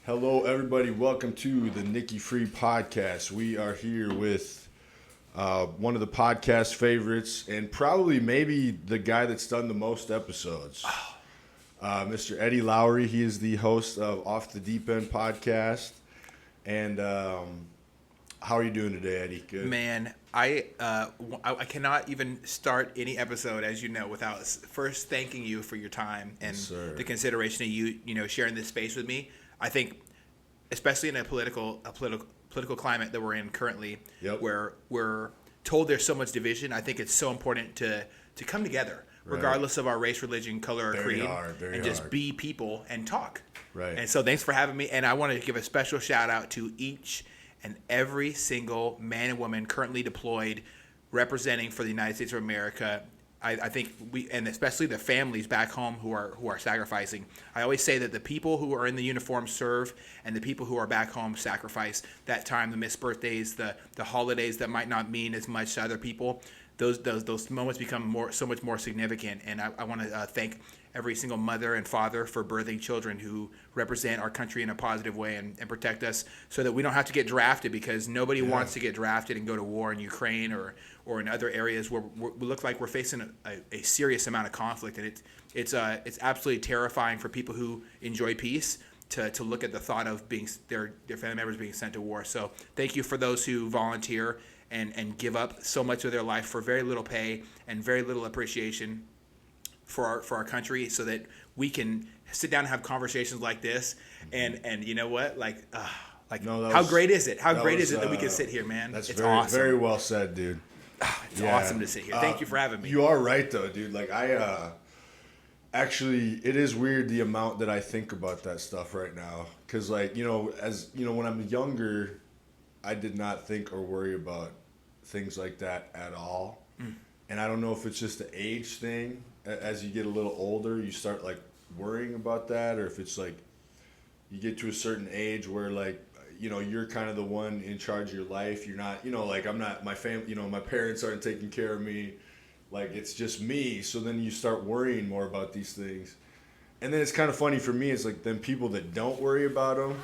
Hello, everybody. Welcome to the Nicky Free Podcast. We are here with one of the podcast favorites and probably maybe the guy that's done the most episodes, Mr. Eddie Lowery. He is the host of Off the Deep End podcast. And how are you doing today, Eddie? Good? Man, I cannot even start any episode, as you know, without first thanking you for your time and the consideration of you sharing this space with me. I think, especially in a political climate that we're in currently, where we're told there's so much division, I think it's so important to come together, regardless of our race, religion, color, or creed, and just be people and talk. Right. And so thanks for having me. And I want to give a special shout out to each and every single man and woman currently deployed representing for the United States of America. I think and especially the families back home who are sacrificing. I always say that the people who are in the uniform serve, and the people who are back home sacrifice that time, the missed birthdays, the holidays that might not mean as much to other people. Those moments become so much more significant. And I want to thank every single mother and father for birthing children who represent our country in a positive way and protect us so that we don't have to get drafted, because nobody wants to get drafted and go to war in Ukraine or in other areas where we look like we're facing a serious amount of conflict. And it's absolutely terrifying for people who enjoy peace to look at the thought of their family members being sent to war. So thank you for those who volunteer and give up so much of their life for very little pay and very little appreciation for our country, so that we can sit down and have conversations like this. And you know what? How great is it? How great is it that we can sit here, man? That's it's very, awesome. very well said, dude. It's awesome to sit here. Thank you for having me. You are right, though, dude. Actually, it is weird the amount that I think about that stuff right now. Because, when I'm younger, I did not think or worry about things like that at all. And I don't know if it's just the age thing. As you get a little older, you start worrying about that, or if it's you get to a certain age where you're kind of the one in charge of your life. You're not, I'm not, my family, my parents aren't taking care of me. It's just me. So then you start worrying more about these things. And then it's kind of funny for me. It's then people that don't worry about them,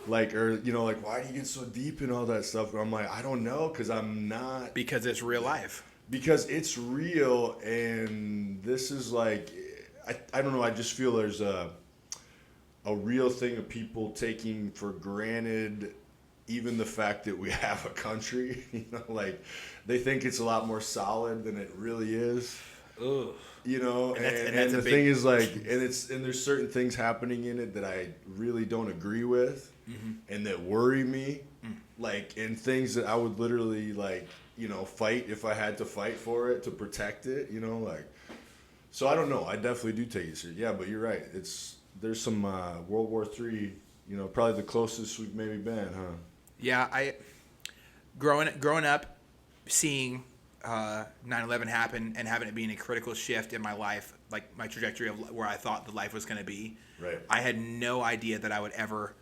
why do you get so deep in all that stuff? And I'm I don't know, because I'm not. Because it's real life. Because it's real, and this is I don't know, I just feel there's a real thing of people taking for granted even the fact that we have a country. They think it's a lot more solid than it really is. Ugh. And the thing is and there's certain things happening in it that I really don't agree with, and that worry me, and things that I would literally fight if I had to fight for it to protect it, So I don't know. I definitely do take it serious. Yeah, but you're right. There's some World War III, probably the closest we've maybe been, huh? Yeah, growing up, seeing 9/11 happen and having it being a critical shift in my life, my trajectory of where I thought the life was going to be. Right. I had no idea that I would ever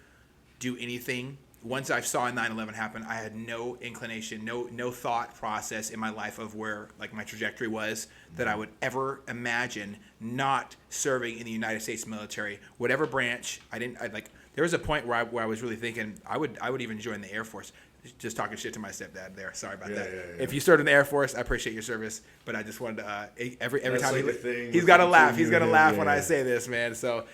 do anything. Once I saw 9/11 happen, I had no inclination, no thought process in my life of where my trajectory was, that I would ever imagine not serving in the United States military, whatever branch. There was a point where I was really thinking I would even join the Air Force. Just talking shit to my stepdad there. Sorry about that. Yeah. If you served in the Air Force, I appreciate your service, but I just wanted to every That's time he's got to laugh. He's you gonna and laugh him, when yeah. I say this, man. So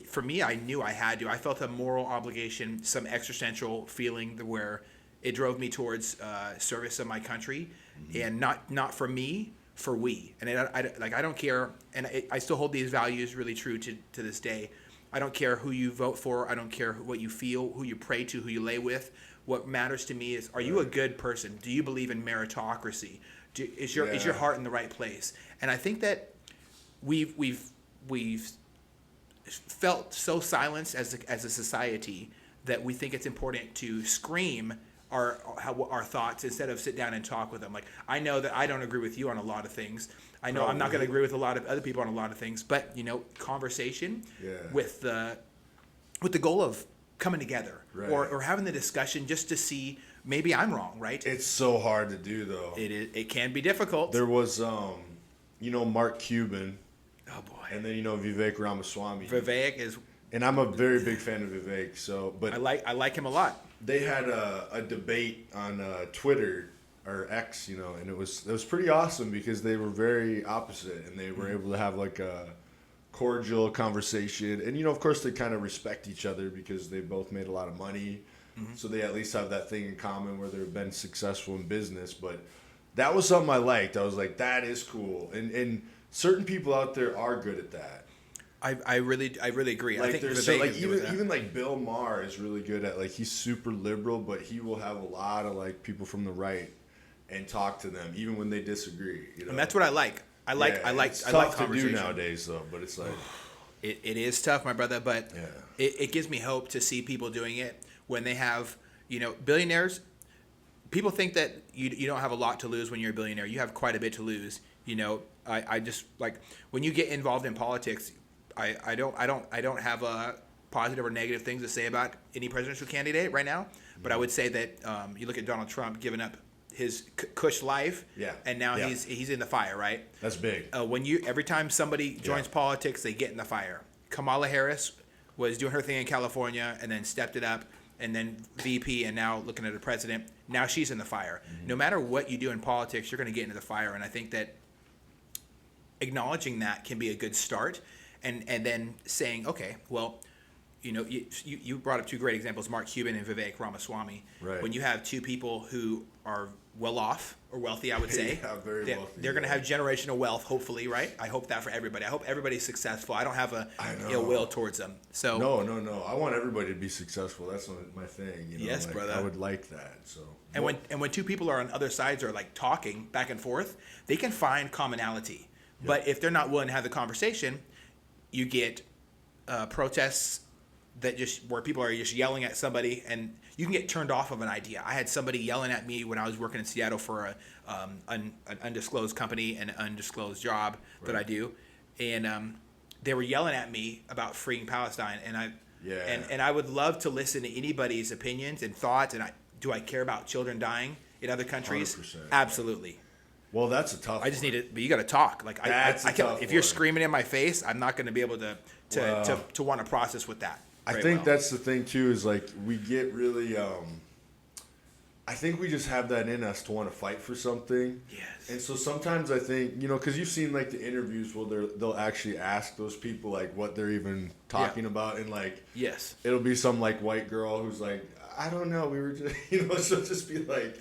for me, I knew I had to. I felt a moral obligation, some existential feeling where it drove me towards service of my country, and not for me, for we. And I don't care, and I still hold these values really true to this day. I don't care who you vote for. I don't care what you feel, who you pray to, who you lay with. What matters to me is, are you a good person? Do you believe in meritocracy? Is your heart in the right place? And I think that we've felt so silenced as a society that we think it's important to scream our thoughts instead of sit down and talk with them. I know that I don't agree with you on a lot of things. I know I'm not going to agree with a lot of other people on a lot of things, but conversation with the goal of coming together, or having the discussion just to see maybe I'm wrong, right? It's so hard to do, though. It can be difficult. There was Mark Cuban. Oh boy. And then Vivek Ramaswamy. Vivek is And I'm a very big fan of Vivek. So, but I like him a lot. they had a debate on Twitter or X, and it was pretty awesome because they were very opposite, and they were able to have like a cordial conversation, and of course they kind of respect each other because they both made a lot of money, so they at least have that thing in common where they've been successful in business. But that was something I liked. I was like, that is cool, and certain people out there are good at that. I really agree. Like I think there's Vivek like is good with that. even like Bill Maher is really good at, like, he's super liberal, but he will have a lot of like people from the right and talk to them even when they disagree. And that's what I like. I like It's I tough like to conversation do nowadays though, but it's like it is tough, my brother, but Yeah. it gives me hope to see people doing it when they have, billionaires. People think that you don't have a lot to lose when you're a billionaire. You have quite a bit to lose. I just, like, when you get involved in politics, I don't have a positive or negative things to say about any presidential candidate right now. But I would say that you look at Donald Trump giving up his cush life, Yeah. and now Yeah. he's in the fire, right? that's big. Every time somebody joins politics, they get in the fire. Kamala Harris was doing her thing in California and then stepped it up, and then VP, and now looking at the president. Now she's in the fire. No matter what you do in politics, you're going to get into the fire, and I think that acknowledging that can be a good start, and then saying, okay, well, you brought up two great examples, Mark Cuban and Vivek Ramaswamy. Right. When you have two people who are well off or wealthy, I would say, Yeah, very wealthy, they're going to have generational wealth, hopefully, right? I hope that for everybody. I hope everybody's successful. I don't have a ill will towards them. So No. I want everybody to be successful. That's my thing. Yes, like, brother. I would like that. So. And when two people are on other sides are like talking back and forth, they can find commonality. Yep. But if they're not willing to have the conversation, you get protests where people are just yelling at somebody, and you can get turned off of an idea. I had somebody yelling at me when I was working in Seattle for an undisclosed company and an undisclosed job that I do, and they were yelling at me about freeing Palestine, and I would love to listen to anybody's opinions and thoughts. And do I care about children dying in other countries? 100%. Absolutely. Well, that's a tough. I just need it, but you got to talk. Like I can't, if you're screaming in my face, I'm not going to be able to want to process with that. I think that's the thing too, is like we get really I think we just have that in us to want to fight for something. Yes. And so sometimes I think, because you've seen like the interviews where they'll actually ask those people like what they're even talking about, and like yes, it'll be some like white girl who's like, I don't know, we were just she'll just be like,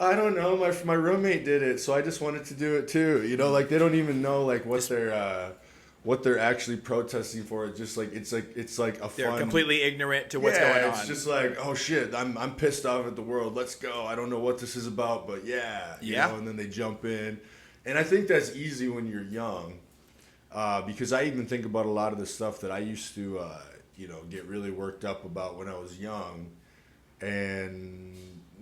I don't know, my roommate did it, so I just wanted to do it too. Like they don't even know like what they're actually protesting for. It's just like it's like a they're fun, completely ignorant to what's going on. It's just like, oh shit, I'm pissed off at the world. Let's go. I don't know what this is about, but and then they jump in, and I think that's easy when you're young, because I even think about a lot of the stuff that I used to get really worked up about when I was young, and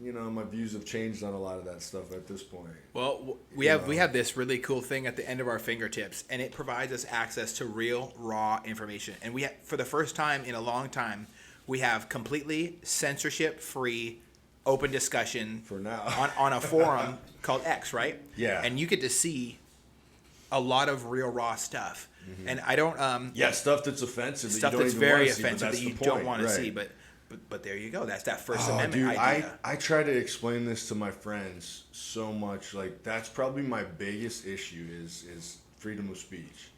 my views have changed on a lot of that stuff at this point. Well, we have this really cool thing at the end of our fingertips, and it provides us access to real, raw information. And we for the first time in a long time, we have completely censorship-free, open discussion for now on a forum called X, right? Yeah. And you get to see a lot of real, raw stuff. Mm-hmm. And I don't stuff that's offensive, stuff that's very offensive that you don't want to see, But there you go. That's that First Amendment idea. I try to explain this to my friends so much. Like, that's probably my biggest issue is freedom of speech.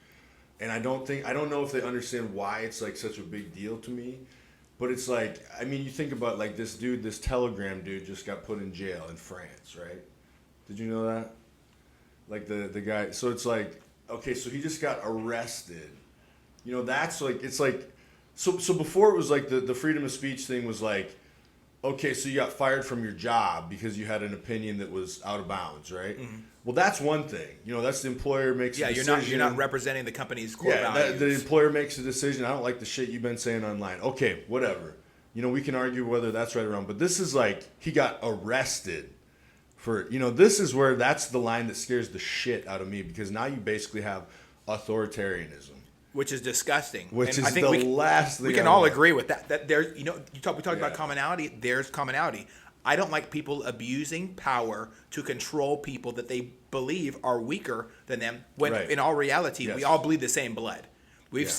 And I don't know if they understand why it's like such a big deal to me. But it's like, I mean, you think about like this Telegram dude just got put in jail in France, right? Did you know that? Like the guy. So it's like, okay, so he just got arrested. That's like, it's like, So before it was like the freedom of speech thing was like, okay, so you got fired from your job because you had an opinion that was out of bounds, right? Mm-hmm. Well, that's one thing. That's the employer makes a decision. You're not representing the company's core values. The employer makes a decision. I don't like the shit you've been saying online. Okay, whatever. We can argue whether that's right or wrong, but this is like he got arrested for, this is where that's the line that scares the shit out of me, because now you basically have authoritarianism. Which is disgusting. Which is the last thing we can all agree with that. That there, we talk about commonality. There's commonality. I don't like people abusing power to control people that they believe are weaker than them. When in all reality, we all bleed the same blood. We've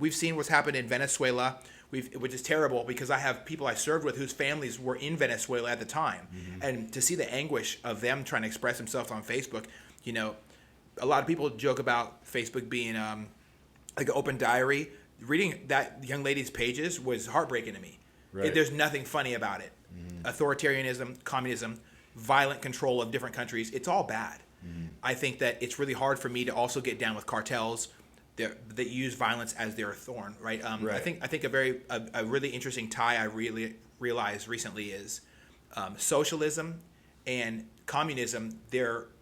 we've seen what's happened in Venezuela, which is terrible because I have people I served with whose families were in Venezuela at the time. And to see the anguish of them trying to express themselves on Facebook, you know, a lot of people joke about Facebook being like an open diary. Reading that young lady's pages was heartbreaking to me. Right. There's nothing funny about it. Authoritarianism, communism, violent control of different countries, it's all bad. I think that it's really hard for me to also get down with cartels that use violence as their thorn, right? Right. I think a really interesting tie I really realized recently is socialism and communism.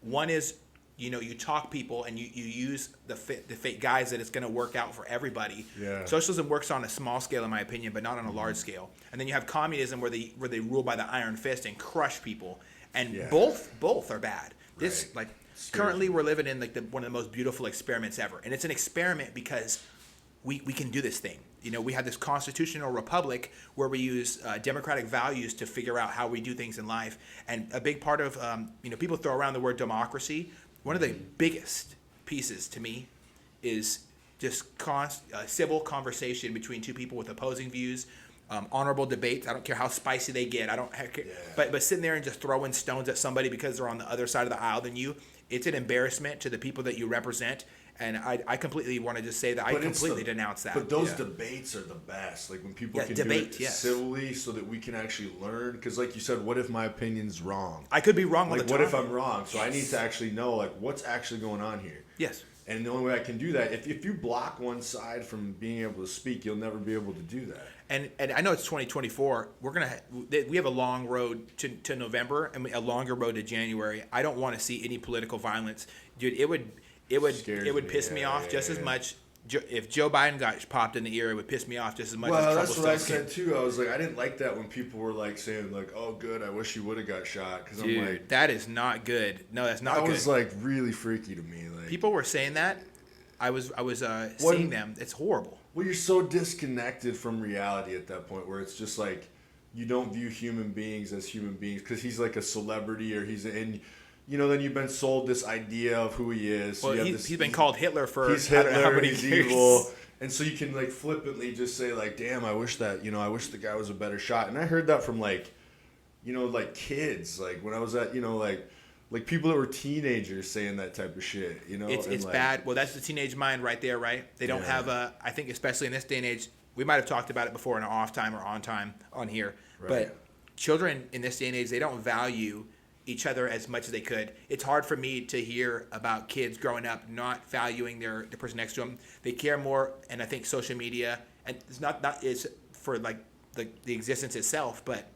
One is, you know, you talk people and you use the fake guys that it's going to work out for everybody. Yeah. Socialism works on a small scale, in my opinion, but not on a large scale. And then you have communism where they rule by the iron fist and crush people. And both are bad. This Right. currently we're living in like one of the most beautiful experiments ever, and it's an experiment because we can do this thing. You know, we have this constitutional republic where we use democratic values to figure out how we do things in life. And a big part of you know, people throw around the word democracy. One of the biggest pieces to me is just civil conversation between two people with opposing views. Honorable debates. I don't care how spicy they get. I don't care. But sitting there and just throwing stones at somebody because they're on the other side of the aisle than you, it's an embarrassment to the people that you represent. And I completely want to just say that I completely denounce that. But those debates are the best. Like when people can debate, do it civilly so that we can actually learn. Because like you said, what if my opinion's wrong? I could be wrong all the time. What if I'm wrong? So I need to actually know like what's actually going on here. Yes. And the only way I can do that, if you block one side from being able to speak, you'll never be able to do that. And I know it's 2024. We have a long road to November and a longer road to January. I don't want to see any political violence, dude. It would piss me off just as much. If Joe Biden got popped in the ear, it would piss me off just as much. Well, as that's what I said too. I was like, I didn't like that when people were like saying like, "Oh, good, I wish you would have got shot." Because I'm like, that is not good. No, that's not good. That was like really freaky to me. Like people were saying that. I was seeing them. It's horrible. Well, you're so disconnected from reality at that point where it's just like you don't view human beings as human beings because he's like a celebrity or he's in. You know, then you've been sold this idea of who he is. Well, he's been called Hitler for he's Hitler, I don't know how many he's years. evil. And so you can like flippantly just say like, damn, I wish the guy was a better shot. And I heard that from like, you know, like kids, like when I was at, you know, like people that were teenagers saying that type of shit, you know. It's like, bad. Well, that's the teenage mind right there, right? They don't have I think especially in this day and age, we might have talked about it before in an off time or on time on here, but children in this day and age, they don't value each other as much as they could. It's hard for me to hear about kids growing up not valuing the person next to them. They care more, and I think social media, and it's not is for like the existence itself, but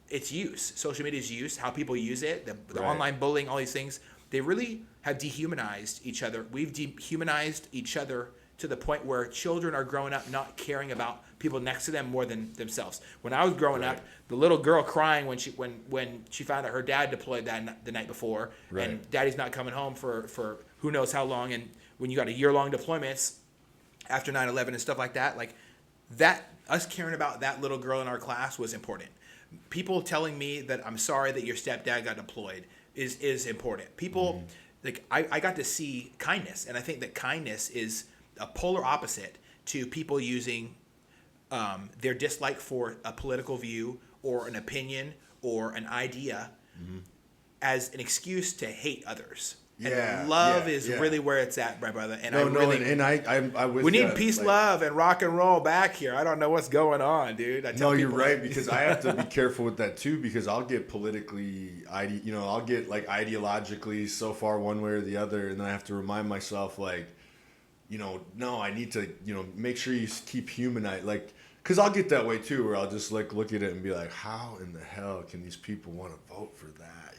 its use. Social media's use, how people use it, the online bullying, all these things, they really have dehumanized each other. We've dehumanized each other to the point where children are growing up not caring about people next to them more than themselves. When I was growing up, the little girl crying when she found out her dad deployed the night before, and daddy's not coming home for who knows how long, and when you got a year-long deployments after 9/11 and stuff like that, like that, us caring about that little girl in our class was important. People telling me that I'm sorry that your stepdad got deployed is important. People, like I got to see kindness, and I think that kindness is a polar opposite to people using their dislike for a political view or an opinion or an idea as an excuse to hate others. And love is really where it's at, my brother. And I wish we need peace, love, and rock and roll back here. I don't know what's going on, dude. You're right, because I have to be careful with that too, because I'll get politically, I'll get like ideologically so far one way or the other, and then I have to remind myself like, no, I need to, make sure you keep humanized, like. Because I'll get that way too, where I'll just like look at it and be like, how in the hell can these people want to vote for that?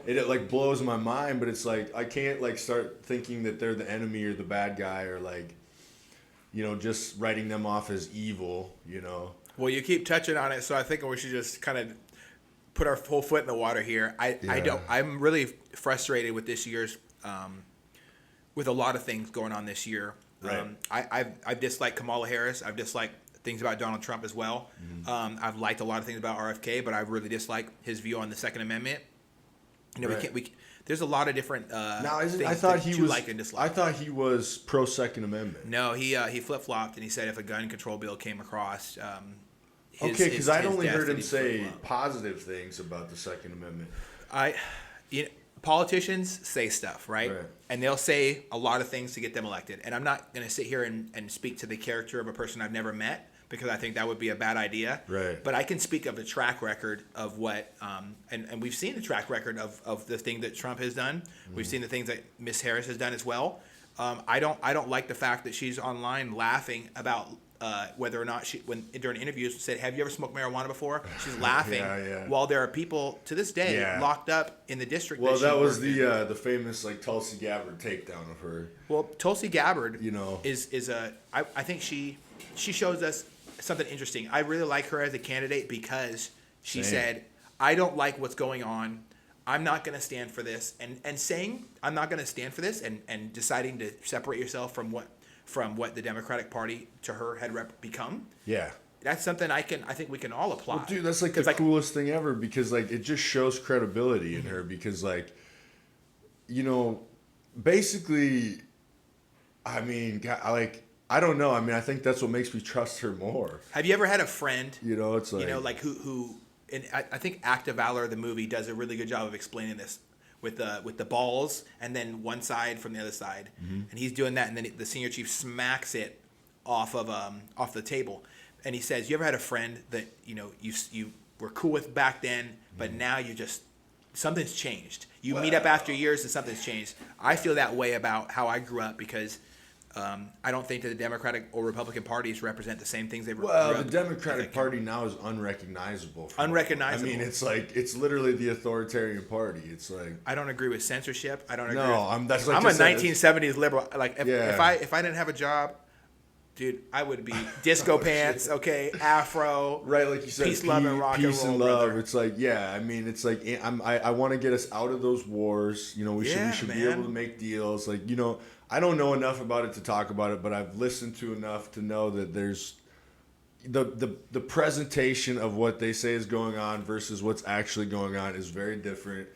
It like blows my mind, but it's like I can't like start thinking that they're the enemy or the bad guy or like, just writing them off as evil, Well, you keep touching on it, so I think we should just kind of put our full foot in the water here. I'm really frustrated with this year's, with a lot of things going on this year. Right. I've disliked Kamala Harris. I've disliked things about Donald Trump as well. I've liked a lot of things about RFK, but I really dislike his view on the Second Amendment. There's a lot of different Now, things I thought that he you was. like and dislike. I thought he was pro Second Amendment. No, he flip flopped and he said if a gun control bill came across, Okay, because I'd only heard him destiny say flip-flop. positive things about the Second Amendment. You know, politicians say stuff, right? Right. And they'll say a lot of things to get them elected. And I'm not going to sit here and speak to the character of a person I've never met because I think that would be a bad idea. Right. But I can speak of the track record of what, and we've seen the track record of the thing that Trump has done. We've seen the things that Miss Harris has done as well. I don't like the fact that she's online laughing about whether or not during interviews said, "Have you ever smoked marijuana before?" She's laughing Yeah. while there are people to this day locked up in the district. Well, that was worked in. the famous like Tulsi Gabbard takedown of her. Well, Tulsi Gabbard, You know. I think she shows us something interesting. I really like her as a candidate because she Same. said, "I don't like what's going on. I'm not going to stand for this." And saying I'm not going to stand for this and deciding to separate yourself from what the Democratic Party to her had become. Yeah. That's something I think we can all apply. Well, dude, that's like the coolest thing ever because like it just shows credibility in her because like, you know, basically, I mean, I don't know. I mean, I think that's what makes me trust her more. Have you ever had a friend? You know, it's like who and I think Act of Valor, the movie, does a really good job of explaining this with the balls and then one side from the other side, and he's doing that, and then the senior chief smacks it off the table, and he says, "You ever had a friend that you were cool with back then, but now you just something's changed. You meet up after years and something's changed." I feel that way about how I grew up because. I don't think that the Democratic or Republican parties represent the same things they the Democratic Party now is unrecognizable. Unrecognizable. I mean, it's literally the authoritarian party. It's like I don't agree with censorship. I don't agree. No, I'm like a I said, 1970s liberal. Like if I didn't have a job, dude, I would be disco pants, okay, afro, right, like you said, peace, love, and rock peace and and roll. love. Brother. It's like I mean, it's like I want to get us out of those wars. You know, we should be able to make deals. Like I don't know enough about it to talk about it, but I've listened to enough to know that there's the presentation of what they say is going on versus what's actually going on is very different.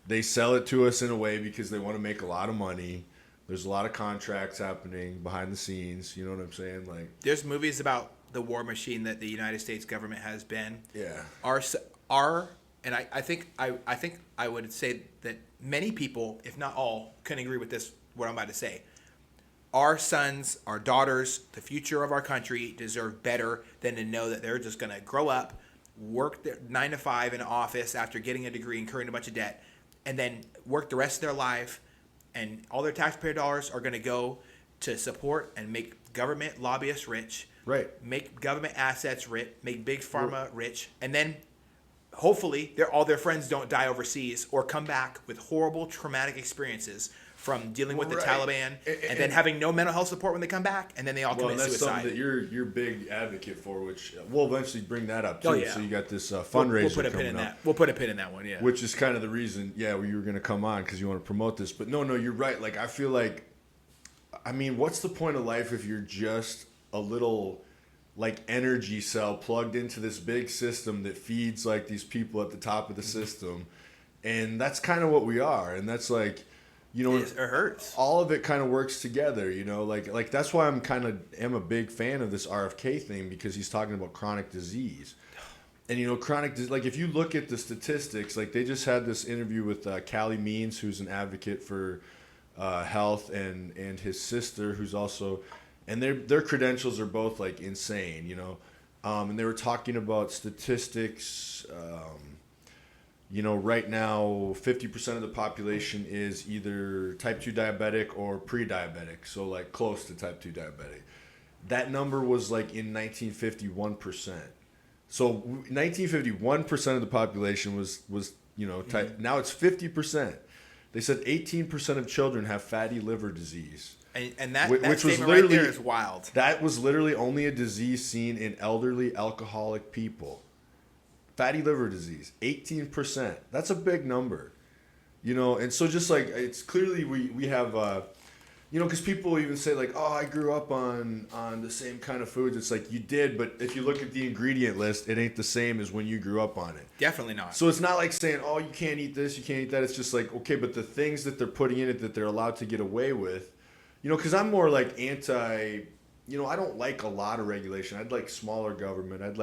They sell it to us in a way because they want to make a lot of money. There's a lot of contracts happening behind the scenes. You know what I'm saying? Like there's movies about the war machine that the United States government has been. Yeah. And I think I would say that many people, if not all, can agree with this. What I'm about to say. Our sons, our daughters, the future of our country deserve better than to know that they're just going to grow up, work their 9 to 5 in an office after getting a degree, incurring a bunch of debt, and then work the rest of their life, and all their taxpayer dollars are going to go to support and make government lobbyists rich, right? Make government assets rich, make big pharma rich, and then hopefully all their friends don't die overseas or come back with horrible traumatic experiences from dealing with the Taliban and then having no mental health support when they come back, and then they all commit that's suicide. Something that you're big advocate for, which we'll eventually bring that up too. Oh, yeah. So you got this fundraiser we'll put a pin in coming that. up. We'll put a pin in that one, yeah. Which is kind of the reason, where you were going to come on because you want to promote this. But no, you're right. Like I feel like, I mean, what's the point of life if you're just a little like energy cell plugged into this big system that feeds like these people at the top of the system, and that's kind of what we are, and that's like. It hurts. All of it kind of works together, like that's why am a big fan of this RFK thing because he's talking about chronic disease. And chronic disease, like if you look at the statistics, like they just had this interview with Callie Means, who's an advocate for health, and his sister, who's also, and their credentials are both like insane, and they were talking about statistics. Right now, 50% of the population is either type 2 diabetic or pre-diabetic, so like close to type 2 diabetic. That number was like in 1950, 1%. So 1950, 1% of the population was type. Now it's 50%. They said 18% of children have fatty liver disease. And that which statement was literally, right there is wild. That was literally only a disease seen in elderly alcoholic people. Fatty liver disease, 18%. That's a big number, and so just like it's clearly we have you know, because people even say like, oh, I grew up on the same kind of foods. It's like you did, but if you look at the ingredient list, it ain't the same as when you grew up on it. Definitely not. So it's not like saying, oh, you can't eat this, you can't eat that. It's just like, okay, but the things that they're putting in it that they're allowed to get away with, you know, because I'm more like anti, you know, I don't like a lot of regulation. I'd like smaller government.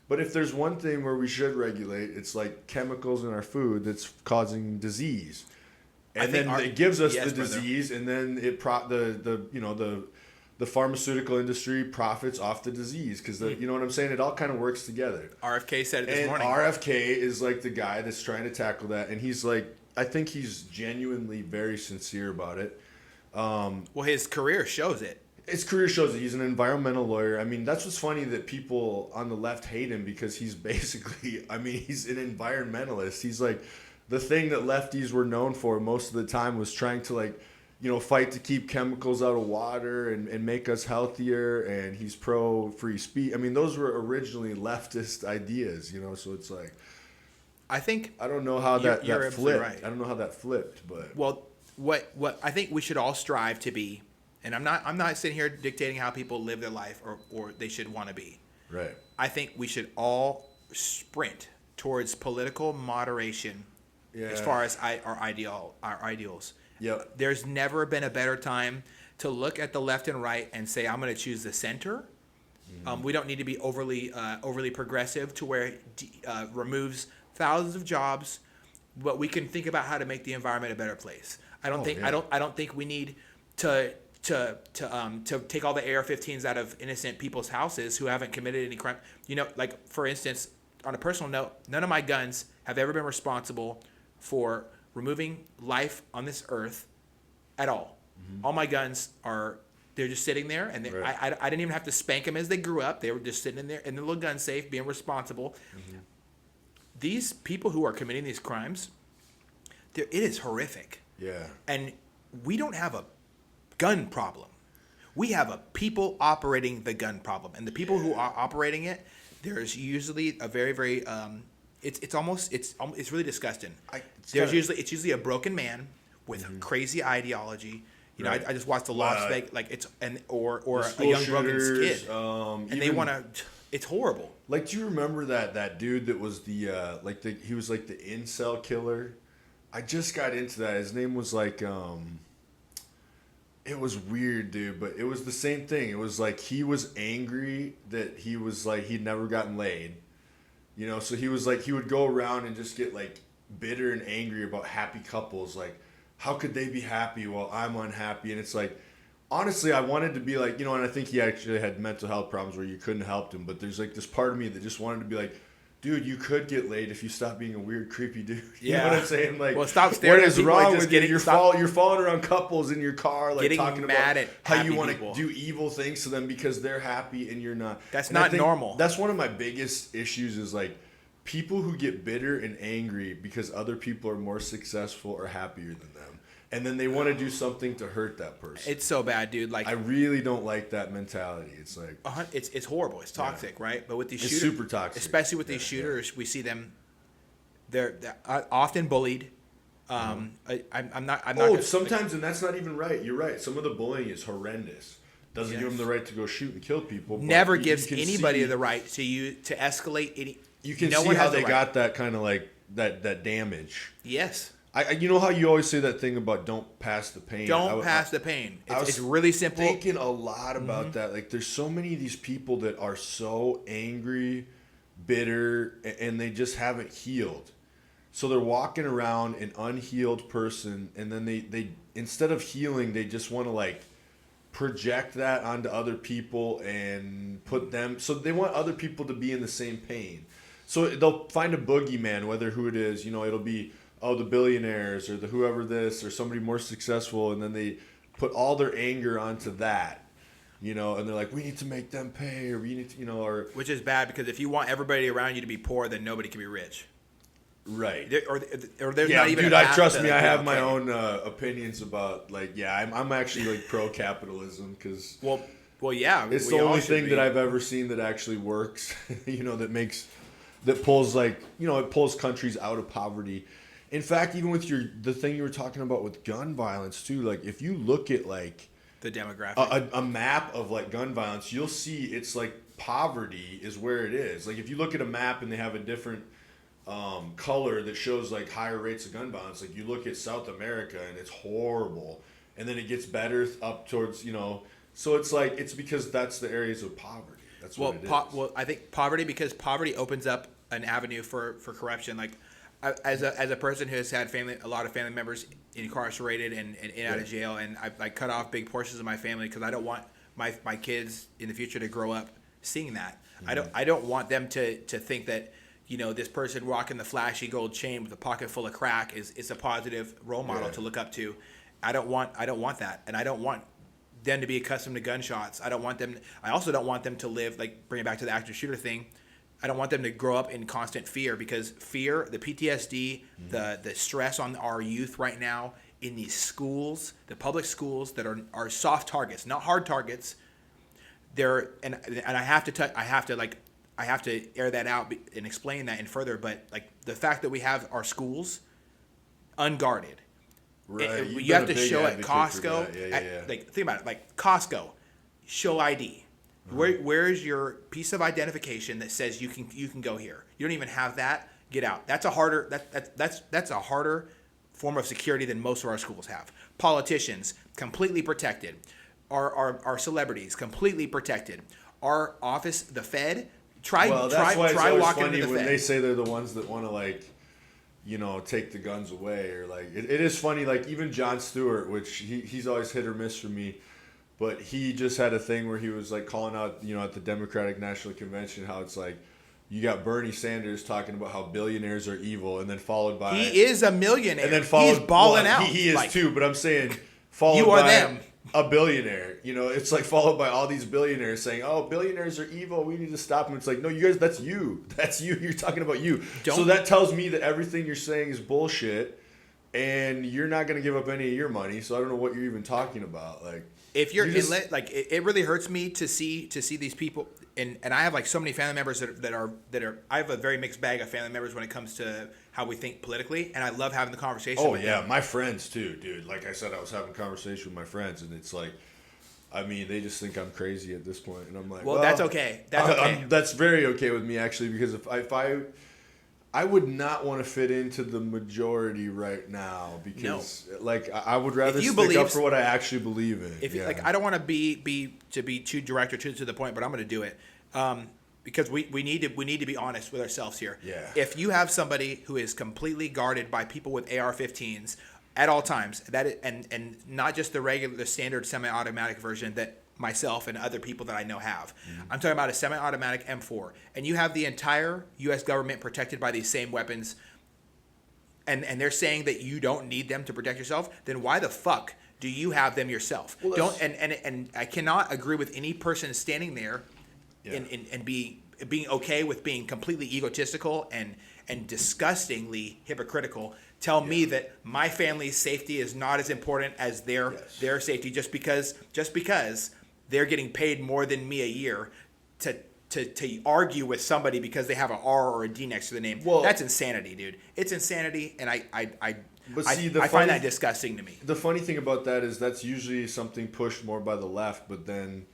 But if there's one thing where we should regulate, it's like chemicals in our food that's causing disease. And then it gives us the disease, and then the pharmaceutical industry profits off the disease because you know what I'm saying. It all kind of works together. RFK said it this morning. RFK is like the guy that's trying to tackle that, and he's like, I think he's genuinely very sincere about it. Well, his career shows it. His career shows it. He's an environmental lawyer. I mean, that's what's funny that people on the left hate him because he's basically, I mean, he's an environmentalist. He's like. The thing that lefties were known for most of the time was trying to like, you know, fight to keep chemicals out of water and make us healthier. And he's pro free speech. I mean, those were originally leftist ideas, you know. So it's like, I don't know how that flipped. Right. I don't know how that flipped, but well, what I think we should all strive to be, and I'm not sitting here dictating how people live their life or they should want to be. Right. I think we should all sprint towards political moderation. Yeah. As far as our ideals. Yep. There's never been a better time to look at the left and right and say, I'm going to choose the center. Mm-hmm. We don't need to be overly progressive to where it removes thousands of jobs, but we can think about how to make the environment a better place. I don't think we need to take all the AR-15s out of innocent people's houses who haven't committed any crime. You know, like for instance, on a personal note, none of my guns have ever been responsible for removing life on this earth at all. Mm-hmm. All my guns they're just sitting there, and right. I didn't even have to spank them as they grew up. They were just sitting in there in the little gun safe, being responsible. Mm-hmm. These people who are committing these crimes, it is horrific. Yeah. And we don't have a gun problem. We have a people operating the gun problem, and the people who are operating it, there's usually a very, very it's really disgusting. It's usually a broken man with mm-hmm. crazy ideology. You know, I just watched the Las Vegas or a young broken kid, and they want to. It's horrible. Like, do you remember that dude that was he was like the incel killer? I just got into that. His name was like it was weird, dude, but it was the same thing. It was like he was angry that he was like he'd never gotten laid. You know, so he was like, he would go around and just get like bitter and angry about happy couples. Like, how could they be happy while I'm unhappy? And it's like, honestly, I wanted to be like, you know, and I think he actually had mental health problems where you couldn't help him. But there's like this part of me that just wanted to be like, dude, you could get laid if you stop being a weird, creepy dude. You know what I'm saying? Like, well, stop staring at people. What is wrong with you? You're falling around couples in your car, like talking mad about how you want to do evil things to them because they're happy and you're not. That's not normal. That's one of my biggest issues is like people who get bitter and angry because other people are more successful or happier than them. And then they want to do something to hurt that person. It's so bad, dude. Like, I really don't like that mentality. It's like it's horrible. It's toxic, right? But with these shooters, super toxic. Especially with these shooters, we see them. They're often bullied. I'm not. Sometimes, and that's not even right. You're right. Some of the bullying is horrendous. Doesn't give them the right to go shoot and kill people. Never gives anybody the right to escalate any. You can see how they got that kind of like that damage. Yes. You know how you always say that thing about don't pass the pain? Don't pass the pain. It's really simple. Thinking a lot about that. Like, there's so many of these people that are so angry, bitter, and they just haven't healed. So they're walking around an unhealed person, and then they instead of healing, they just want to like project that onto other people and put them. So they want other people to be in the same pain. So they'll find a boogeyman, whether who it is. You know, it'll be the billionaires or the whoever this or somebody more successful, and then they put all their anger onto that, you know, and they're like, we need to make them pay, or we need to, you know, or which is bad because if you want everybody around you to be poor, then nobody can be rich. Right. Or there's not even. Dude, I trust me. I have my own opinions about like I'm actually like pro capitalism because well yeah, it's the only thing that I've ever seen that actually works. You know, that pulls like, you know, it pulls countries out of poverty. In fact, even with the thing you were talking about with gun violence too, like if you look at like The demographic. a map of like gun violence, you'll see it's like poverty is where it is. Like if you look at a map and they have a different color that shows like higher rates of gun violence, like you look at South America and it's horrible, and then it gets better up towards So it's like it's because that's the areas of poverty. That's what it is. Well, I think poverty, because poverty opens up an avenue for corruption. Like as a person who has had a lot of family members incarcerated and in and out of jail, and I cut off big portions of my family because I don't want my kids in the future to grow up seeing that. Mm-hmm. I don't want them to think that this person rocking the flashy gold chain with a pocket full of crack is a positive role model to look up to. I don't want that, and I don't want them to be accustomed to gunshots. I also don't want them to live, like, bring it back to the active shooter thing. I don't want them to grow up in constant fear, because fear, the PTSD, the stress on our youth right now in these schools, the public schools that are soft targets, not hard targets. And I have to air that out and explain that and further. But like the fact that we have our schools unguarded. Right. You have to show at Costco. Like, think about it. Like Costco, show ID. Where's your piece of identification that says you can go here? You don't even have that. Get out. That's a harder form of security than most of our schools have. Politicians, completely protected. Our celebrities, completely protected. Our office, the Fed. Try walking into the Fed. When they say they're the ones that want to take the guns away, or like it is funny. Like even Jon Stewart, which he's always hit or miss for me, but he just had a thing where he was like calling out, at the Democratic National Convention, how it's like you got Bernie Sanders talking about how billionaires are evil, and then followed by he is a millionaire, and then he's balling out. He is too, but I'm saying followed by them. A billionaire, it's like followed by all these billionaires saying, "Oh, billionaires are evil. We need to stop them." It's like, no, you guys, that's you. You're talking about you. So that tells me that everything you're saying is bullshit, and you're not going to give up any of your money. So I don't know what you're even talking about. Like, if it really hurts me to see these people, and I have like so many family members that are. I have a very mixed bag of family members when it comes to how we think politically, and I love having the conversation with them. My friends too, dude. Like I said, I was having a conversation with my friends, and it's like, I mean, they just think I'm crazy at this point, and I'm like, well, that's okay. That's very okay with me, actually, because if I would not want to fit into the majority right now, because I would rather stick up for what I actually believe in. I don't want to be too direct or too to the point, but I'm going to do it. Because we need to be honest with ourselves here. Yeah. If you have somebody who is completely guarded by people with AR-15s at all times, and not just the standard semi-automatic version that myself and other people that I know have. Mm-hmm. I'm talking about a semi-automatic M4, and you have the entire U.S. government protected by these same weapons, and they're saying that you don't need them to protect yourself. Then why the fuck do you have them yourself? Well, and I cannot agree with any person standing there. Yeah. And being okay with being completely egotistical and disgustingly hypocritical. Tell me that my family's safety is not as important as their safety just because they're getting paid more than me a year to argue with somebody because they have an R or a D next to the name. Well, that's insanity, dude. It's insanity, and I find that disgusting to me. The funny thing about that is that's usually something pushed more by the left, but then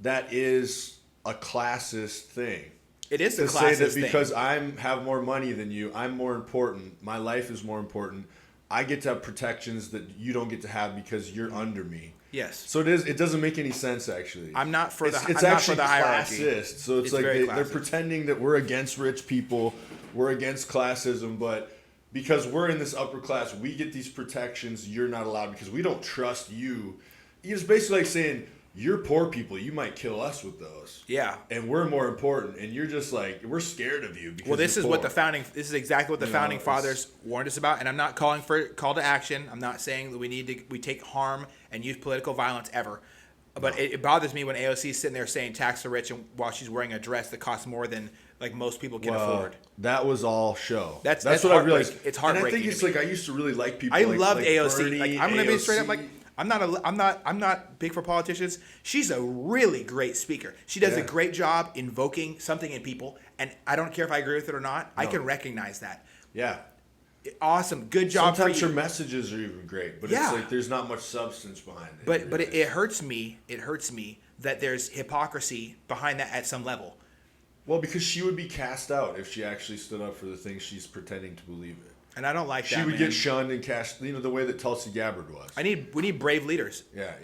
that is a classist thing. It is a classist thing. To say that thing. Because I have more money than you, I'm more important, my life is more important, I get to have protections that you don't get to have because you're under me. Yes. So it doesn't make any sense, actually. I'm not for the It's I'm actually not for the hierarchy. Classist. So it's like they're pretending that we're against rich people, we're against classism, but because we're in this upper class, we get these protections you're not allowed because we don't trust you. It's basically like saying, you're poor people, you might kill us with those. Yeah. And we're more important, and you're just like, we're scared of you because this is exactly what the founding fathers warned us about, and I'm not calling for call to action. I'm not saying that we take harm and use political violence ever. But it bothers me when AOC is sitting there saying tax the rich and while she's wearing a dress that costs more than like most people can afford. That was all show. That's what I realized. It's heartbreaking. And I think it's like I used to really like people. I loved AOC. Bernie, like I'm gonna be straight up. Like I'm not big for politicians. She's a really great speaker. She does a great job invoking something in people, and I don't care if I agree with it or not. I can recognize that. Yeah. awesome, good job. Sometimes for her you. messages are even great, but Yeah. it's like there's not much substance behind it. But it hurts me. It hurts me that there's hypocrisy behind that at some level. Well, because she would be cast out if she actually stood up for the things she's pretending to believe in. And I don't like that. She would get shunned and cast, the way that Tulsi Gabbard was. We need brave leaders. Yeah.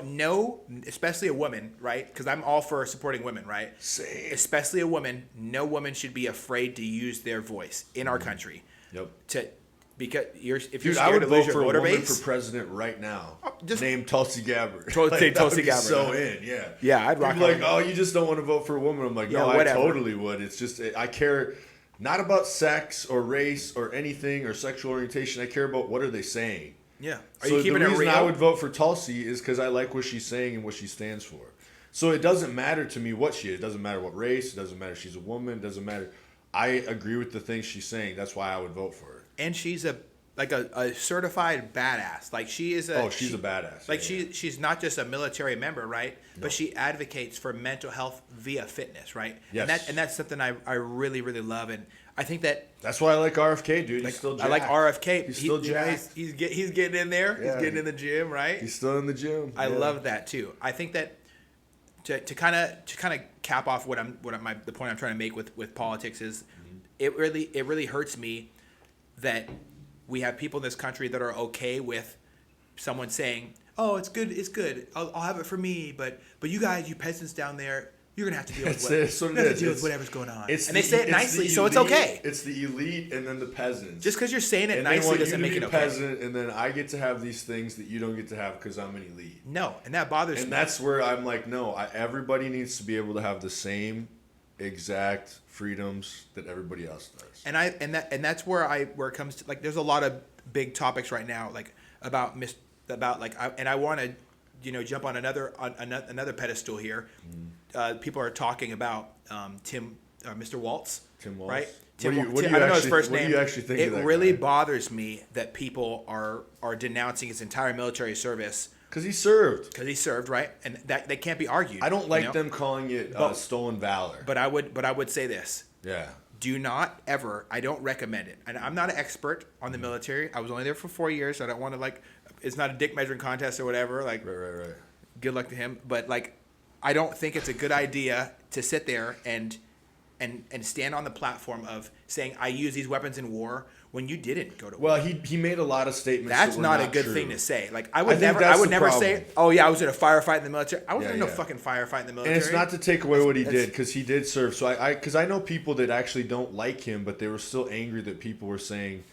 No, especially a woman, right? Because I'm all for supporting women, right? Same. Especially a woman. No woman should be afraid to use their voice in our country. Yep. Because if Dude, you're I scared would to vote lose your for a voter woman base, for president right now. Just named Tulsi Gabbard. Tulsi Gabbard. So in, yeah. Yeah, I'd rock. People like, oh, you just don't want to vote for a woman. I'm like, no, I totally would. It's just I care not about sex or race or anything or sexual orientation. I care about what are they saying. Yeah. Are you keeping it real? The reason I would vote for Tulsi is because I like what she's saying and what she stands for. So it doesn't matter to me what she is. It doesn't matter what race. It doesn't matter if she's a woman. It doesn't matter. I agree with the things she's saying. That's why I would vote for her. And she's a certified badass. Like she's a badass. Like she's not just a military member, right? No. But she advocates for mental health via fitness, right? Yes. And that's something I really, really love. And I think that's why I like RFK, dude. He's still jacked. I like RFK. He's still jacked. He's getting in there. Yeah. He's getting in the gym, right? He's still in the gym. I love that too. I think that to kind of cap off the point I'm trying to make with politics is it really hurts me that we have people in this country that are okay with someone saying, "Oh, it's good. I'll have it for me." But you guys, you peasants down there, you're gonna have to deal with whatever's going on. And they say it nicely, so it's okay. It's the elite and then the peasants. Just because you're saying it nicely doesn't make it okay. Peasant, and then I get to have these things that you don't get to have because I'm an elite. No, and that bothers me. And that's where I'm like, no, everybody needs to be able to have the same exact freedoms that everybody else does. And that's where it comes to, like, there's a lot of big topics right now, like I want to jump on another pedestal here. People are talking about Mr. Waltz. Tim Waltz, right? I don't know his first name. What do you actually think of that really guy? bothers me that people are denouncing his entire military service. Because he served. Right? And that can't be argued. I don't like them calling it stolen valor. But I would say this. Yeah. Do not ever, I don't recommend it. And I'm not an expert on the military. I was only there for 4 years. So I don't want to, it's not a dick measuring contest or whatever. Like, right. Good luck to him. But, I don't think it's a good idea to sit there and stand on the platform of saying, I use these weapons in war when you didn't go to war. Well, he made a lot of statements. That's that not were a good true. thing to say. I would never say, oh yeah, I was in a firefight in the military. I wasn't in no fucking firefight in the military. And it's not to take away what he did, because he did serve. So I know people that actually don't like him, but they were still angry that people were saying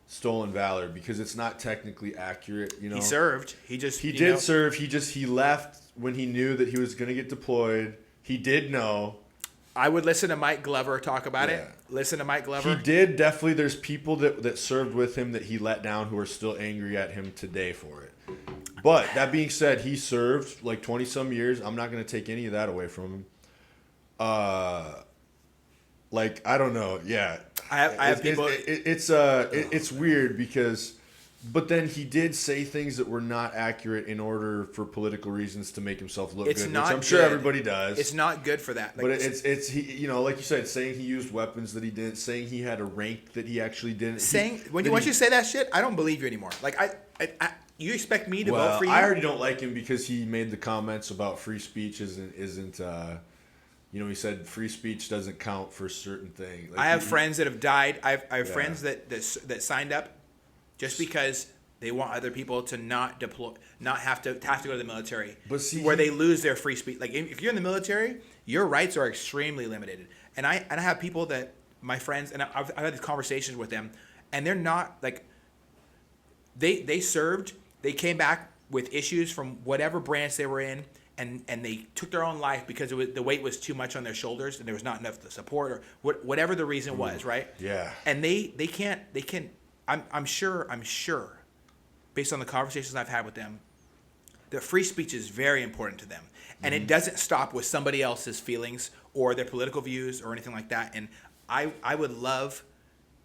stolen valor because it's not technically accurate. He served. He did serve. He left when he knew that he was going to get deployed. He did know. I would listen to Mike Glover talk about it. Listen to Mike Glover. He did, definitely. There's people that served with him that he let down who are still angry at him today for it. But that being said, he served 20-some years. I'm not going to take any of that away from him. I don't know. Yeah. I have people. It's weird because... But then he did say things that were not accurate in order for political reasons to make himself look good, which I'm sure everybody does. It's not good for that. But it's he, like you said, saying he used weapons that he didn't, saying he had a rank that he actually didn't. Once you say that shit, I don't believe you anymore. You expect me to vote for you? I already don't like him because he made the comments about free speech isn't. He said free speech doesn't count for certain things. I have friends that have died. I have friends that signed up just because they want other people to not have to go to the military, where they lose their free speech. If you're in the military, your rights are extremely limited. And I have people that my friends, and I've had these conversations with them, and they're not they served, they came back with issues from whatever branch they were in, and they took their own life because the weight was too much on their shoulders and there was not enough support or whatever the reason was, right? Yeah. And they can't. I'm sure, based on the conversations I've had with them, that free speech is very important to them. And it doesn't stop with somebody else's feelings or their political views or anything like that. And I would love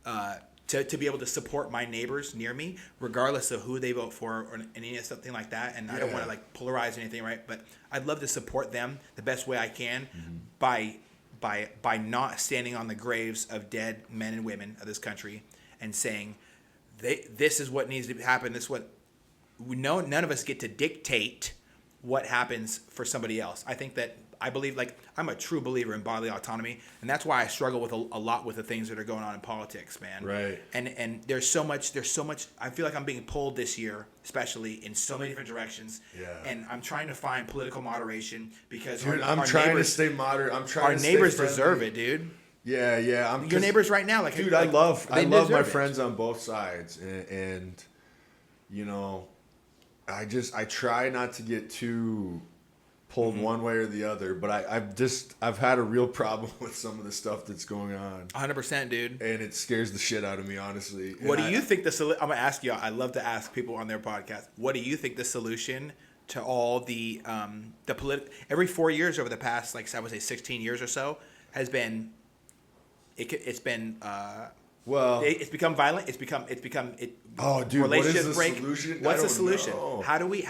to be able to support my neighbors near me, regardless of who they vote for or something like that. And I don't want to polarize anything, right? But I'd love to support them the best way I can by not standing on the graves of dead men and women of this country and saying, this is what needs to happen. This is what none of us get to dictate what happens for somebody else. I believe, like, I'm a true believer in bodily autonomy, and that's why I struggle with a lot with the things that are going on in politics, man. Right. And there's so much. I feel like I'm being pulled this year, especially in so many different directions. Yeah. And I'm trying to find political moderation because Dude, our trying neighbors, to stay moderate. our neighbors deserve it, dude. Yeah. Your neighbors right now, like, dude, like, I love my it. friends on both sides, and you know, I try not to get too pulled one way or the other, but I've had a real problem with some of the stuff that's going on. 100%, dude. And it scares the shit out of me, honestly. What do you think I'm gonna ask you? I love to ask people on their podcast. What do you think the solution to all the every 4 years over the past, like, I would say 16 years or so has been? It's become violent. Oh, dude, what is the break. solution? What's the I don't solution? know. How do we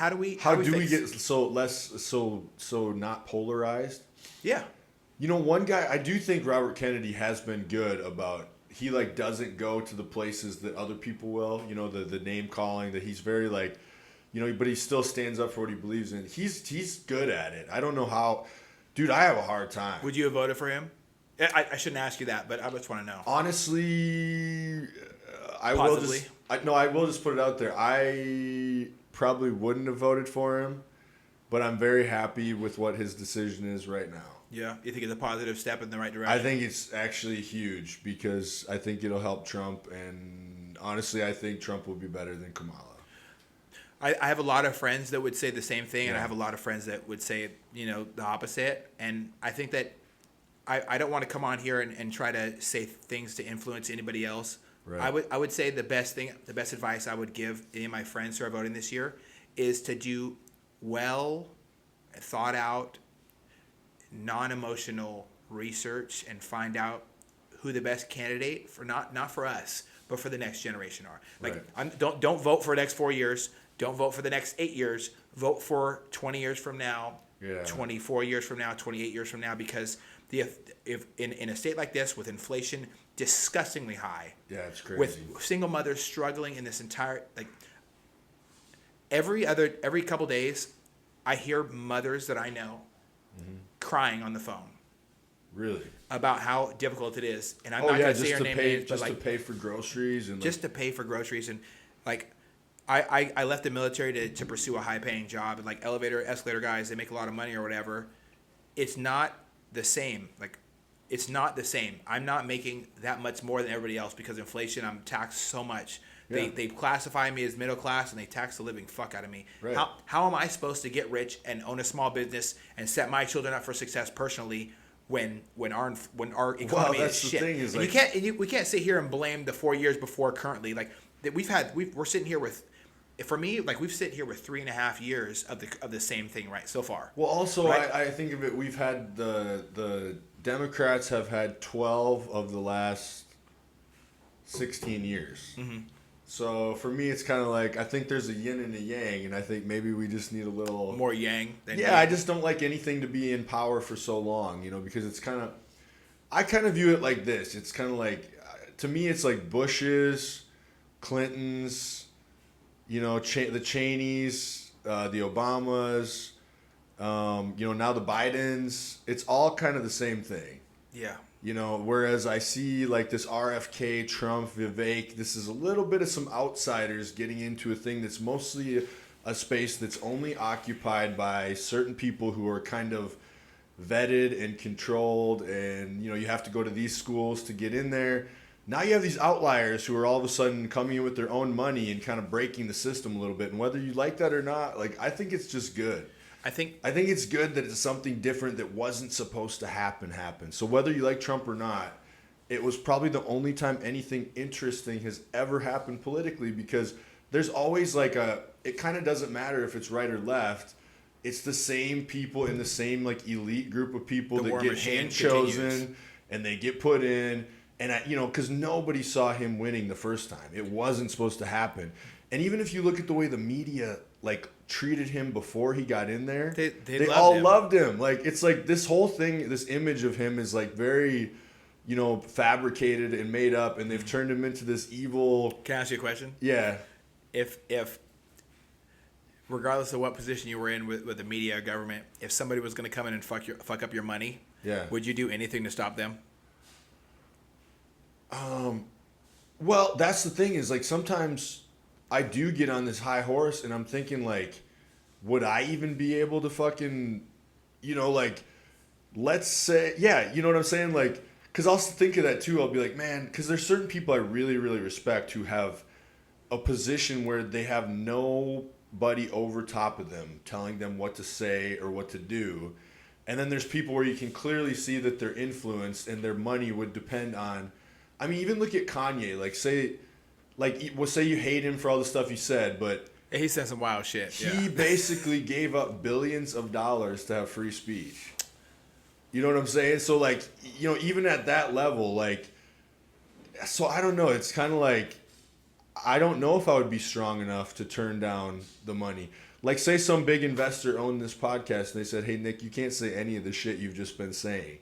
get so not polarized? Yeah. You know, one guy, I do think Robert Kennedy has been good about, he like doesn't go to the places that other people will, you know, the name calling, that he's very like, you know, but he still stands up for what he believes in. He's good at it. I don't know how, dude, I have a hard time. Would you have voted for him? I shouldn't ask you that, but I just want to know. Honestly, I Possibly. will just put it out there. I probably wouldn't have voted for him, but I'm very happy with what his decision is right now. Yeah, you think it's a positive step in the right direction? I think it's actually huge because I think it'll help Trump, and honestly, I think Trump will be better than Kamala. I have a lot of friends that would say the same thing, and Yeah. I have a lot of friends that would say, you know, the opposite. And I think that I don't want to come on here and try to say things to influence anybody else. Right. I would say the best advice I would give any of my friends who are voting this year is to do well, thought out, non-emotional research and find out who the best candidate for not for us, but for the next generation are. Like, Right. Don't vote for the next 4 years. Don't vote for the next 8 years. Vote for 20 years from now, 24 years from now, 28 years from now, because if in a state like this with inflation disgustingly high, yeah, it's crazy. with single mothers struggling in this entire, like, every couple days, I hear mothers that I know crying on the phone. Really? About how difficult it is, and I'm not going to say her name, but like, to pay for groceries and just to pay for groceries, and like, I left the military to pursue a high paying job, and like escalator guys, they make a lot of money or whatever. It's not the same. Like, it's not the same. I'm not making that much more than everybody else because inflation. I'm taxed so much. Yeah. They classify me as middle class and they tax the living fuck out of me. Right. How am I supposed to get rich and own a small business and set my children up for success personally when our economy is shit? Thing is, and like, we can't sit here and blame the 4 years before currently. Like, that we're sitting here with, for me, like, we've sitting here with 3.5 years of the same thing right so far. Well, also, right? I think of it, we've had the Democrats have had 12 of the last 16 years. Mm-hmm. So for me, it's kind of like, I think there's a yin and a yang, and I think maybe we just need a little more yang than yeah, yang. I just don't like anything to be in power for so long, you know, because it's kind of, I kind of view it like this. It's kind of like, to me, it's like Bush's, Clinton's, you know, the Cheneys, the Obamas, you know, now the Bidens. It's all kind of the same thing. Yeah. You know, whereas I see like this RFK, Trump, Vivek, this is a little bit of some outsiders getting into a thing that's mostly a space that's only occupied by certain people who are kind of vetted and controlled, and, you know, you have to go to these schools to get in there. Now you have these outliers who are all of a sudden coming in with their own money and kind of breaking the system a little bit. And whether you like that or not, like, I think it's just good. I think it's good that it's something different that wasn't supposed to happen. So whether you like Trump or not, it was probably the only time anything interesting has ever happened politically, because there's always like it kind of doesn't matter if it's right or left. It's the same people in the same like elite group of people that get hand chosen and they get put in. And you know, because nobody saw him winning the first time. It wasn't supposed to happen. And even if you look at the way the media like treated him before he got in there, they all loved him. Like, it's like this whole thing, this image of him is like very, fabricated and made up, and they've turned him into this evil. Can I ask you a question? Yeah. If regardless of what position you were in with the media or government, if somebody was going to come in and fuck up your money, would you do anything to stop them? Well, that's the thing is, like, sometimes I do get on this high horse and I'm thinking, like, would I even be able to fucking, like, let's say, you know what I'm saying? Like, because I'll think of that too. I'll be like, man, because there's certain people I really, really respect who have a position where they have nobody over top of them telling them what to say or what to do. And then there's people where you can clearly see that they're influenced and their money would depend on, I mean, even look at Kanye. Like, say you hate him for all the stuff he said, but he said some wild shit. He basically gave up billions of dollars to have free speech. You know what I'm saying? So, like, even at that level, like, so I don't know. It's kind of like, I don't know if I would be strong enough to turn down the money. Like, say some big investor owned this podcast and they said, hey, Nick, you can't say any of the shit you've just been saying.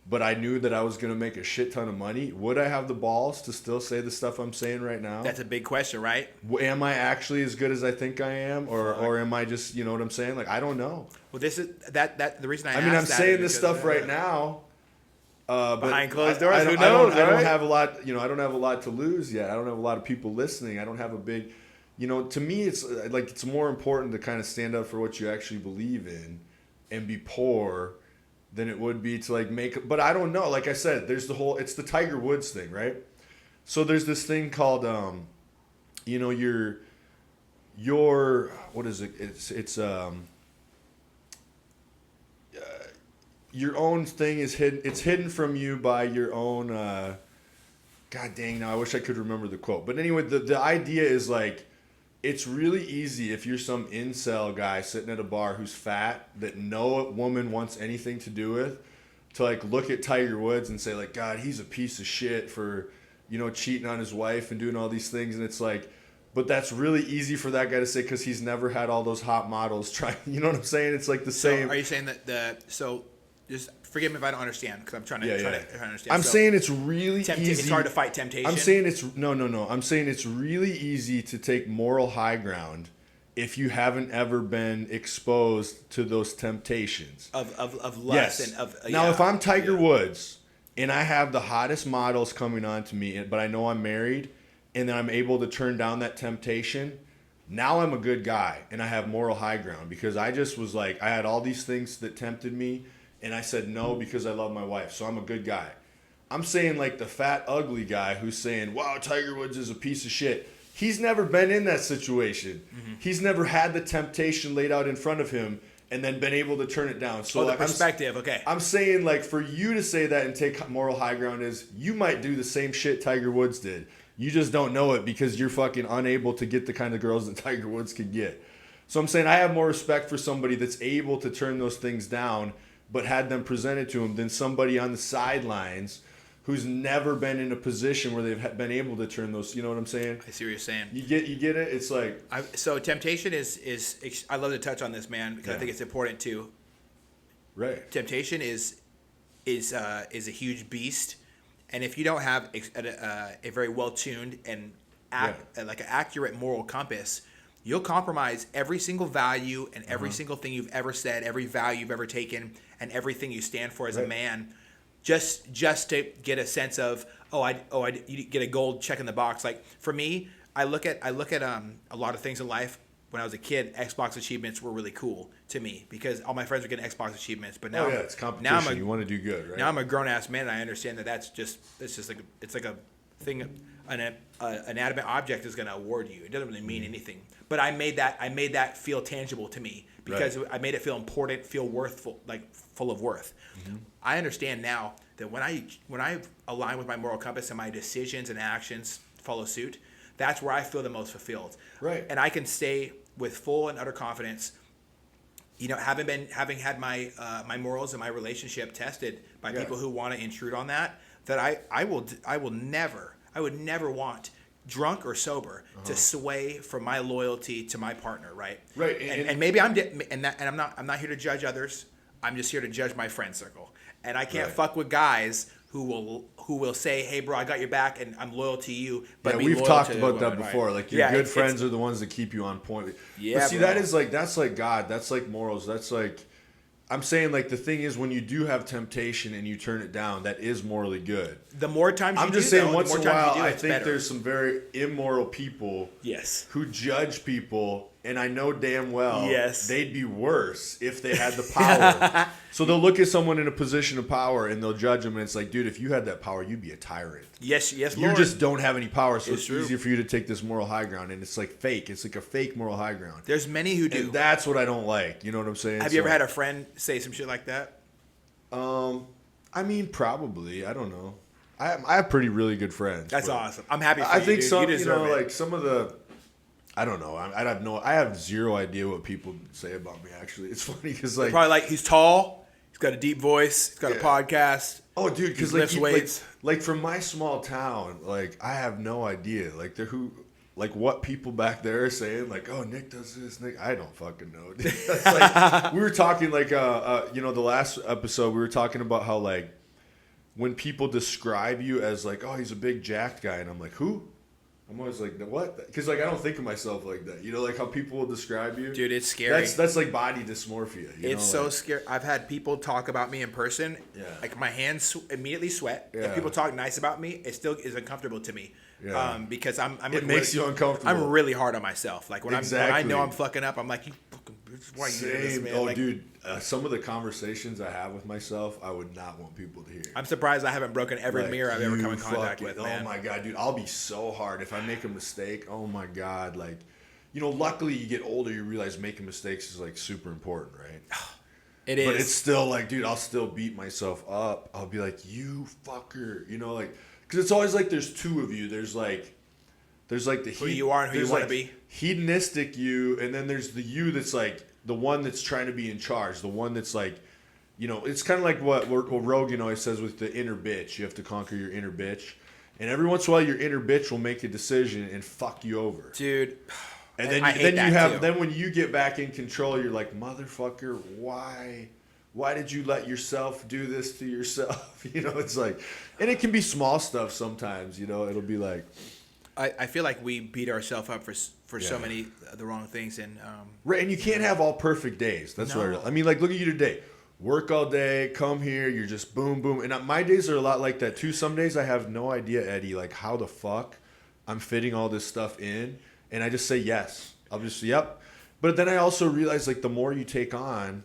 But I knew that I was going to make a shit ton of money. Would I have the balls to still say the stuff I'm saying right now? That's a big question, right? Am I actually as good as I think I am? Or am I just, you know what I'm saying? Like, I don't know. Well, this is that the reason I mean, I'm saying this stuff right now. Behind closed doors, who knows? I don't have a lot, I don't have a lot to lose yet. I don't have a lot of people listening. I don't have a big, to me, it's like, it's more important to kind of stand up for what you actually believe in and be poor than it would be to, like, make, but I don't know. Like I said, there's it's the Tiger Woods thing, right? So there's this thing called, your, what is it? It's your own thing is hidden. It's hidden from you by your own, God dang, now I wish I could remember the quote. But anyway, the idea is, like, it's really easy if you're some incel guy sitting at a bar who's fat that no woman wants anything to do with, to, like, look at Tiger Woods and say, like, God, he's a piece of shit for, cheating on his wife and doing all these things. And it's like, but that's really easy for that guy to say because he's never had all those hot models try. You know what I'm saying? It's like the same. Are you saying that just forgive me if I don't understand because I'm trying to understand. I'm saying it's really easy. It's hard to fight temptation. I'm saying it's no. I'm saying it's really easy to take moral high ground if you haven't ever been exposed to those temptations of lust and of. Now, if I'm Tiger Woods and I have the hottest models coming on to me, but I know I'm married, and then I'm able to turn down that temptation. Now I'm a good guy and I have moral high ground because I just was like, I had all these things that tempted me. And I said no because I love my wife. So I'm a good guy. I'm saying, like, the fat, ugly guy who's saying, wow, Tiger Woods is a piece of shit. He's never been in that situation. Mm-hmm. He's never had the temptation laid out in front of him and then been able to turn it down. So, the perspective, okay. I'm saying, like, for you to say that and take moral high ground is you might do the same shit Tiger Woods did. You just don't know it because you're fucking unable to get the kind of girls that Tiger Woods could get. So I'm saying I have more respect for somebody that's able to turn those things down but had them presented to him than somebody on the sidelines who's never been in a position where they've been able to turn those. You know what I'm saying? I see what you're saying. You get it? It's like... So temptation is I love to touch on this, man, because I think it's important too. Right. Temptation is a huge beast. And if you don't have a very well-tuned and like an accurate moral compass, you'll compromise every single value and every single thing you've ever said, every value you've ever taken, and everything you stand for as a man, just to get a sense of you get a gold check in the box. Like for me, I look at a lot of things in life. When I was a kid, Xbox achievements were really cool to me because all my friends were getting Xbox achievements. But now, it's competition. You want to do good, right? Now I'm a grown ass man, and I understand that it's just like a thing. An inanimate object is going to award you. It doesn't really mean anything. But I made that feel tangible to me because I made it feel important, feel worthful, like full of worth. Mm-hmm. I understand now that when I align with my moral compass and my decisions and actions follow suit, that's where I feel the most fulfilled. Right. And I can say with full and utter confidence, having had my my morals and my relationship tested by people who want to intrude on that I would never want, drunk or sober, to sway from my loyalty to my partner, right? Right. And maybe I'm not here to judge others. I'm just here to judge my friend circle. And I can't fuck with guys who will say, "Hey, bro, I got your back, and I'm loyal to you." But be we've loyal talked to about women, that before. right? Like your good friends are the ones that keep you on point. Yeah, but see, bro. that's like God. That's like morals. That's like I'm saying. Like the thing is, when you do have temptation and you turn it down, that is morally good. The more times you I'm do, just saying, though, once the in more a times while, you do, I it's think better. there's some very immoral people Yes. who judge people, and I know damn well Yes. they'd be worse if they had the power. So they'll look at someone in a position of power and they'll judge them, and it's like, dude, if you had that power, you'd be a tyrant. Yes, You Lord. just don't have any power, so it's true. easier for you to take this moral high ground, and it's like fake. It's like a fake moral high ground. There's many who do. And that's what I don't like. You know what I'm saying? Have you ever had a friend say some shit like that? I mean, probably. I don't know. I have pretty really good friends. That's but awesome. I'm happy for you, I think dude. some, You deserve it. like some of the, I don't know. I have zero idea what people say about me. Actually, it's funny because like Probably like he's tall, he's got a deep voice, he's got a podcast. oh, dude, he because lifts weights. Like from my small town, like I have no idea. Like like what people back there are saying. Like, oh, Nick does this. Nick, I don't fucking know. Dude. That's like, we were talking like the last episode we were talking about how like when people describe you as like, oh, he's a big jacked guy, and I'm like, who? I'm always like, what? Because like I don't think of myself like that. You know, like how people will describe you. Dude, it's scary. That's like body dysmorphia. It's so scary. I've had people talk about me in person. Yeah. Like my hands immediately sweat. Yeah. If people talk nice about me, it still is uncomfortable to me. Yeah. Because I'm It makes you uncomfortable. I'm really hard on myself. Like when when I know I'm fucking up, I'm like, you fucking bitch, why are you doing this, man? Oh, like, dude, some of the conversations I have with myself, I would not want people to hear. I'm surprised I haven't broken every Like, mirror I've ever you come in contact fucking- with, man. Oh my god, dude, I'll be so hard if I make a mistake. Oh my god, like, luckily you get older, you realize making mistakes is like super important, right? It is. But it's still like, dude, I'll still beat myself up. I'll be like, you fucker, like, because it's always like there's two of you. There's like the Who you are and who you there's, wanna like, be. hedonistic you, and then there's the you that's like the one that's trying to be in charge, the one that's like, it's kind of like what Rogan always says with the inner bitch. You have to conquer your inner bitch, and every once in a while your inner bitch will make a decision and fuck you over, Dude. and then I hate that too. then when you get back in control, you're like, motherfucker, why did you let yourself do this to yourself? It's like, and it can be small stuff sometimes. It'll be like. I feel like we beat ourselves up for so Yeah. many of the wrong things, and Right, and you can't have all perfect days. That's No. what I mean. Like, look at you today. Work all day, come here, you're just boom, boom. And my days are a lot like that too. Some days I have no idea, Eddie, like how the fuck I'm fitting all this stuff in, and I just say yes. I'll just yep. But then I also realize like the more you take on,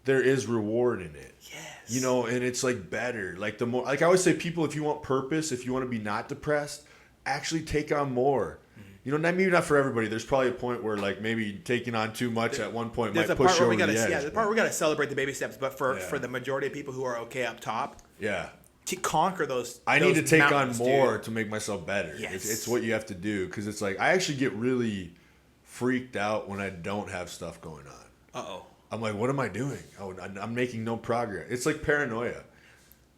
there is reward in it. yes, And it's like better. Like the more, like I always say, people, if you want purpose, if you want to be not depressed, actually take on more. Maybe not for everybody. There's probably a point where like maybe taking on too much at one point might push you over the edge. there's a part where we gotta celebrate the baby steps, but for Yeah. the majority of people who are okay up top, Yeah. to conquer those, I need to take on mountains, more dude. to make myself better. Yes. It's what you have to do, because it's like I actually get really freaked out when I don't have stuff going on. Uh-oh. I'm like, what am I doing? Oh, I'm making no progress. It's like paranoia.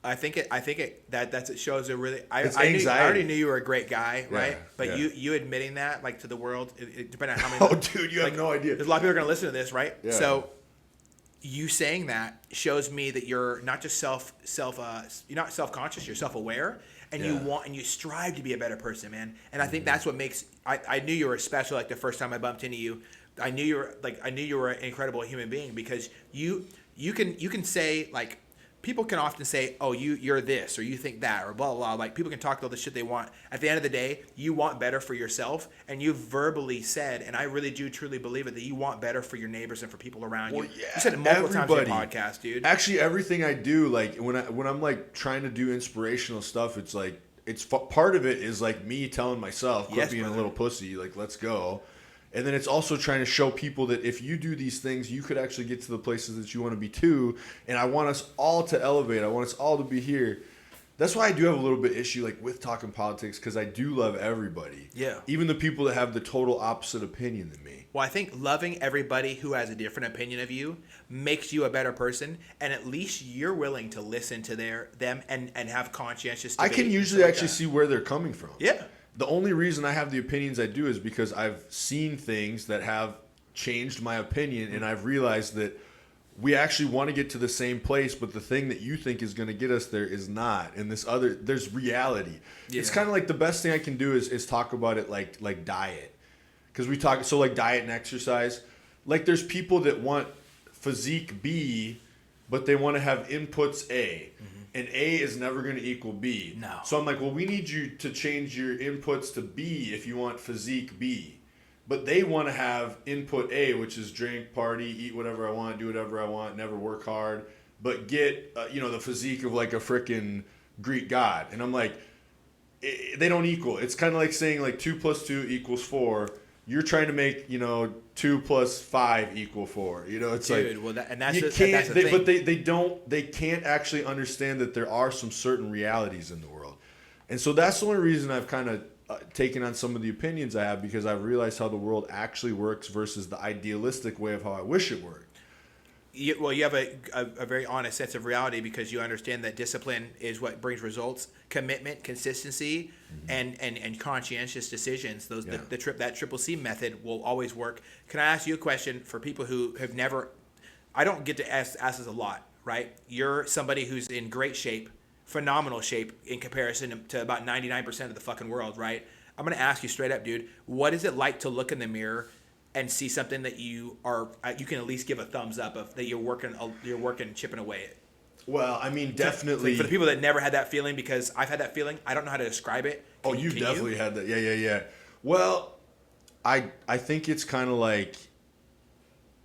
I think it shows a really. It's I anxiety. already knew you were a great guy, right? Yeah, But yeah. you admitting that, like, to the world, depending on how many. Oh, dude, you have no idea. There's a lot of people are gonna listen to this, right? Yeah. So, you saying that shows me that you're not just you're not self-conscious, you're self-aware, and you Yeah. want and you strive to be a better person, man. And I think that's what makes. I knew you were special. Like the first time I bumped into you, I knew you were an incredible human being, because you can say, like, people can often say, oh, you're this, or you think that, or blah, blah, blah. Like, people can talk all the shit they want. At the end of the day, you want better for yourself, and you verbally said, and I really do truly believe it, that you want better for your neighbors and for people around you. Well, yeah, You said it multiple times in your everybody. podcast, dude. Actually, everything I do, like when I'm like trying to do inspirational stuff, it's like part of it is like me telling myself, quit Yes, being brother. a little pussy, like let's go. And then it's also trying to show people that if you do these things, you could actually get to the places that you want to be too. And I want us all to elevate. I want us all to be here. That's why I do have a little bit issue like with talking politics, because I do love everybody. Yeah. Even the people that have the total opposite opinion than me. Well, I think loving everybody who has a different opinion of you makes you a better person, and at least you're willing to listen to them and have conscientious I debate can and usually stuff like actually that. see where they're coming from. Yeah. The only reason I have the opinions I do is because I've seen things that have changed my opinion, and I've realized that we actually want to get to the same place, but the thing that you think is going to get us there is not. And there's reality. Yeah. It's kind of like the best thing I can do is talk about it like diet. Because we talk, so like diet and exercise. Like there's people that want physique B, but they want to have inputs A. Mm-hmm. And A is never going to equal B. No. So I'm like, well, we need you to change your inputs to B if you want physique B. But they want to have input A, which is drink, party, eat whatever I want, do whatever I want, never work hard, but get the physique of like a freaking Greek god. And I'm like, they don't equal. It's kind of like saying like 2 + 2 = 4. You're trying to make 2 + 5 = 4. It's Dude, like, well, that's the thing. But they can't actually understand that there are some certain realities in the world, and so that's the only reason I've kind of taken on some of the opinions I have, because I've realized how the world actually works versus the idealistic way of how I wish it worked. You have a very honest sense of reality, because you understand that discipline is what brings results, commitment, consistency, mm-hmm. and conscientious decisions. That Triple C method will always work. Can I ask you a question for people who have never? I don't get to ask this a lot, right? You're somebody who's in great shape, phenomenal shape in comparison to about 99% of the fucking world, right? I'm gonna ask you straight up, dude. What is it like to look in the mirror and see something that you can at least give a thumbs up of, that you're working, chipping away at? Well, I mean, definitely. For the people that never had that feeling, because I've had that feeling, I don't know how to describe it. You've definitely had that. Yeah. Well, I think it's kind of like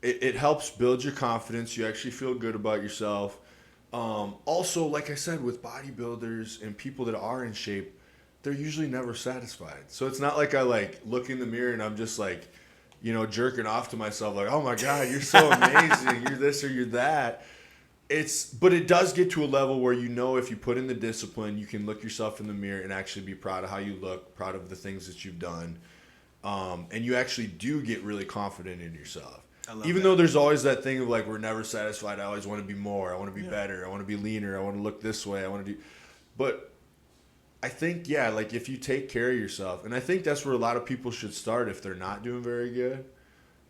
it helps build your confidence. You actually feel good about yourself. Also, like I said, with bodybuilders and people that are in shape, they're usually never satisfied. So it's not like I like look in the mirror and I'm just like, jerking off to myself like, oh my God, you're so amazing. You're this or you're that. But it does get to a level where if you put in the discipline, you can look yourself in the mirror and actually be proud of how you look, proud of the things that you've done. And you actually do get really confident in yourself. Even though there's always that thing of like, we're never satisfied. I always want to be more. I want to be better. I want to be leaner. I want to look this way. I want to do. But I think, like if you take care of yourself, and I think that's where a lot of people should start if they're not doing very good,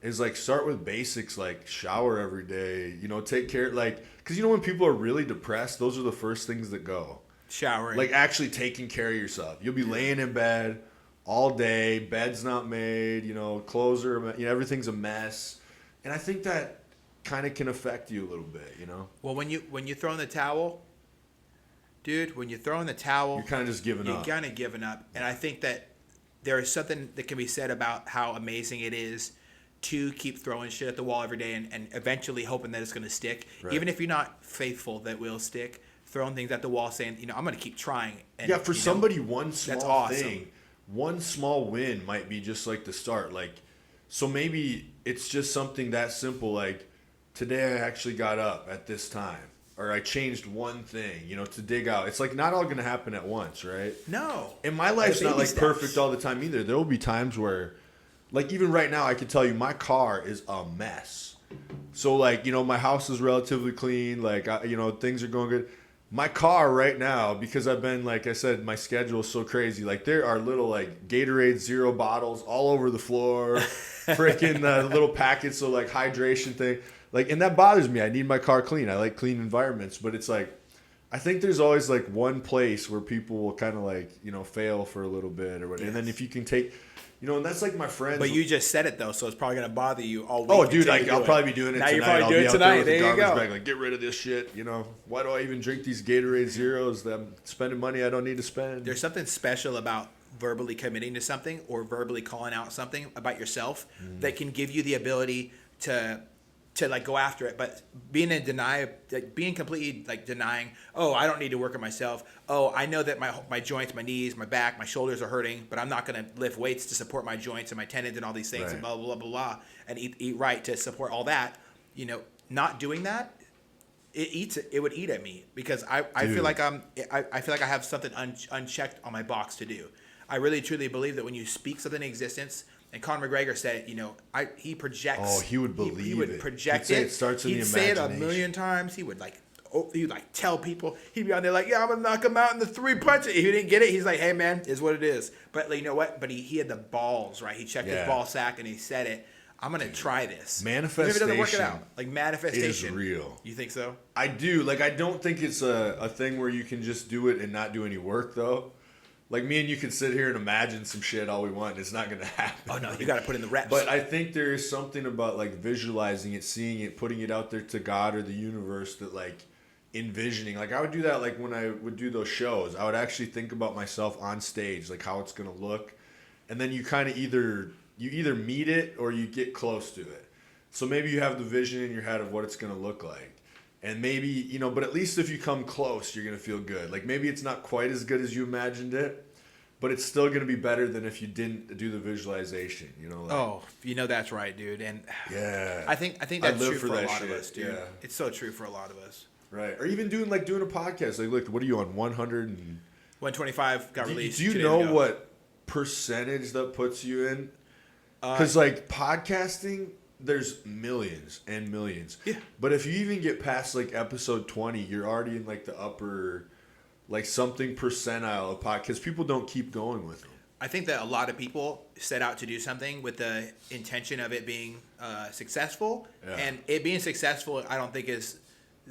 is like start with basics, like shower every day, take care, like, because when people are really depressed, those are the first things that go. Showering. Like actually taking care of yourself. You'll be laying in bed all day, bed's not made, clothes are, everything's a mess. And I think that kind of can affect you a little bit, Well, when you throw in the towel, dude, you're kind of just giving up. You're kind of giving up. And I think that there is something that can be said about how amazing it is to keep throwing shit at the wall every day and eventually hoping that it's going to stick. Right. Even if you're not faithful that will stick, throwing things at the wall saying, I'm going to keep trying. And, for somebody, one small thing, one small win might be just like the start. Like, so maybe it's just something that simple, like today I actually got up at this time, or I changed one thing, to dig out. It's like not all going to happen at once, right? No. And my life's not like perfect all the time either. There will be times where, like even right now, I can tell you my car is a mess. So like, my house is relatively clean. Like, things are going good. My car right now, because I've been, like I said, my schedule is so crazy. Like there are little like Gatorade Zero bottles all over the floor, freaking little packets of like hydration thing. Like, and that bothers me. I need my car clean. I like clean environments, but it's like, I think there's always like one place where people will kind of like, fail for a little bit or whatever. Yes. And then if you can take, and that's like my friends. But you just said it though, so it's probably gonna bother you all week. Oh, dude, I'll probably be doing it now tonight. You're probably I'll doing be it out tonight. there with there the you garbage go. bag, like get rid of this shit. Why do I even drink these Gatorade Zeros? That I'm spending money I don't need to spend. There's something special about verbally committing to something or verbally calling out something about yourself that can give you the ability to like go after it, but being in denial, like being completely like denying, oh, I don't need to work on myself. Oh, I know that my joints, my knees, my back, my shoulders are hurting, but I'm not going to lift weights to support my joints and my tendons and all these things, right. And blah, blah, blah, blah, and eat right to support all that. Not doing that, it would eat at me because I feel like I feel like I have something unchecked on my box to do. I really truly believe that when you speak something in existence. And Conor McGregor said, he projects. Oh, he would believe it. He would project it. It starts in the imagination. He'd say it a million times. He would tell people. He'd be on there like, yeah, I'm gonna knock him out in the 3 punches. If he didn't get it, he's like, hey man, is what it is. But you know what? But he had the balls, right? He checked his ball sack and he said it. I'm gonna try this. Manifestation. Even if it doesn't work it out, like manifestation is real. You think so? I do. Like, I don't think it's a thing where you can just do it and not do any work, though. Like, me and you can sit here and imagine some shit all we want, and it's not going to happen. Oh, no, you got to put in the reps. But I think there is something about, like, visualizing it, seeing it, putting it out there to God or the universe that, like, envisioning. Like, I would do that, like, when I would do those shows. I would actually think about myself on stage, like, how it's going to look. And then you kind of either meet it or you get close to it. So maybe you have the vision in your head of what it's going to look like. And maybe, you know, but at least if you come close, you're going to feel good. Like, maybe it's not quite as good as you imagined it, but it's still going to be better than if you didn't do the visualization, you know? Like, oh, you know that's right, dude. And yeah. I think that's true for a lot of us, dude. Yeah. It's so true for a lot of us. Right. Or even doing a podcast. Like, look, what are you on, 100 and... 125 got released. Do you know what percentage that puts you in? Because, like, podcasting... There's millions and millions. Yeah. But if you even get past like episode 20, you're already in like the upper, like something percentile of podcast. Because people don't keep going with them. I think that a lot of people set out to do something with the intention of it being successful. Yeah. And it being successful, I don't think is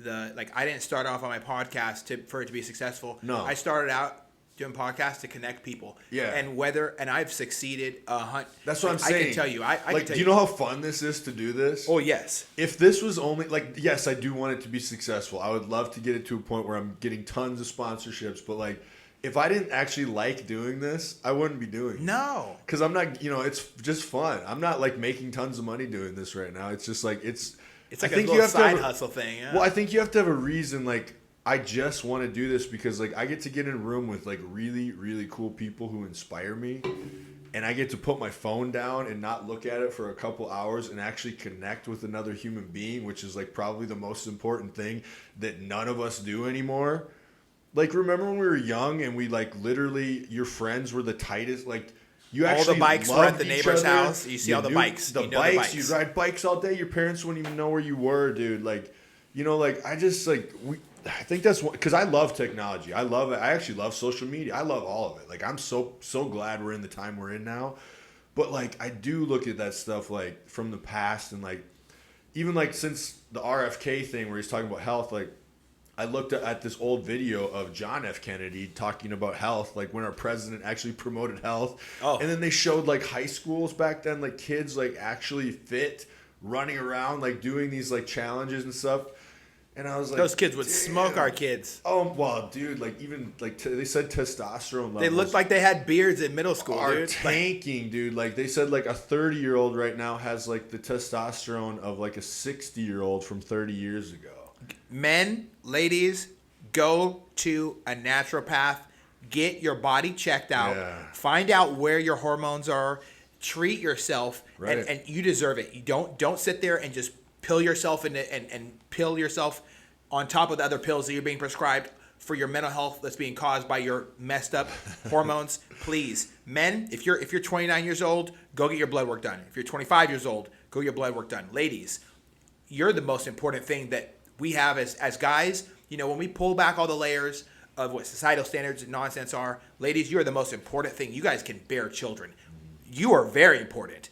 I didn't start off on my podcast for it to be successful. No. I started out doing podcasts to connect people. Yeah. And I've succeeded That's what I'm saying. I can tell you. Do you know how fun this is to do this? Oh, yes. If this was only, like, yes, I do want it to be successful. I would love to get it to a point where I'm getting tons of sponsorships. But, like, if I didn't actually like doing this, I wouldn't be doing it. No. Because I'm not, you know, it's just fun. I'm not, like, making tons of money doing this right now. It's just, like, it's like a little side hustle thing. Yeah. Well, I think you have to have a reason, like, I just want to do this because, like, I get to get in a room with, like, really, really cool people who inspire me. And I get to put my phone down and not look at it for a couple hours and actually connect with another human being, which is, like, probably the most important thing that none of us do anymore. Like, remember when we were young and we, like, literally, your friends were the tightest, like, you actually all the bikes were at the neighbor's house. You see all the bikes. The bikes. You ride bikes all day. Your parents wouldn't even know where you were, dude. Like, you know, like, I just, like, I think that's what, because I love technology. I love it. I actually love social media. I love all of it. Like, I'm so glad we're in the time we're in now. But, like, I do look at that stuff, like, from the past and, like, even, like, since the RFK thing where he's talking about health, like, I looked at this old video of John F. Kennedy talking about health, like, when our president actually promoted health. Oh. And then they showed, like, high schools back then, like, kids, like, actually fit, running around, like, doing these, like, challenges and stuff. And I was like, those kids would smoke our kids. Oh, well, dude, like, even, like, they said testosterone levels. They looked like they had beards in middle school, are dude. Tanking, dude. Like, they said, like, a 30-year-old right now has, like, the testosterone of, like, a 60-year-old from 30 years ago. Men, ladies, go to a naturopath. Get your body checked out. Yeah. Find out where your hormones are. Treat yourself. Right. And you deserve it. You don't sit there and just pill yourself and pill yourself on top of the other pills that you're being prescribed for your mental health that's being caused by your messed up hormones. Please, men, if you're 29 years old, go get your blood work done. If you're 25 years old, go get your blood work done. Ladies, you're the most important thing that we have as guys. You know, when we pull back all the layers of what societal standards and nonsense are, ladies, you are the most important thing. You guys can bear children. You are very important.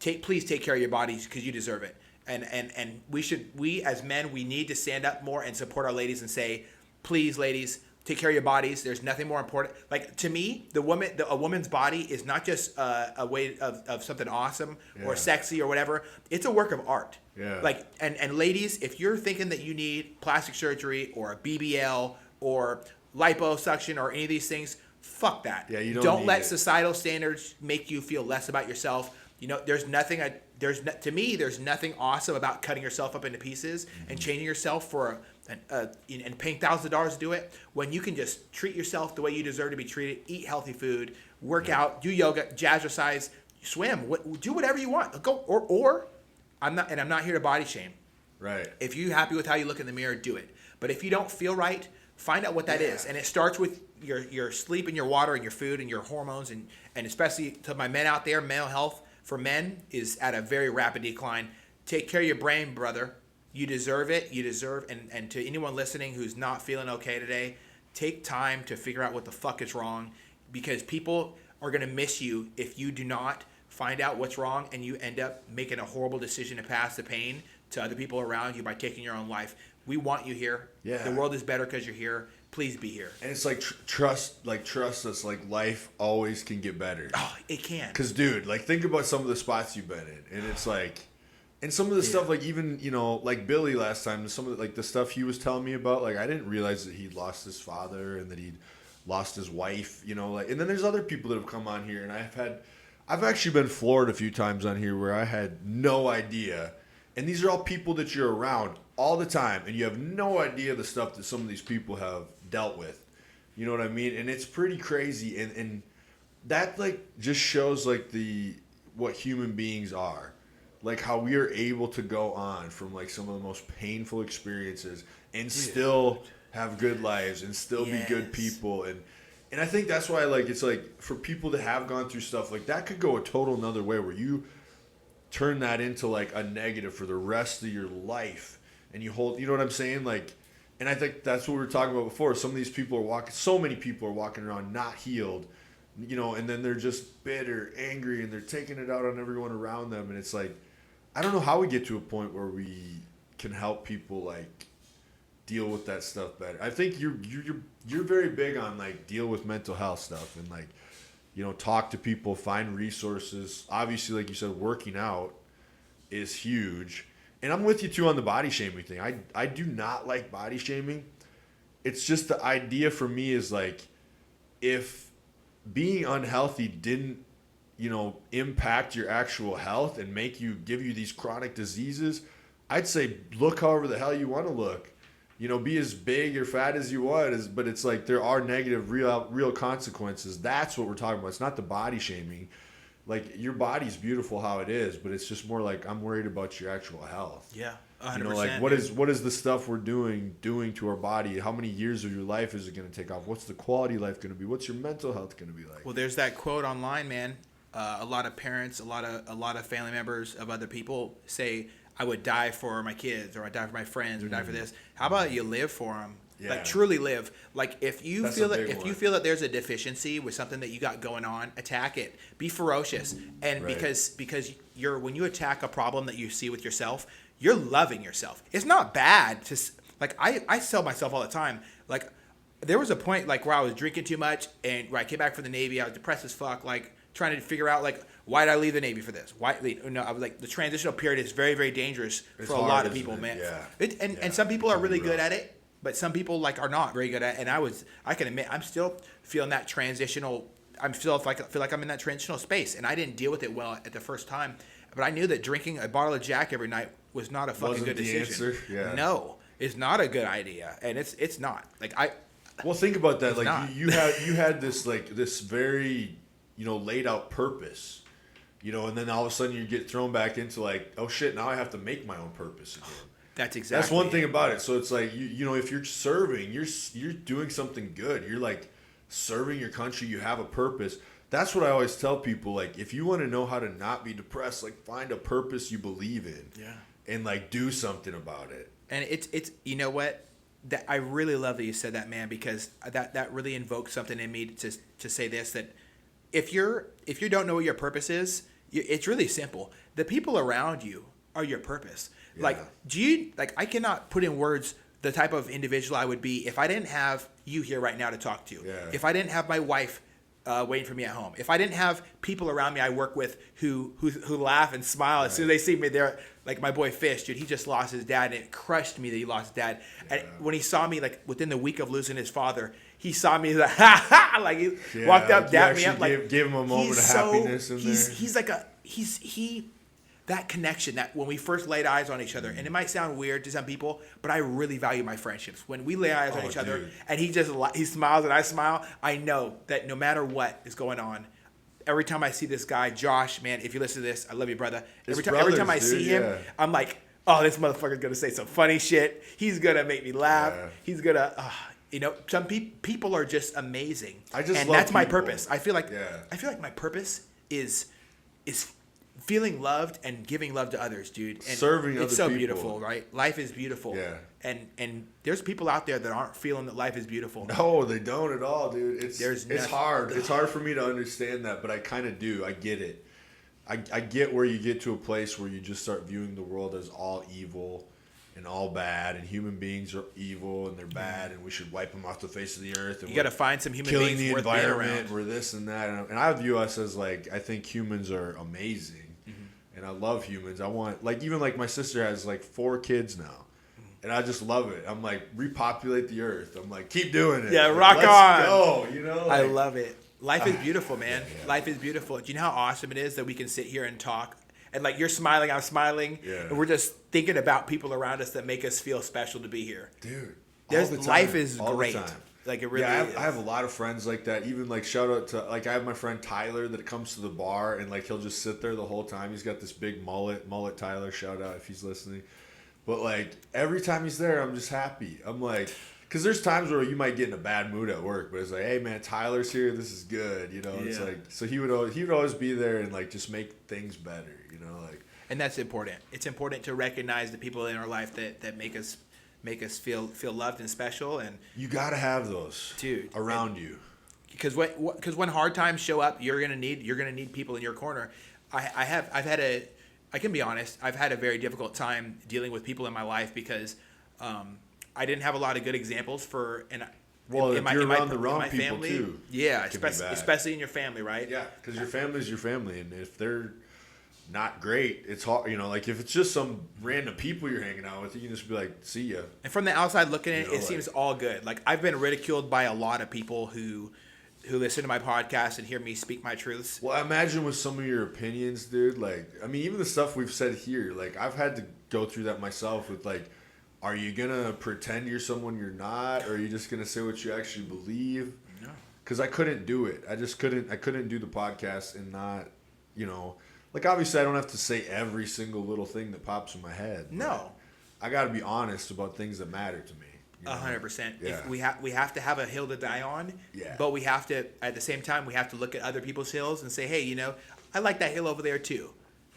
Please take care of your bodies because you deserve it. And we as men, we need to stand up more and support our ladies and say, please, ladies, take care of your bodies. There's nothing more important. Like, to me, a woman's body is not just a way of something awesome or sexy or whatever. It's a work of art. Yeah. Like, and ladies, if you're thinking that you need plastic surgery or a BBL or liposuction or any of these things, fuck that. Yeah, you don't let societal standards make you feel less about yourself. You know, there's nothing awesome about cutting yourself up into pieces and changing yourself and paying thousands of dollars to do it when you can just treat yourself the way you deserve to be treated, eat healthy food, work out, do yoga, jazzercise, swim, do whatever you want. Go or I'm not here to body shame. Right. If you're happy with how you look in the mirror, do it. But if you don't feel right, find out what that is. And it starts with your sleep and your water and your food and your hormones and especially to my men out there, mental health for men is at a very rapid decline. Take care of your brain, brother. You deserve it. You deserve, and to anyone listening who's not feeling okay today, take time to figure out what the fuck is wrong because people are going to miss you if you do not find out what's wrong, and you end up making a horrible decision to pass the pain to other people around you by taking your own life. We want you here. Yeah. The world is better because you're here. Please be here. And it's like trust us. Like life always can get better. Oh, it can. Cause dude, like think about some of the spots you've been in, and it's like, and some of the stuff like even like Billy last time, some of the, like the stuff he was telling me about, like I didn't realize that he'd lost his father and that he'd lost his wife. Like, and then there's other people that have come on here, and I've actually been floored a few times on here where I had no idea. And these are all people that you're around all the time, and you have no idea the stuff that some of these people have dealt with. You know what I mean? And it's pretty crazy, and that like just shows like what human beings are, like how we are able to go on from like some of the most painful experiences and still have good lives and still be good people. And I think that's why like it's like for people that have gone through stuff like that could go a total another way where you turn that into like a negative for the rest of your life, and you hold, you know what I'm saying? Like, and I think that's what we were talking about before. Some of these people are so many people are walking around not healed, and then they're just bitter, angry, and they're taking it out on everyone around them. And it's like, I don't know how we get to a point where we can help people like deal with that stuff better. I think you're very big on like deal with mental health stuff and like, talk to people, find resources. Obviously, like you said, working out is huge. And I'm with you, too, on the body shaming thing. I do not like body shaming. It's just the idea for me is, like, if being unhealthy didn't, impact your actual health and give you these chronic diseases, I'd say look however the hell you want to look. Be as big or fat as you want, but it's like there are negative, real consequences. That's what we're talking about. It's not the body shaming. Like, your body's beautiful how it is, but it's just more like I'm worried about your actual health. Yeah, 100%. Like what is the stuff we're doing to our body? How many years of your life is it going to take off? What's the quality of life going to be? What's your mental health going to be like? Well, there's that quote online, man. A lot of parents, a lot of family members of other people say, I would die for my kids, or I'd die for my friends, or die for this. How about you live for them? Yeah. Like, truly live. Like, if you feel that there's a deficiency with something that you got going on, attack it. Be ferocious. And because when you attack a problem that you see with yourself, you're loving yourself. It's not bad to, like, I tell myself all the time, like, there was a point, like, where I was drinking too much, and when I came back from the Navy, I was depressed as fuck, like, trying to figure out, like, why did I leave the Navy for this? I was like, the transitional period is very, very dangerous for a lot of people, man. Yeah. And some people are really good at it, but some people like are not very good at it. And I can admit, I'm still feeling that transitional. I feel like I'm in that transitional space, and I didn't deal with it well at the first time. But I knew that drinking a bottle of Jack every night was not a fucking good decision. Answer. Yeah. No, it's not a good idea, and it's not. Like Well, think about that. Like you had this like this very laid out purpose. And then all of a sudden you get thrown back into like, oh shit, now I have to make my own purpose again. That's one thing about it. So it's like if you're serving, you're doing something good. You're like serving your country. You have a purpose. That's what I always tell people. Like, if you want to know how to not be depressed, like find a purpose you believe in. Yeah. And like do something about it. And it's you know what? That I really love that you said that, man, because that really invokes something in me to say this, that if you don't know what your purpose is, it's really simple. The people around you are your purpose. Yeah. Like, I cannot put in words the type of individual I would be if I didn't have you here right now to talk to. Yeah. If I didn't have my wife waiting for me at home. If I didn't have people around me I work with who laugh and smile as soon as they see me, they're like my boy Fish, dude. He just lost his dad, and it crushed me that he lost his dad. Yeah. And when he saw me, like within the week of losing his father, he saw me like ha ha, like he walked up, dapped me up, like gave him a moment of happiness. He's like that connection that when we first laid eyes on each other, and it might sound weird to some people, but I really value my friendships. When we lay eyes on each other, and he smiles and I smile, I know that no matter what is going on, every time I see this guy, Josh, man, if you listen to this, I love you, brother. Every time I see him, I'm like, oh, this motherfucker's gonna say some funny shit. He's gonna make me laugh. Yeah. He's gonna, some people are just amazing. And that's my purpose. I feel like my purpose is feeling loved and giving love to others, dude. And serving other people. It's so beautiful, right? Life is beautiful. Yeah. And there's people out there that aren't feeling that life is beautiful. No, they don't at all, dude. It's hard. It's hard for me to understand that, but I kind of do. I get it. I get where you get to a place where you just start viewing the world as all evil and all bad, and human beings are evil and they're bad, and we should wipe them off the face of the earth. And you got to find some human killing beings the worth being environment. around. We're this and that, and I view us as like, I think humans are amazing, and I love humans. I want, like, even like my sister has like 4 kids now. And I just love it. I'm like, repopulate the earth. I'm like, keep doing it. Yeah, like, rock let's on. go, you know? I Like, love it. Life is beautiful, man. yeah. Life is beautiful. Do you know how awesome it is that we can sit here and talk? And like, you're smiling, I'm smiling. Yeah. And we're just thinking about people around us that make us feel special to be here. dude, Life is all the great. time. Like, it really Yeah, is. I have a lot of friends like that. Even like, shout out to, like, I have my friend Tyler that comes to the bar and like he'll just sit there the whole time. He's got this big mullet Tyler, shout out if he's listening. But like, every time he's there, I'm just happy. I'm like, because there's times where you might get in a bad mood at work, but it's like, hey man, Tyler's here, this is good, you know. It's Yeah. like, so he would always be there and like just make things better, you know, like. And that's important. It's important to recognize the people in our life that make us feel loved and special. And You gotta have those, dude, around you. Because when hard times show up, you're gonna need people in your corner. I can be honest. I've had a very difficult time dealing with people in my life because I didn't have a lot of good examples for Well, if you're around the wrong my people family. too, Yeah, it can be bad. especially in your family, right? Yeah, because your family's your family, and if they're not great, it's hard. You know, like if it's just some random people you're hanging out with, you can just be like, "See ya." And from the outside looking in, You know, it seems all good. Like, I've been ridiculed by a lot of people who listen to my podcast and hear me speak my truths. Well, I imagine with some of your opinions, dude. Like, I mean, even the stuff we've said here, like I've had to go through that myself. With like, are you gonna pretend you're someone you're not, or are you just gonna say what you actually believe? No. Because I couldn't do it. I couldn't do the podcast and not, you know, like obviously I don't have to say every single little thing that pops in my head. No. I got to be honest about things that matter to me. 100%. Yeah. We have to have a hill to die on. Yeah. But we have to, at the same time, we have to look at other people's hills and say, hey, you know, I like that hill over there too.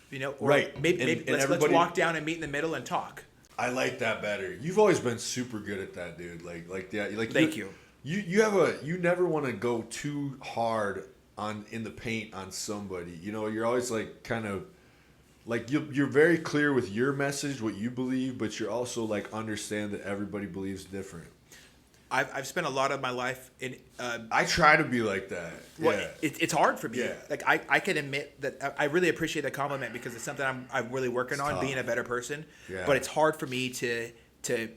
You know, or Right. Maybe let's walk down and meet in the middle and talk. I like that better. You've always been super good at that, dude. Thank you. You never want to go too hard in the paint on somebody. You know, you're always like kind of like you're very clear with your message, what you believe, but you're also like understand that everybody believes different. I've spent a lot of my life in. I try to be like that. Well, Yeah. it's hard for me. Yeah. Like I can admit that I really appreciate the compliment because it's something I'm really working on, tough. being a better person. Yeah. But it's hard for me to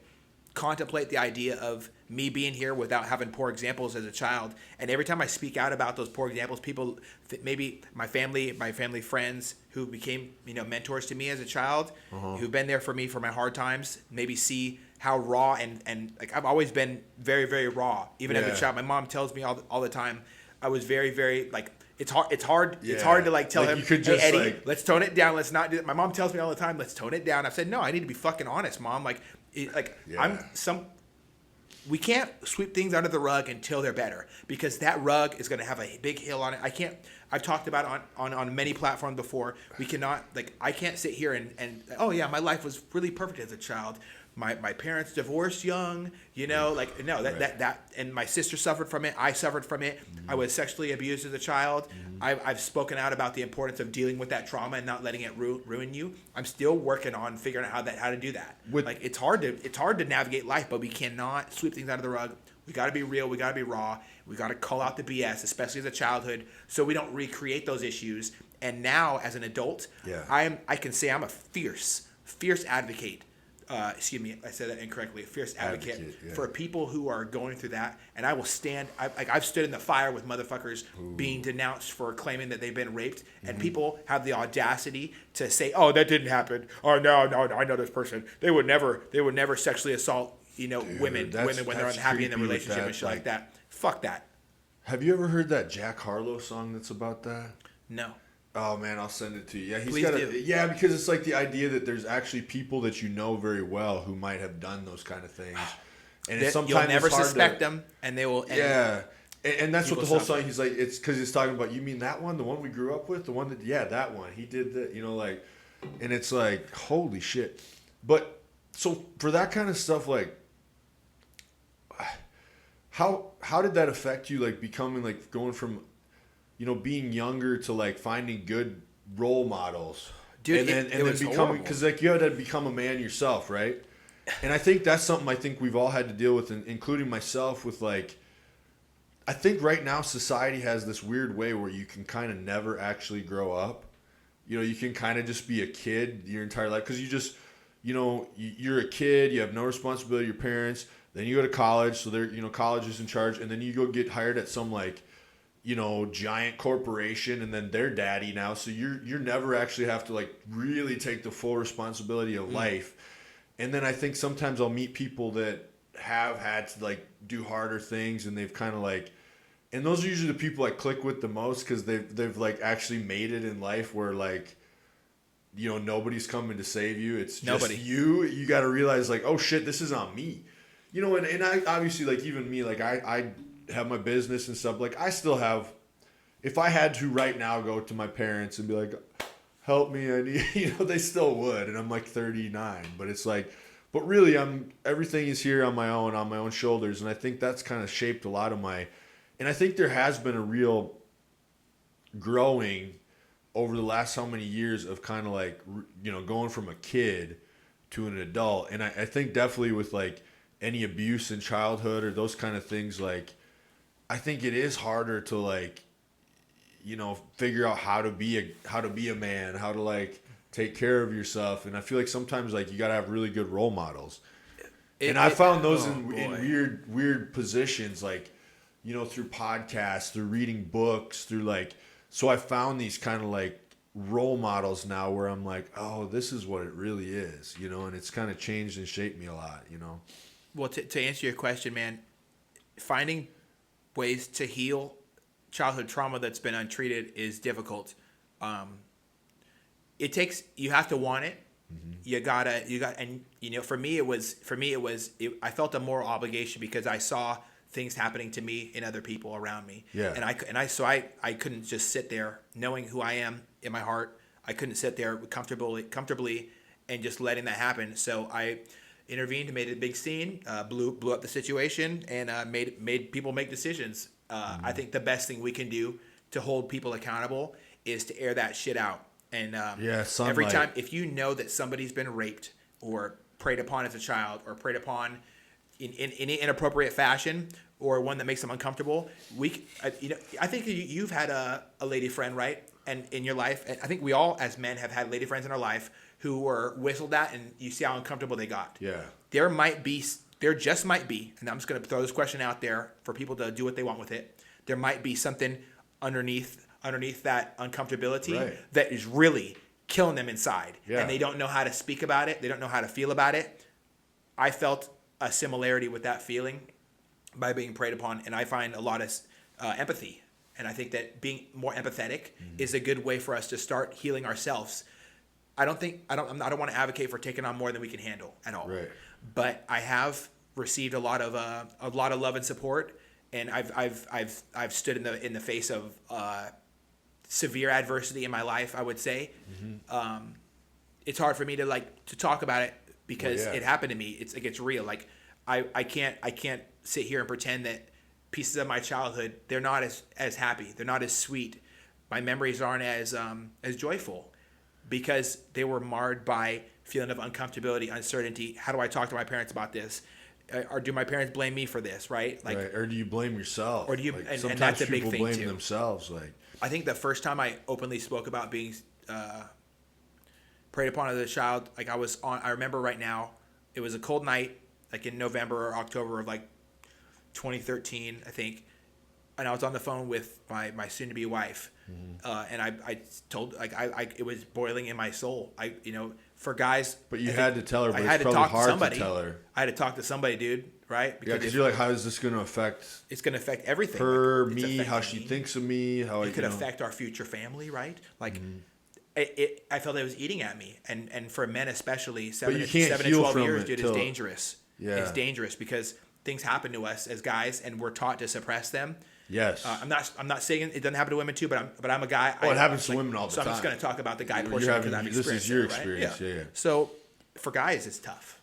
contemplate the idea of me being here without having poor examples as a child. And every time I speak out about those poor examples, people, maybe my family friends who became, you know, mentors to me as a child, who've been there for me for my hard times, maybe see how raw and like I've always been very, very raw. Even as Yeah. a child, my mom tells me all the time, I was very, very like, it's hard Yeah. to like tell Like, him, you could hey just, Eddie, like- let's tone it down. Let's not do that. My mom tells me all the time, let's tone it down. I've said, no, I need to be fucking honest, Mom. Like, Yeah. we can't sweep things under the rug until they're better because that rug is going to have a big hill on it. I've talked about it on many platforms before. We cannot, like, I can't sit here and oh yeah, my life was really perfect as a child. My parents divorced young, you know, like, no, that, and my sister suffered from it. I suffered from it. I was sexually abused as a child. I've spoken out about the importance of dealing with that trauma and not letting it ruin you. I'm still working on figuring out how to do that. Like, it's hard to navigate life, but we cannot sweep things under the rug. We got to be real. We got to be raw. We got to call out the BS, especially as a childhood, so we don't recreate those issues. And now, as an adult, I can say I'm a fierce advocate. Excuse me, I said that incorrectly. A fierce advocate for people who are going through that, and I will stand. I've stood in the fire with motherfuckers being denounced for claiming that they've been raped, and people have the audacity to say, "Oh, that didn't happen." Oh, no, I know this person. They would never sexually assault, you know, women when they're unhappy in the relationship and shit like that. Fuck that. Have you ever heard that Jack Harlow song that's about that? No. Oh man, I'll send it to you. Yeah, Please do. Yeah, because it's like the idea that there's actually people that you know very well who might have done those kind of things, and it's sometimes you'll never it's hard suspect them, and they will. And that's what the whole suffer. song. He's like, it's because he's talking about. You mean that one, the one we grew up with, the one that that one. He did that, you know, like, and it's like, holy shit. But so for that kind of stuff, like, how did that affect you? Like becoming like going from, you know, being younger to like finding good role models, Dude, and it then was becoming, horrible. because like you had to become a man yourself, right? And I think that's something I think we've all had to deal with, including myself, with like, I think right now society has this weird way where you can kind of never actually grow up. You know, you can kind of just be a kid your entire life because you just, you know, you're a kid, you have no responsibility to your parents. Then you go to college, so they're, you know, college is in charge, and then you go get hired at some like, you know, giant corporation, and then they're daddy now. So you're never actually have to like really take the full responsibility of life. And then I think sometimes I'll meet people that have had to like do harder things, and they've kind of like, and those are usually the people I click with the most because they've like actually made it in life where like, you know, nobody's coming to save you. It's just Nobody. you. You got to realize like, oh shit, this is on me. You know, and I obviously like even me, like I have my business and stuff. Like I still have, if I had to right now go to my parents and be like, help me, I need, you know, they still would. And I'm like 39, but it's like, but really everything is here on my own shoulders. And I think that's kind of shaped a lot of and I think there has been a real growing over the last how many years of kind of like, you know, going from a kid to an adult. And I think definitely with like any abuse in childhood or those kind of things, like, I think it is harder to like, you know, figure out how to be a man, how to like take care of yourself. And I feel like sometimes like you got to have really good role models. And I found those in weird positions, like, you know, through podcasts, through reading books, through like, so I found these kind of like role models now where I'm like, oh, this is what it really is, you know, and it's kind of changed and shaped me a lot, you know. Well, to answer your question, man, finding ways to heal childhood trauma that's been untreated is difficult. It takes, you have to want it. Mm-hmm. And you know, for me, I felt a moral obligation because I saw things happening to me and other people around me. Yeah. So I couldn't just sit there knowing who I am in my heart. I couldn't sit there comfortably and just letting that happen. So I intervened, made a big scene, blew up the situation, and made people make decisions. I think the best thing we can do to hold people accountable is to air that shit out. And every time, if you know that somebody's been raped or preyed upon as a child or preyed upon in any inappropriate fashion or one that makes them uncomfortable, I think you've had a lady friend, right? And in your life, and I think we all as men have had lady friends in our life who were whistled at, and you see how uncomfortable they got. Yeah. There just might be, and I'm just going to throw this question out there for people to do what they want with it. There might be something underneath that uncomfortability that is really killing them inside, and they don't know how to speak about it. They don't know how to feel about it. I felt a similarity with that feeling by being preyed upon, and I find a lot of empathy. And I think that being more empathetic is a good way for us to start healing ourselves. I don't want to advocate for taking on more than we can handle at all. Right. But I have received a lot of love and support, and I've stood in the face of severe adversity in my life. I would say it's hard for me to talk about it because it happened to me. It's real. Like I can't sit here and pretend that pieces of my childhood, they're not as happy, they're not as sweet. My memories aren't as joyful because they were marred by feeling of uncomfortability, uncertainty. How do I talk to my parents about this? Or do my parents blame me for this? Right? Like, right. Or do you blame yourself? Or do you? Like, and sometimes that's a big people thing blame too. themselves. Like, I think the first time I openly spoke about being preyed upon as a child, like I remember right now, it was a cold night, like in November or October of like 2013, I think, and I was on the phone with my soon-to-be wife, and I told it was boiling in my soul. For guys, but you had to tell her. But I had it's to probably talk hard to somebody. to tell her. I had to talk to somebody, dude. Right? Because you're like, how is this going to affect? It's going to affect everything. Her, me, how she thinks of me, how it could affect our future family, right? Like, I felt it was eating at me, and for men especially, 7 to 12 years, dude, is dangerous. Yeah, it's dangerous because things happen to us as guys, and we're taught to suppress them. Yes. I'm not saying it doesn't happen to women too, but I'm a guy. Well, it happens to women all the time. So I'm just going to talk about the guy portion because I've experienced it. This is your experience, right? Yeah. So for guys, it's tough.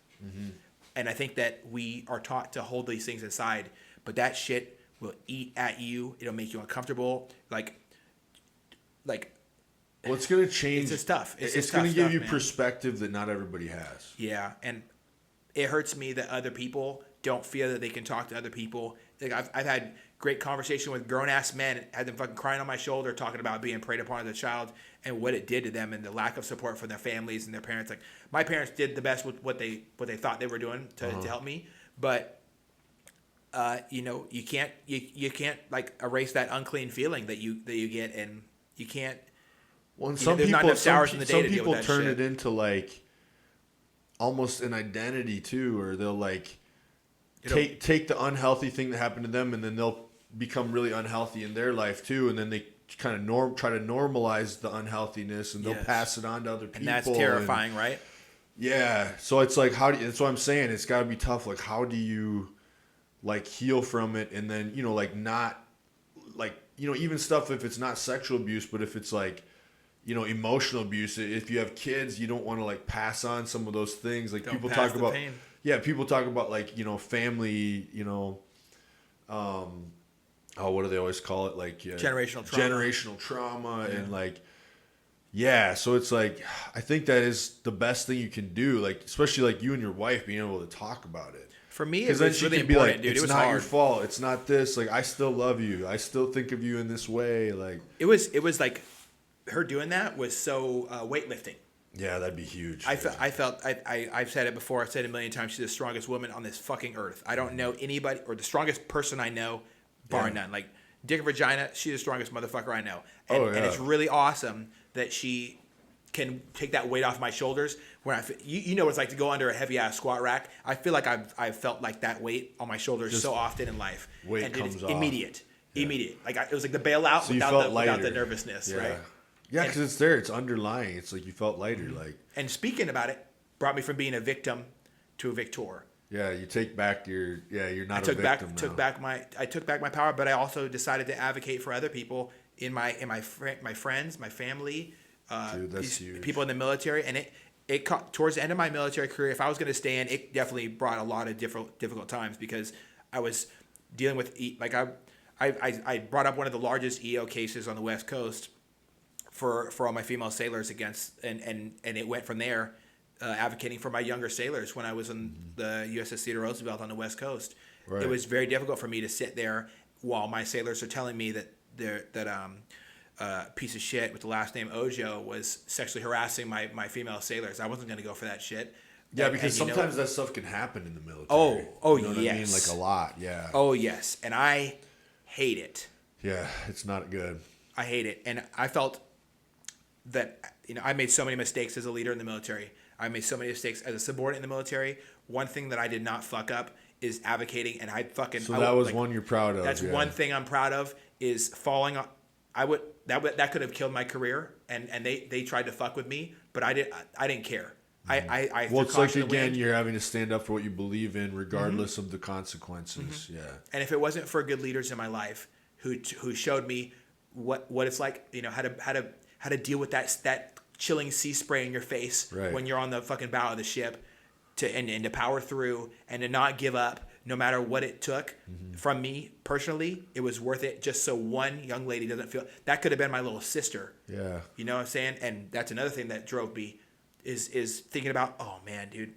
And I think that we are taught to hold these things inside, but that shit will eat at you. It'll make you uncomfortable. Like Well, it's going to change. It's just tough. It's going to give you perspective that not everybody has. Yeah, and it hurts me that other people don't feel that they can talk to other people. Like I've had great conversation with grown ass men, had them fucking crying on my shoulder, talking about being preyed upon as a child and what it did to them and the lack of support from their families and their parents. Like my parents did the best with what they thought they were doing to help me, but you can't like erase that unclean feeling that you get, and you can't. Well, and some people turn it into like almost an identity too, or they'll like take the unhealthy thing that happened to them, and then they'll become really unhealthy in their life too, and then they kind of try to normalize the unhealthiness, and they'll pass it on to other people. And that's terrifying, right? Yeah. So it's like, that's what I'm saying. It's got to be tough. Like, how do you like heal from it, and then like not like even stuff if it's not sexual abuse, but if it's like emotional abuse. If you have kids, you don't want to like pass on some of those things. Like people talk about, people talk about like family, what do they always call it? Like generational trauma, and like, so it's like, I think that is the best thing you can do. Like, especially like you and your wife being able to talk about it. For me, it was really important, dude. It's not your fault. It's not this. Like, I still love you. I still think of you in this way. Like, it was like her doing that was so weightlifting. Yeah, that'd be huge. I've said it before. I've said it a million times. She's the strongest woman on this fucking earth. I don't know anybody, or the strongest person I know, bar none. Like, dick and vagina, she's the strongest motherfucker I know. And, and it's really awesome that she can take that weight off my shoulders. When you know what it's like to go under a heavy ass squat rack. I feel like I've felt like that weight on my shoulders just so often in life. Weight comes off. Immediate. Like it was like the bailout so without the nervousness, right? Yeah, because it's there. It's underlying. It's like you felt lighter. Like, and speaking about it, brought me from being a victim to a victor. Yeah, you take back you're not a victim now. I took back my power, but I also decided to advocate for other people in my friends, my family, dude, that's huge. People in the military, and it towards the end of my military career, if I was going to stay in, it definitely brought a lot of difficult times, because I was dealing with I brought up one of the largest EO cases on the West Coast for all my female sailors against, and it went from there, advocating for my younger sailors when I was in the USS Theodore Roosevelt on the West Coast. Right. It was very difficult for me to sit there while my sailors are telling me that piece of shit with the last name Ojo was sexually harassing my female sailors. I wasn't going to go for that shit. Yeah, because sometimes that stuff can happen in the military. Oh, you know yes. I mean? Like a lot, yeah. Oh, yes. And I hate it. Yeah, it's not good. I hate it. And I felt that, I made so many mistakes as a leader in the military. I made so many mistakes as a subordinate in the military. One thing that I did not fuck up is advocating, and that was one you're proud of. That's one thing I'm proud of, is falling on. That could have killed my career, and they tried to fuck with me, but I didn't care. Well, it's like, again, you're having to stand up for what you believe in, regardless of the consequences. Yeah. And if it wasn't for good leaders in my life who showed me what it's like, how to deal with that chilling sea spray in your face when you're on the fucking bow of the ship, and to power through and to not give up no matter what it took from me personally, it was worth it, just so one young lady doesn't feel. That could have been my little sister. Yeah. You know what I'm saying? And that's another thing that drove me is thinking about, oh man, dude,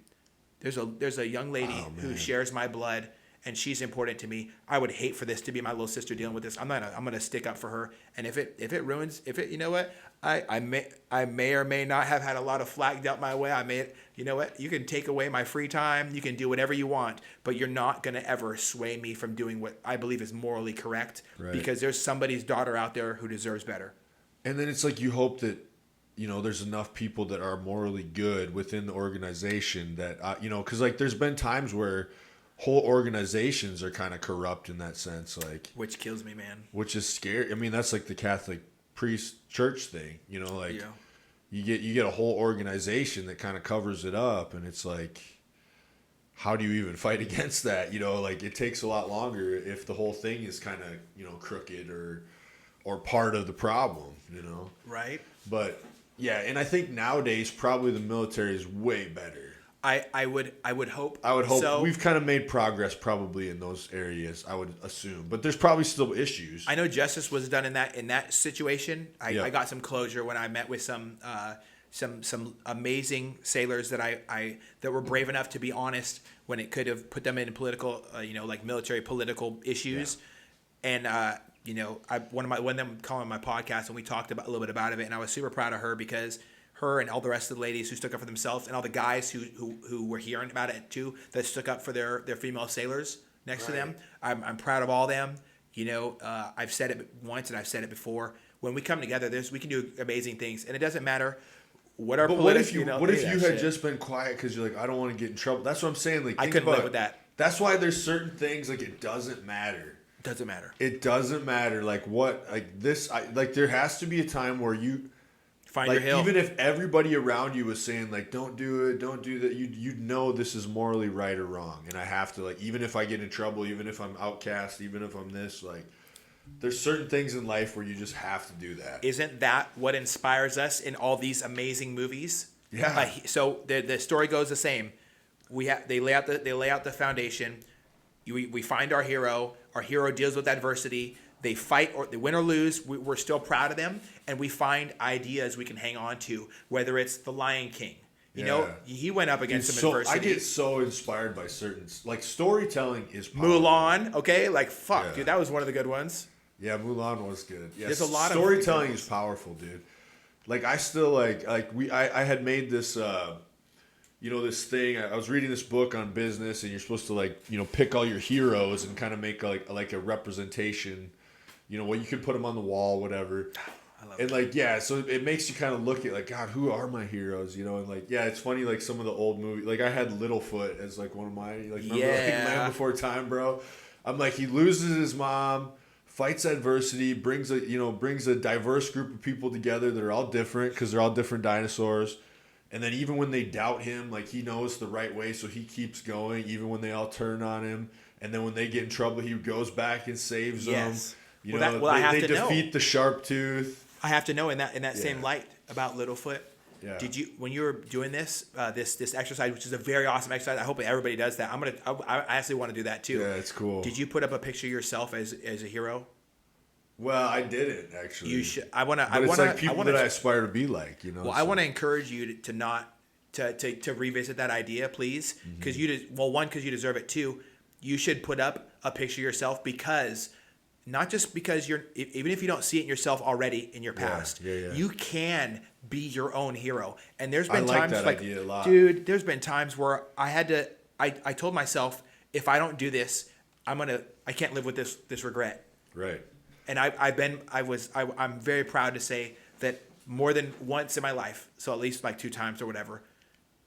there's a young lady who shares my blood, and she's important to me. I would hate for this to be my little sister dealing with this. I'm gonna stick up for her. And if it ruins, you know what? I may or may not have had a lot of flack dealt my way. You know what? You can take away my free time. You can do whatever you want, but you're not gonna ever sway me from doing what I believe is morally correct. Right. Because there's somebody's daughter out there who deserves better. And then it's like you hope that, there's enough people that are morally good within the organization that, because like there's been times where whole organizations are kind of corrupt in that sense, like, which kills me, man. Which is scary. I mean, that's like the Catholic priest church thing, you get a whole organization that kind of covers it up, and it's like, how do you even fight against that? Like, it takes a lot longer if the whole thing is kind of crooked or part of the problem, Right. But yeah, and I think nowadays probably the military is way better. I would hope. I would hope so. we've kind of made progress probably in those areas. I would assume, but there's probably still issues. I know justice was done in that situation. Yeah. I got some closure when I met with some amazing sailors that that were brave enough to be honest when it could have put them in political, like military political issues. And one of them called on my podcast and we talked about a little bit about it, and I was super proud of her because her and all the rest of the ladies who stuck up for themselves and all the guys who were hearing about it too that stuck up for their female sailors next to them. I'm proud of all of them. I've said it once and I've said it before. When we come together, we can do amazing things, and it doesn't matter what our. But what if you had shit. just been quiet because you're like, I don't want to get in trouble? That's what I'm saying. Like, I couldn't live with that. That's why there's certain things like it doesn't matter. Doesn't matter. It doesn't matter. Like what? Like this? There has to be a time where you. Find your hill. Even if everybody around you was saying like, don't do it, don't do that, you'd know this is morally right or wrong, and I have to, like, even if I get in trouble, even if I'm outcast, even if I'm this, like, there's certain things in life where you just have to do that. Isn't that what inspires us in all these amazing movies? Yeah. So the story goes the same. They lay out the foundation. We find our hero. Our hero deals with adversity. They fight, or they win or lose. We're still proud of them, and we find ideas we can hang on to. Whether it's the Lion King, he went up against some adversity. I get so inspired by certain, like, storytelling is powerful. Mulan, okay, like fuck, Yeah. dude, that was one of the good ones. Yeah, Mulan was good. Yeah, There's a lot of storytelling is powerful, dude. Like, I still I had made this this thing. I was reading this book on business, and you're supposed to pick all your heroes and kind of make like a representation. You could put them on the wall, whatever. I love and that. so it makes you kind of look at like, God, who are my heroes? And it's funny, like some of the old movies. Like I had Littlefoot as like one of my remember Land Before Time, bro. I'm like, he loses his mom, fights adversity, brings a diverse group of people together that are all different because they're all different dinosaurs. And then even when they doubt him, like he knows the right way, so he keeps going even when they all turn on him. And then when they get in trouble, he goes back and saves them. They defeat the sharp tooth. I have to know in that same light about Littlefoot. Yeah. Did you, when you were doing this exercise, which is a very awesome exercise, I hope everybody does that. I actually want to do that too. Yeah, it's cool. Did you put up a picture of yourself as a hero? Well, I didn't actually. You should. It's like people that I aspire to be like, Well, I want to encourage you to not to revisit that idea, please, because because you deserve it too. You should put up a picture of yourself because. Not just because even if you don't see it in yourself already in your past, you can be your own hero. And there's been times that idea a lot. Dude, there's been times where I told myself, if I don't do this, I can't live with this regret. Right. And I'm very proud to say that more than once in my life, so at least like 2 times or whatever,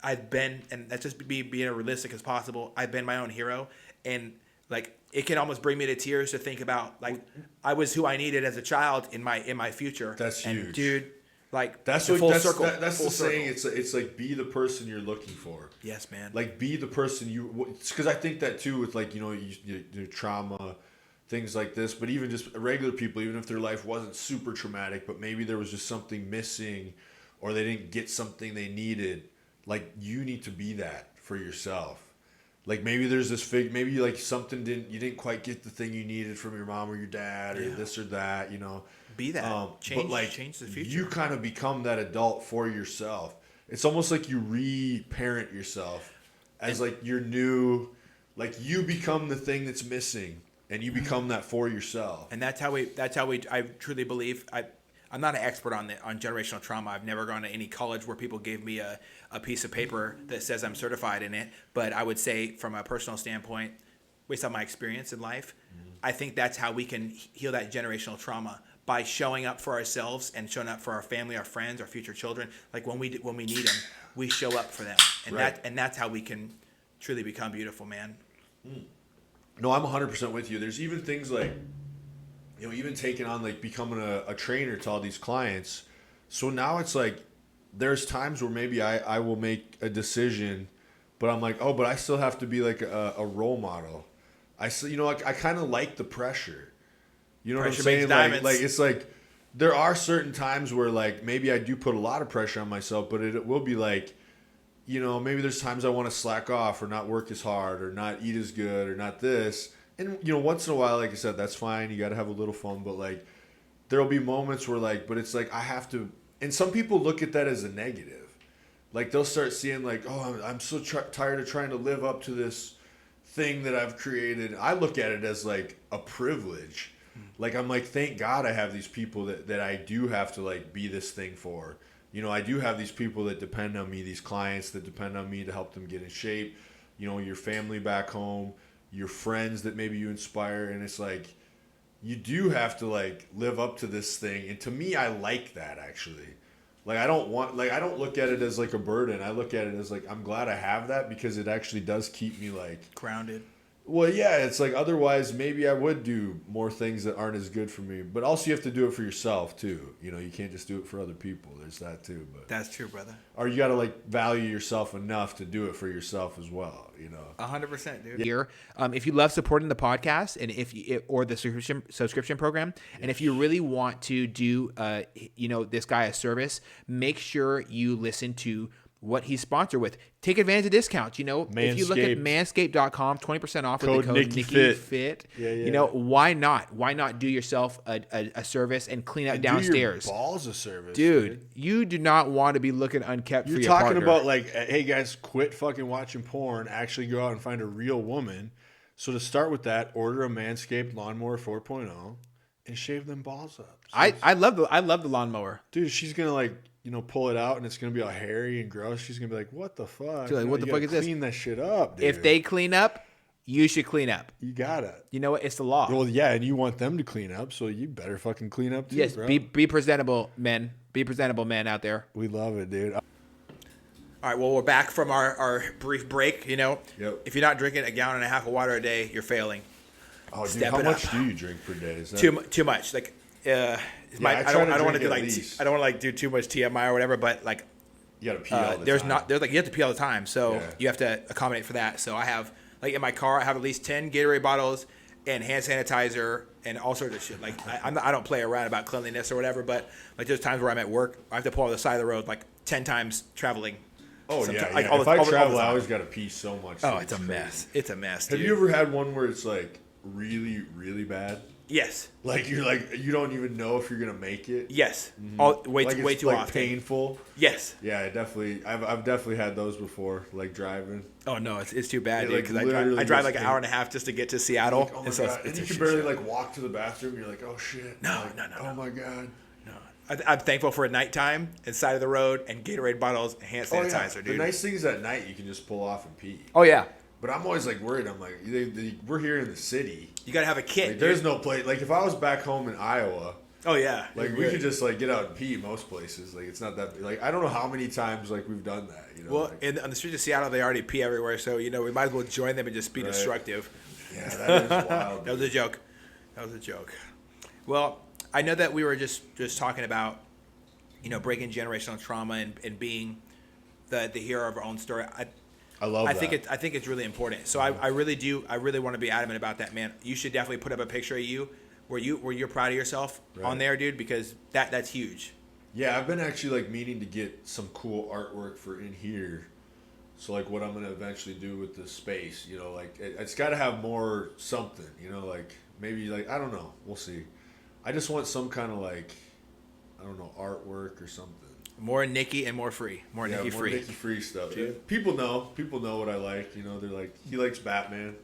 I've been, and that's just being as realistic as possible, I've been my own hero. And like, it can almost bring me to tears to think about, like, I was who I needed as a child in my future. That's huge, and dude. Like, that's the full circle. That's the saying. It's like, be the person you're looking for. Yes, man. Like, be the person because I think that too with like your trauma, things like this. But even just regular people, even if their life wasn't super traumatic, but maybe there was just something missing, or they didn't get something they needed. Like, you need to be that for yourself. Like, maybe there's this maybe like something you didn't quite get the thing you needed from your mom or your dad or this or that, Be that. Change the future. You kind of become that adult for yourself. It's almost like you re-parent yourself as like your new, like you become the thing that's missing and you become that for yourself. And that's how I truly believe. I'm not an expert on generational trauma. I've never gone to any college where people gave me a piece of paper that says I'm certified in it. But I would say, from a personal standpoint, based on my experience in life, I think that's how we can heal that generational trauma, by showing up for ourselves and showing up for our family, our friends, our future children. Like, when we need them, we show up for them, and that's how we can truly become beautiful, man. No, I'm 100% with you. There's even things like, even taking on, like, becoming a trainer to all these clients. So now it's like, there's times where maybe I will make a decision, but I'm like, but I still have to be like a role model. I kind of like the pressure. You know Pressure what I'm saying? makes diamonds. Like, it's like, there are certain times where, like, maybe I do put a lot of pressure on myself, but it will be like, maybe there's times I want to slack off or not work as hard or not eat as good or not this. And, once in a while, like I said, that's fine. You got to have a little fun. But, like, there'll be moments where, like, but it's like I have to. And some people look at that as a negative. Like, they'll start seeing, like, oh, I'm so tired of trying to live up to this thing that I've created. I look at it as, like, a privilege. Like, I'm like, thank God I have these people that I do have to, like, be this thing for. I do have these people that depend on me, these clients that depend on me to help them get in shape. Your family back home, your friends that maybe you inspire. And it's like, you do have to, like, live up to this thing. And to me, I like that, actually. Like, I don't look at it as, like, a burden. I look at it as, like, I'm glad I have that because it actually does keep me, like... grounded. Well, yeah, it's like otherwise maybe I would do more things that aren't as good for me. But also you have to do it for yourself, too. You can't just do it for other people. There's that, too. But that's true, brother. Or you got to, like, value yourself enough to do it for yourself as well, 100%, dude. Here, if you love supporting the podcast and or the subscription program, and if you really want to do, this guy a service, make sure you listen to what he's sponsored with. Take advantage of discounts. If you look at manscaped.com, 20% off with the code Nicky Fit. Yeah. Why not? Why not do yourself a service and clean up downstairs? Do your balls a service, dude. You do not want to be looking unkept for your partner. partner. You're talking about, like, hey guys, quit fucking watching porn. Actually go out and find a real woman. So to start with that, order a Manscaped Lawnmower 4.0 and shave them balls up. So I love the lawnmower, dude. She's gonna, like, pull it out and it's gonna be all hairy and gross. She's gonna be like, "What the fuck? She's like, what the fuck is this?" Clean that shit up, dude. If they clean up, you should clean up. You gotta. You know what? It's the law. Well, yeah, and you want them to clean up, so you better fucking clean up too, yes, bro. Be presentable, men. Be presentable, men out there. We love it, dude. All right, well, we're back from our brief break. Yep. If you're not drinking a gallon and a half of water a day, you're failing. Oh, dude, how much do you drink per day? Is that... Too much. Like, I don't want to do like I don't want to like do too much TMI or whatever, but like you got to pee all the time. You have to pee all the time, so you have to accommodate for that. So I have, like, in my car, I have at least 10 Gatorade bottles and hand sanitizer and all sorts of shit. Like, I don't play around about cleanliness or whatever, but like there's times where I'm at work, I have to pull on the side of the road like 10 times traveling. Oh, sometimes, yeah. Like, If I travel, I always got to pee so much. Oh, it's a mess. It's a mess, dude. Have you ever had one where it's like really, really bad? Yes. Like you don't even know if you're gonna make it. Yes. Mm-hmm. Way too often. Painful. Yes. Yeah, I've definitely had those before, like driving. Oh no, it's too bad, dude. Like, Because I drive like an hour and a half just to get to Seattle. Like, oh my God. And you can barely like walk to the bathroom. You're like, oh shit. No. Oh my God. No. I'm thankful for a nighttime and side of the road and Gatorade bottles and hand sanitizer, dude. The nice thing is at night you can just pull off and pee. Oh yeah. But I'm always like worried. I'm like, we're here in the city. You gotta have a kit. Like, there's no place. Like if I was back home in Iowa. Oh yeah. Like we could just like get out and pee most places. Like it's not that. Like I don't know how many times like we've done that. Well, on the streets of Seattle, they already pee everywhere. So we might as well join them and just be destructive. Yeah, that is wild. That was a joke. Well, I know that we were just talking about, breaking generational trauma and being the hero of our own story. I love that. I think it's really important. So I really want to be adamant about that, man. You should definitely put up a picture of you where you're proud of yourself on there, dude, because that's huge. Yeah, I've been actually like meaning to get some cool artwork for in here. So like what I'm gonna eventually do with the space, like it's got to have more something, like maybe like I don't know, we'll see. I just want some kind of like I don't know artwork or something. More Nicky and more free. More Nicky free. More Nicky free stuff. Dude. People know what I like. They're like, he likes Batman.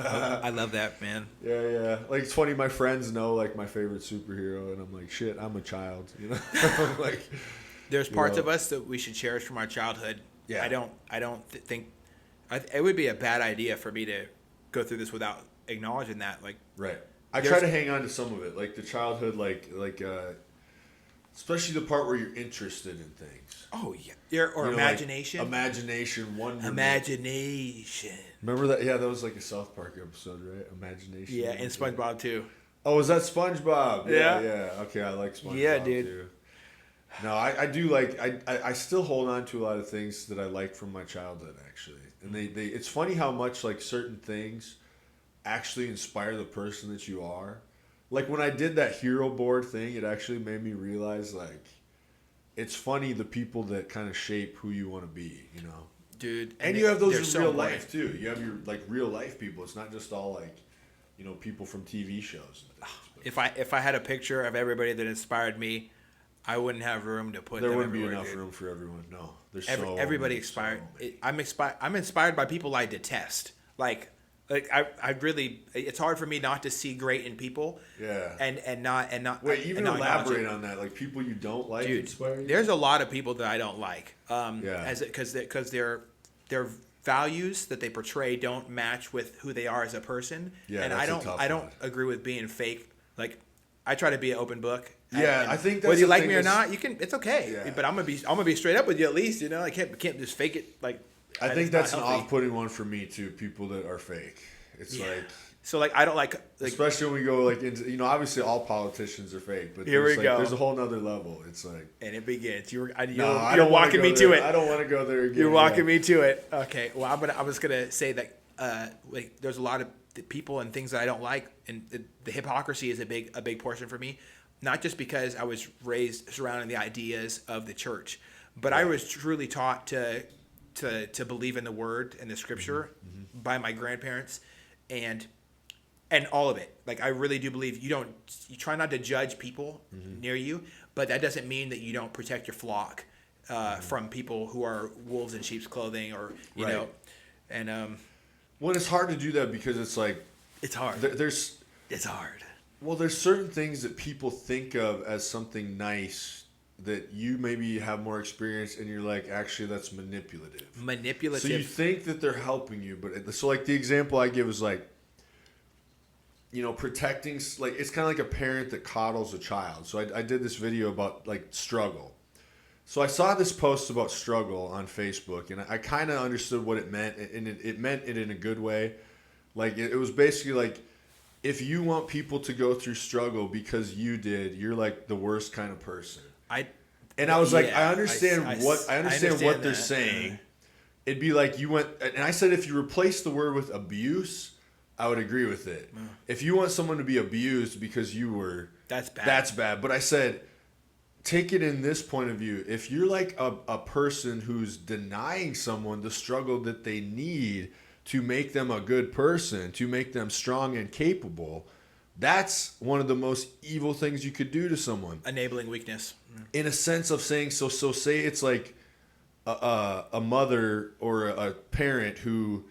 I love that, man. Yeah. Like it's funny. My friends know like my favorite superhero, and I'm like, shit, I'm a child. Like, there's parts of us that we should cherish from our childhood. Yeah. I don't think it would be a bad idea for me to go through this without acknowledging that. Like, right. I try to hang on to some of it, like the childhood, like. Especially the part where you're interested in things. Oh yeah, or imagination. Like imagination, wonderment. Imagination. Remember that? Yeah, that was like a South Park episode, right? Imagination. Yeah, and SpongeBob too. Oh, is that SpongeBob? Yeah. Okay, I like SpongeBob. Yeah, dude. Too. No, I do like. I still hold on to a lot of things that I like from my childhood, actually. And they it's funny how much like certain things actually inspire the person that you are. Like when I did that hero board thing, it actually made me realize like it's funny the people that kind of shape who you want to be, you know. Dude, And you have those in so real important. life too. You have your like real life people. It's not just all like, you know, people from TV shows. If I had a picture of everybody that inspired me, I wouldn't have room to put. There them wouldn't be everywhere, enough dude. room for everyone. No, there's Everybody inspired. I'm inspired by people I detest. Like I really. It's hard for me not to see great in people. Yeah. And not. Wait, even and not elaborate acknowledge it. on that. Like people you don't like Dude, inspire you? there's a lot of people that I don't like. Yeah. Because their values that they portray don't match with who they are as a person. Yeah, and that's I a don't tough I don't one. agree with being fake. Like I try to be an open book. Yeah, And I think that's whether you the like thing me or is- not, you can. It's okay. Yeah. But I'm gonna be straight up with you at least. You know, I can't just fake it. Like I think it's not that's an healthy. off-putting one for me too. People that are fake. It's Yeah. like, So like I don't like especially when we go like into, you know, obviously all politicians are fake, but Here we there's, like, go. there's a whole nother level. It's like, and it begins. You're I you're don't wanna walking go me there. to it. I don't want to go there again. You're walking yeah. me to it. Okay. Well, I was gonna say that like there's a lot of people and things that I don't like, and the hypocrisy is a big portion for me. Not just because I was raised surrounding the ideas of the church, but I was truly taught to believe in the word and the scripture by my grandparents, and all of it. Like I really do believe you try not to judge people near you, but that doesn't mean that you don't protect your flock from people who are wolves in sheep's clothing, or you Right. know, and Well, it's hard to do that because it's like it's hard. there's It's hard. well, there's certain things that people think of as something nice that you maybe have more experience, and you're like, actually, that's manipulative. Manipulative. So you think that they're helping you, but so like the example I give is like, you know, protecting, like it's kind of like a parent that coddles a child. So I did this video about like struggle. So I saw this post about struggle on Facebook, and I kind of understood what it meant, and it meant it in a good way. Like it was basically like, if you want people to go through struggle because you did, you're like the worst kind of person. And I was like, I understand what they're that. saying. It'd be like you went, and I said if you replace the word with abuse, I would agree with it. If you want someone to be abused because you were, That's bad. That's bad. But I said, take it in this point of view. If you're like a person who's denying someone the struggle that they need to make them a good person, to make them strong and capable, that's one of the most evil things you could do to someone. Enabling weakness. In a sense of saying, so say it's like a mother or a parent who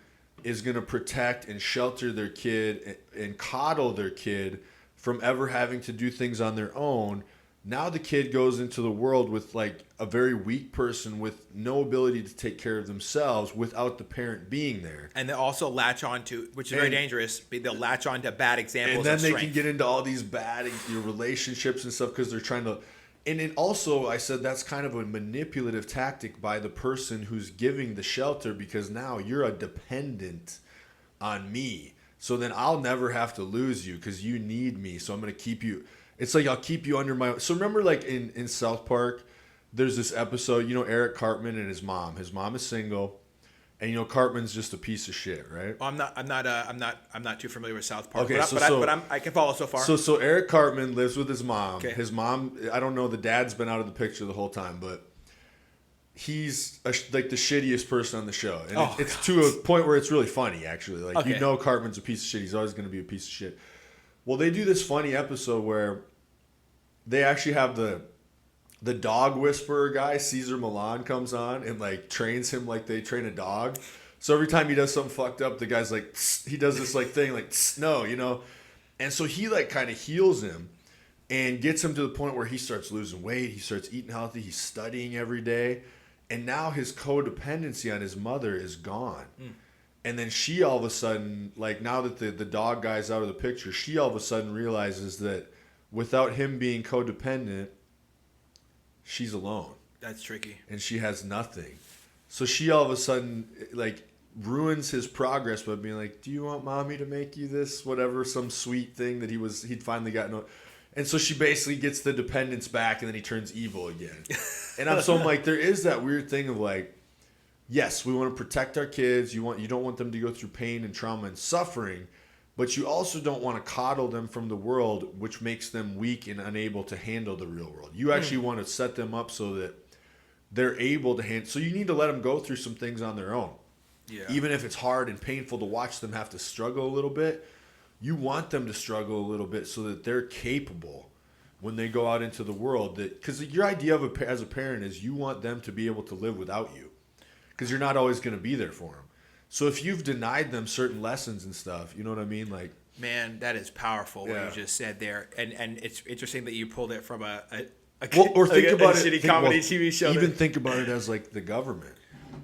is going to protect and shelter their kid and coddle their kid from ever having to do things on their own. Now the kid goes into the world with like a very weak person with no ability to take care of themselves without the parent being there. And they also latch on to, which is very dangerous, they'll latch on to bad examples And then of they strength. can get into all these bad relationships and stuff because they're trying to. And it also, I said that's kind of a manipulative tactic by the person who's giving the shelter, because now you're a dependent on me. So then I'll never have to lose you because you need me. So I'm going to keep you. It's like I'll keep you under my. So remember, like in South Park, there's this episode. You know, Eric Cartman and his mom. His mom is single, and you know Cartman's just a piece of shit, right? Well, I'm not too familiar with South Park. Okay, but I can follow so far. So Eric Cartman lives with his mom. Okay. His mom, I don't know, the dad's been out of the picture the whole time, but he's like the shittiest person on the show, and it's to a point where it's really funny. Actually, like you know, Cartman's a piece of shit. He's always going to be a piece of shit. Well, they do this funny episode where they actually have the dog whisperer guy, Caesar Milan, comes on and like trains him like they train a dog. So every time he does something fucked up, the guy's like, he does this like thing like, no, you know. And so he like kind of heals him and gets him to the point where he starts losing weight. He starts eating healthy. He's studying every day. And now his codependency on his mother is gone. And then she all of a sudden, like now that the dog guy's out of the picture, she all of a sudden realizes that without him being codependent, she's alone. That's tricky. And she has nothing. So she all of a sudden like ruins his progress by being like, do you want mommy to make you this? Whatever, some sweet thing that he'd finally gotten. And so she basically gets the dependence back, and then he turns evil again. And I'm like, there is that weird thing of like, yes, we want to protect our kids. You don't want them to go through pain and trauma and suffering, but you also don't want to coddle them from the world, which makes them weak and unable to handle the real world. You actually want to set them up so that they're able to handle. So you need to let them go through some things on their own. Yeah. Even if it's hard and painful to watch them have to struggle a little bit, you want them to struggle a little bit so that they're capable when they go out into the world. Because your idea of as a parent is you want them to be able to live without you, because you're not always going to be there for them. So if you've denied them certain lessons and stuff, you know what I mean? Like, man, that is powerful what you just said there, and it's interesting that you pulled it from a or think about a shitty comedy TV show. Even think about it as like the government.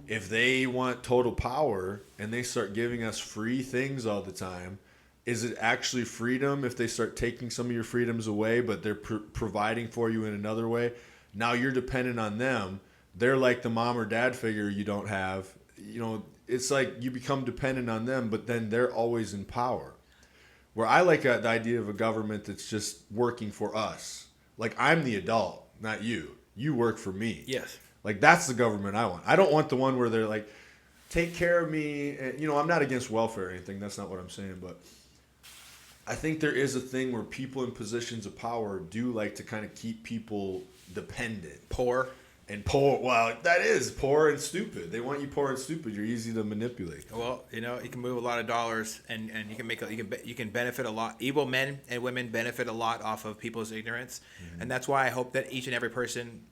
If they want total power and they start giving us free things all the time, is it actually freedom if they start taking some of your freedoms away, but they're providing for you in another way? Now you're dependent on them. They're like the mom or dad figure you don't have. You know, it's like you become dependent on them, but then they're always in power. Where I like the idea of a government that's just working for us. Like, I'm the adult, not you. You work for me. Yes. Like, that's the government I want. I don't want the one where they're like, take care of me. And, you know, I'm not against welfare or anything. That's not what I'm saying. But I think there is a thing where people in positions of power do like to kind of keep people dependent. Poor. And poor, well, that is poor and stupid. They want you poor and stupid. You're easy to manipulate. Well, you know, you can move a lot of dollars, and you can you can benefit a lot. Evil men and women benefit a lot off of people's ignorance, and that's why I hope that each and every person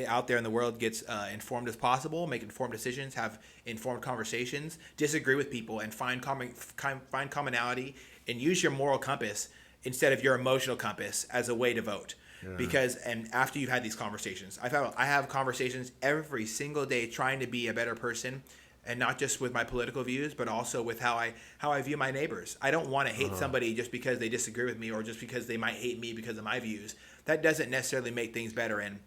out there in the world gets informed as possible, make informed decisions, have informed conversations, disagree with people, and find commonality, and use your moral compass instead of your emotional compass as a way to vote. Yeah. Because, and after you've had these conversations, I have conversations every single day trying to be a better person, and not just with my political views, but also with how I view my neighbors. I don't want to hate somebody just because they disagree with me, or just because they might hate me because of my views. That doesn't necessarily make things better. And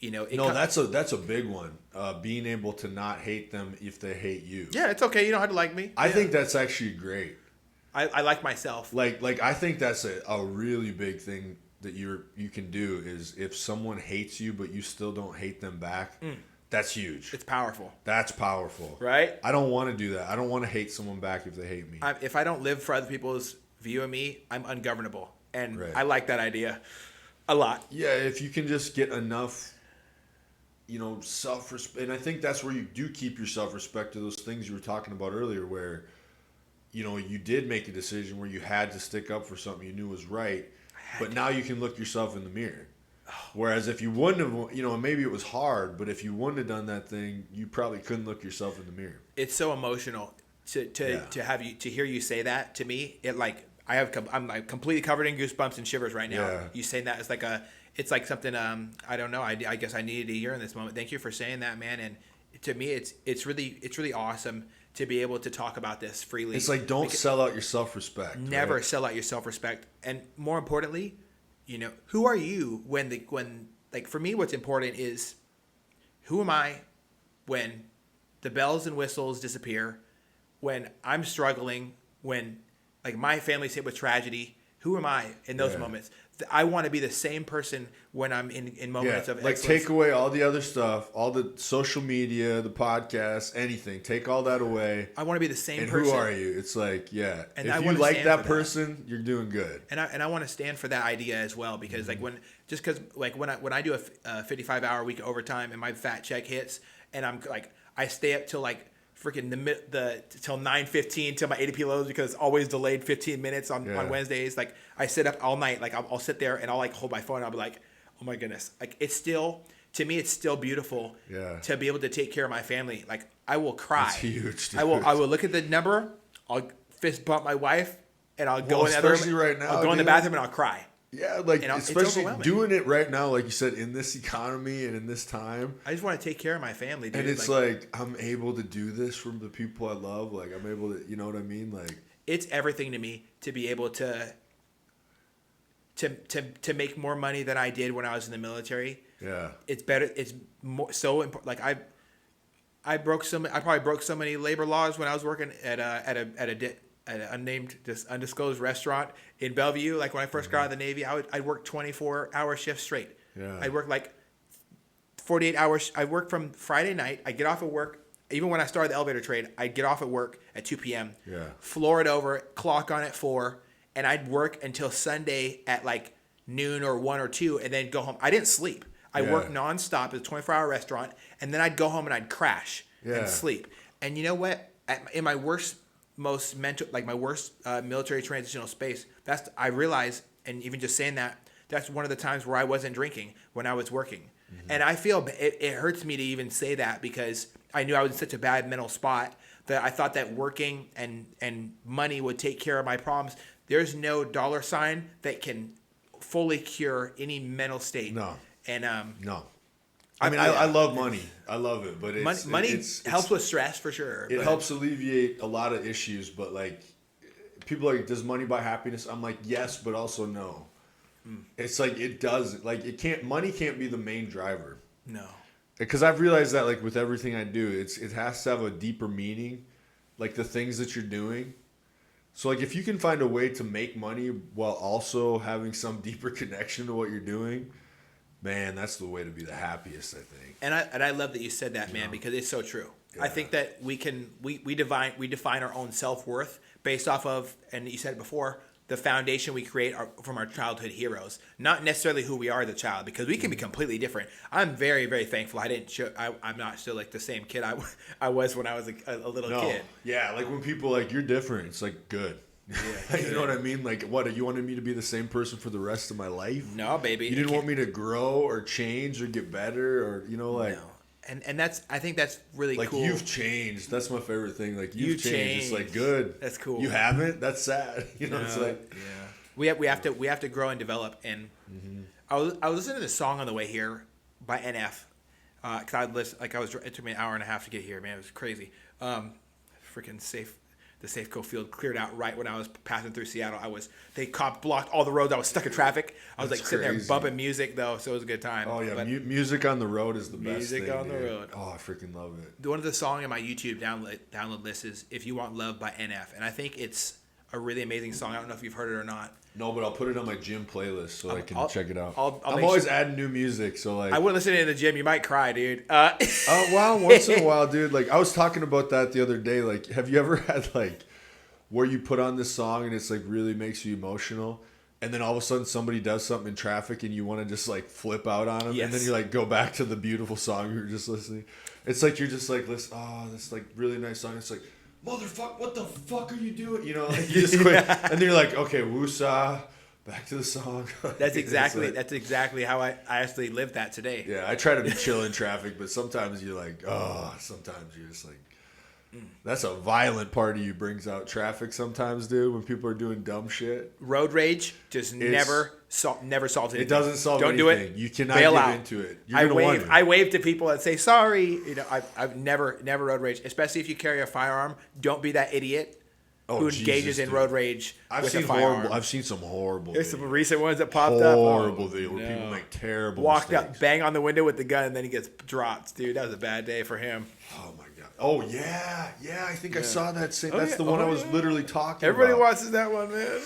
you know, that's a big one. Being able to not hate them if they hate you. Yeah, it's okay. You don't have to like me. I think that's actually great. I like myself. Like I think that's a really big thing that you can do is if someone hates you but you still don't hate them back, that's huge. It's powerful. That's powerful. Right? I don't want to do that. I don't want to hate someone back if they hate me. If I don't live for other people's view of me, I'm ungovernable. And right. I like that idea a lot. Yeah, if you can just get enough, you know, self-respect. And I think that's where you do keep your self-respect to those things you were talking about earlier where, you know, you did make a decision where you had to stick up for something you knew was right. But now you can look yourself in the mirror. Whereas if you wouldn't have, you know, maybe it was hard, but if you wouldn't have done that thing, you probably couldn't look yourself in the mirror. It's so emotional to hear you say that to me. It like I'm like completely covered in goosebumps and shivers right now. Yeah. You saying that it's like something I don't know. I guess I needed to hear in this moment. Thank you for saying that, man. And to me, it's really awesome to be able to talk about this freely. It's like don't sell out your self-respect. Never sell out your self-respect. And more importantly, you know, who are you when like for me what's important is who am I when the bells and whistles disappear, when I'm struggling, when like my family's hit with tragedy, who am I in those moments? I want to be the same person when I'm in moments of like excellence. Take away all the other stuff, all the social media, the podcasts, anything. Take all that away. I want to be the same and person. Who are you? It's like, and if I you like that for person, you're doing good. And I want to stand for that idea as well because like when I do a 55-hour week overtime and my fat check hits and I'm like I stay up till like freaking till 9:15 till my ADP loads because it's always delayed 15 minutes on Wednesdays. Like I sit up all night. Like I'll sit there and I'll like hold my phone. And I'll be like, oh my goodness. Like it's still, to me, it's still beautiful to be able to take care of my family. Like I will cry. It's huge, dude. I will look at the number. I'll fist bump my wife and I'll go in the other room. Right now, I'll go in the bathroom and I'll cry. Yeah, like especially doing it right now, like you said, in this economy and in this time. I just want to take care of my family, dude. And it's like I'm able to do this from the people I love. Like I'm able to, you know what I mean? Like it's everything to me to be able to make more money than I did when I was in the military. Yeah, it's better. It's more so important. Like I probably broke so many labor laws when I was working at an unnamed, undisclosed restaurant in Bellevue. Like when I first got out of the Navy, I'd work 24-hour shifts straight. Yeah. I'd work like 48 hours. I work from Friday night. I get off of work even when I started the elevator trade, I'd get off at work at 2 p.m. Yeah. Floor it over, clock on at 4, and I'd work until Sunday at like noon or 1 or 2, and then go home. I didn't sleep. I worked nonstop. It's a 24-hour restaurant, and then I'd go home and I'd crash and sleep. And you know what? In my worst, most mental, like my worst military transitional space, I realized, and even just saying that, that's one of the times where I wasn't drinking when I was working. Mm-hmm. And I feel it hurts me to even say that because I knew I was in such a bad mental spot that I thought that working and money would take care of my problems. There's no dollar sign that can fully cure any mental state. No. And no. I mean, I love money. I love it, but money helps with stress for sure. It helps alleviate a lot of issues, but like people are like, does money buy happiness? I'm like, yes, but also no. It's like it does. Like money can't be the main driver. No. Because I've realized that like with everything I do, it has to have a deeper meaning, like the things that you're doing. So like if you can find a way to make money while also having some deeper connection to what you're doing, man, that's the way to be the happiest, I think. And I love that you said that, man, because it's so true. Yeah. I think that we define our own self-worth based off of, and you said it before, the foundation we create from our childhood heroes, not necessarily who we are as a child, because we can be completely different. I'm very, very thankful I'm not still like the same kid I was when I was a little kid. Yeah, like when people like, you're different, it's like good. Yeah, you know what I mean? Like, what, you wanted me to be the same person for the rest of my life? No, baby. You didn't want me to grow or change or get better or, like... No. And I think that's really like, cool. Like, you've changed. That's my favorite thing. Like, you've changed. It's like, good. That's cool. You haven't? That's sad. It's like... Yeah. We have to grow and develop. And I was listening to this song on the way here by NF. Because it took me an hour and a half to get here, man. It was crazy. Freaking the Safeco field cleared out right when I was passing through Seattle. They blocked all the roads. I was stuck in traffic. I was like sitting there bumping music though, so it was a good time. Oh yeah, music on the road is the best thing. Music on the road. Oh, I freaking love it. One of the songs in my YouTube download list is "If You Want Love" by NF, and I think it's a really amazing song. I don't know if you've heard it or not. No, but I'll put it on my gym playlist so I can check it out. I'm always adding new music, so like... I wouldn't listen to it in the gym. You might cry, dude. Oh, wow. Once in a while, dude. Like, I was talking about that the other day. Like, have you ever had, like, where you put on this song and it's, like, really makes you emotional, and then all of a sudden somebody does something in traffic and you want to just, like, flip out on them, and then you, like, go back to the beautiful song you were just listening? It's like you're just, like, listen, this, like, really nice song. It's like, motherfucker, what the fuck are you doing? You know, like, you just quit. And then you're like, okay, woosah. Back to the song. That's exactly how I actually lived that today. Yeah, I try to be chill in traffic, but sometimes you're like, sometimes you're just like, that's a violent part of you brings out traffic sometimes, dude, when people are doing dumb shit. Road rage just never solves anything. It doesn't solve anything. Don't do it. You cannot Bail get out. into it. I wave to people that say sorry. You know, I've never road rage, especially if you carry a firearm. Don't be that idiot. Who engages in road rage with a firearm. I've seen some horrible. There's some recent ones that popped up. Horrible video where people make terrible walked mistakes. up, bang on the window with the gun, and then he gets dropped. Dude, that was a bad day for him. Oh my god. Oh yeah. I think I saw that. That's the one I was literally talking Everybody about. watches that one, man.